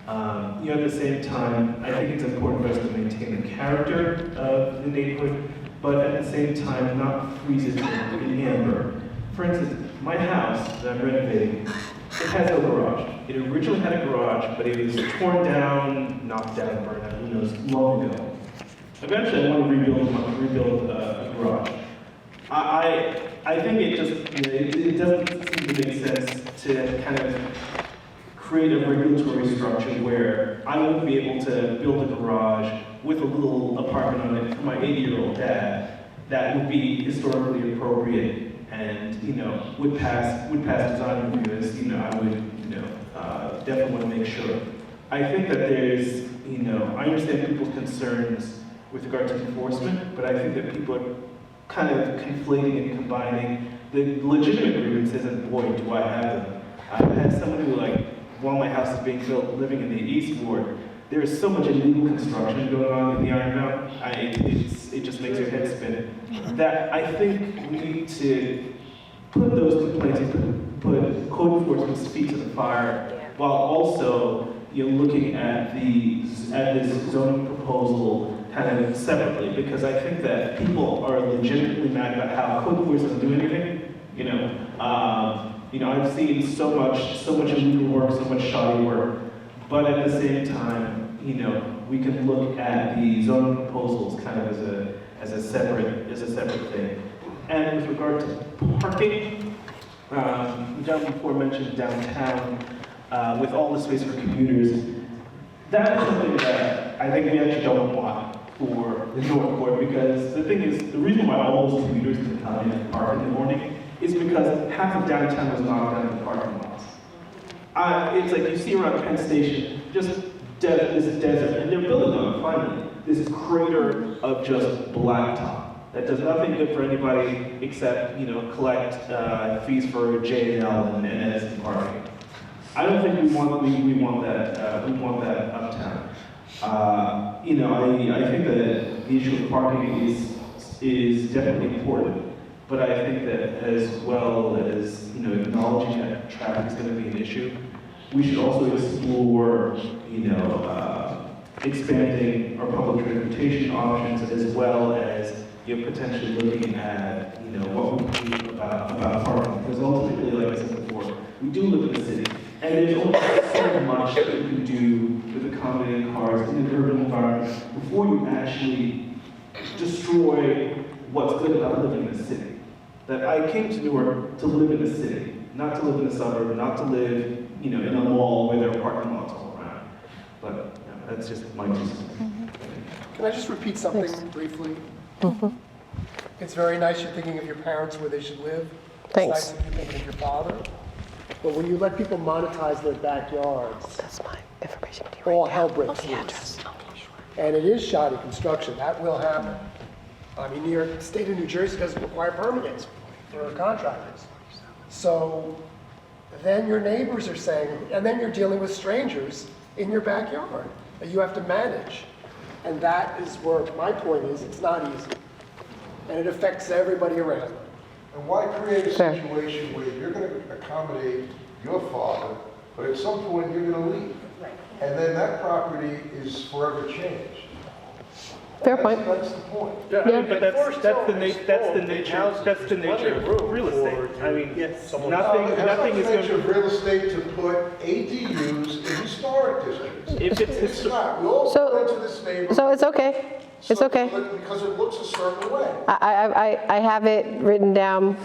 At the same time, I think it's important for us to maintain the character of the neighborhood, but at the same time, not freeze it in amber. For instance, my house that I'm renovating, it has no garage. It originally had a garage, but it was torn down, knocked down, burned out, who knows, long ago. Eventually, I want to rebuild a garage. I think it just, it doesn't seem to make sense to kind of create a regulatory structure where I wouldn't be able to build a garage with a little apartment on it for my 80-year-old dad that would be historically appropriate and would pass design review as I would definitely want to make sure. I think that there's I understand people's concerns with regard to enforcement, but I think that people are kind of conflating and combining the legitimate grievances, and boy, do I have them. I've had someone who, while my house is being built, living in the East Ward, there is so much illegal construction going on in the Iron Mountain, it just makes your head spin. That I think we need to put those complaints and put code enforcement's feet to the fire, while also looking at this zoning proposal kind of separately, because I think that people are legitimately mad about how code enforcement doesn't do anything. I've seen so much illegal work, so much shoddy work, but at the same time, we can look at the zoning proposals kind of as a separate thing. And with regard to parking, the gentleman before mentioned downtown, with all the space for commuters, that is something that I think we actually don't want for the Newark Ward, because the thing is, the reason why all those commuters can come in and park in the morning is because half of downtown was knocked down to parking lots. It's like you see around Penn Station, just this desert, and they're building on it finally. This crater of just blacktop that does nothing good for anybody except collect fees for J&L and NS parking. I don't think we want that. We want that uptown. I think that the issue of parking is definitely important, but I think that as well as acknowledging that traffic is going to be an issue, we should also explore expanding our public transportation options, as well as potentially looking at what we do about parking, because ultimately, like I said before, we do live in the city, and there's only so much that you can do with accommodating cars in an urban environment before you actually destroy what's good about living in the city. That I came to Newark to live in the city, not to live in a suburb, not to live in a mall where there are parking lots all around. But that's just my 2 cents. Can I just repeat something briefly? It's very nice you're thinking of your parents where they should live. Thanks. It's nice that you're thinking of your father. But when you let people monetize their backyards, that's my information. All hell breaks loose. And it is shoddy construction. That will happen. I mean, New York, state of New Jersey doesn't require permits for contractors. So then your neighbors are saying, and then you're dealing with strangers in your backyard that you have to manage. And that is where my point is, it's not easy. And it affects everybody around. And why create a situation where you're going to accommodate your father, but at some point you're going to leave? And then that property is forever changed. Fair point. That's the point. Yeah, but that's the nature of real estate. I mean, nothing is going to real estate to put ADUs in historic districts. If it's not. We all go into this neighborhood. So it's okay. It's okay. Because it looks a certain way. I have it written down,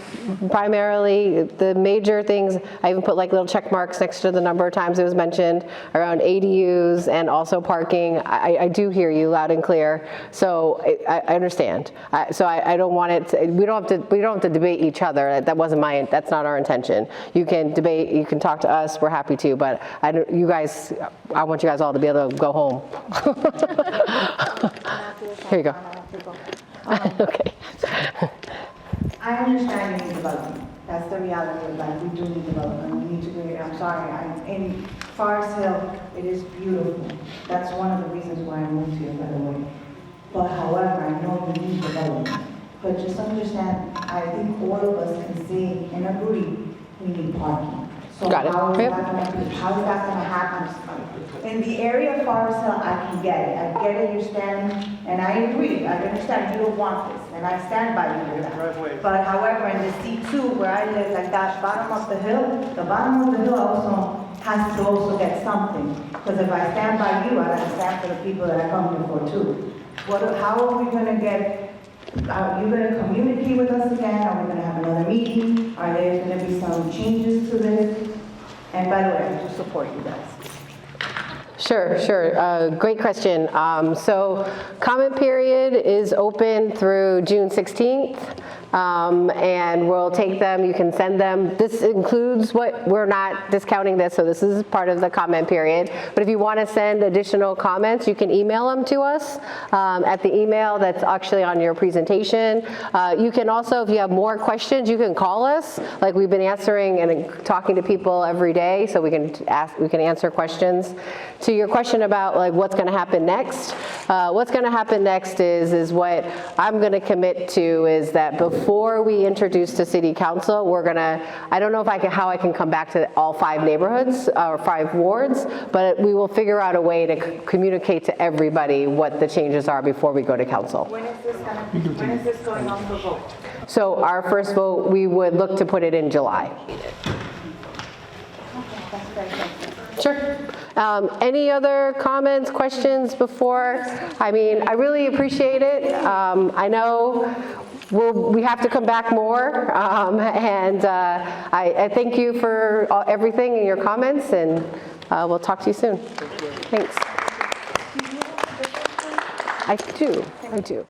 primarily the major things. I even put little check marks next to the number of times it was mentioned around ADUs and also parking. I do hear you loud and clear, so I understand. So I don't want it to, we don't have to debate each other. That's not our intention. You can debate, you can talk to us, we're happy to, but I want you guys all to be able to go home. Here you go. Okay. I understand you need development. That's the the reality of life. We do need development. We need to bring it. I'm sorry. In Forest Hill, it is beautiful. That's one of the reasons why I moved here, by the way. But however, I know we need development. But just understand, I think all of us can say and agree, we need parking. So Got it. how is Yep. that gonna be? How is that gonna happen? In the area of Forest Hill, I can get it. I get it, you're standing, and I agree. I understand you don't want this, and I stand by you with that. But however, in the C2 where I live, like that bottom of the bottom of the hill also has to also get something. Because if I stand by you, I gotta stand for the people that I come here for too. How are we gonna get, are you gonna communicate with us again? Are we gonna have another meeting? Are there gonna be some changes to this? And by the way, I do support you guys. Sure. Great question. So comment period is open through June 16th. And we'll take them, you can send them. This includes we're not discounting this, so this is part of the comment period. But if you want to send additional comments, you can email them to us at the email that's actually on your presentation. You can also, if you have more questions, you can call us. Like we've been answering and talking to people every day, so we can answer questions. To your question about like what's going to happen next, what's going to happen next is what I'm going to commit to is that before we introduce to City Council, we're going to, I don't know how I can come back to all 5 neighborhoods or 5 wards, but we will figure out a way to communicate to everybody what the changes are before we go to council. When is this going on for vote? So our first vote, we would look to put it in July. Sure. Any other comments, questions before? I mean, I really appreciate it. I know we have to come back more, and I thank you for everything and your comments, and we'll talk to you soon. Thanks. I do.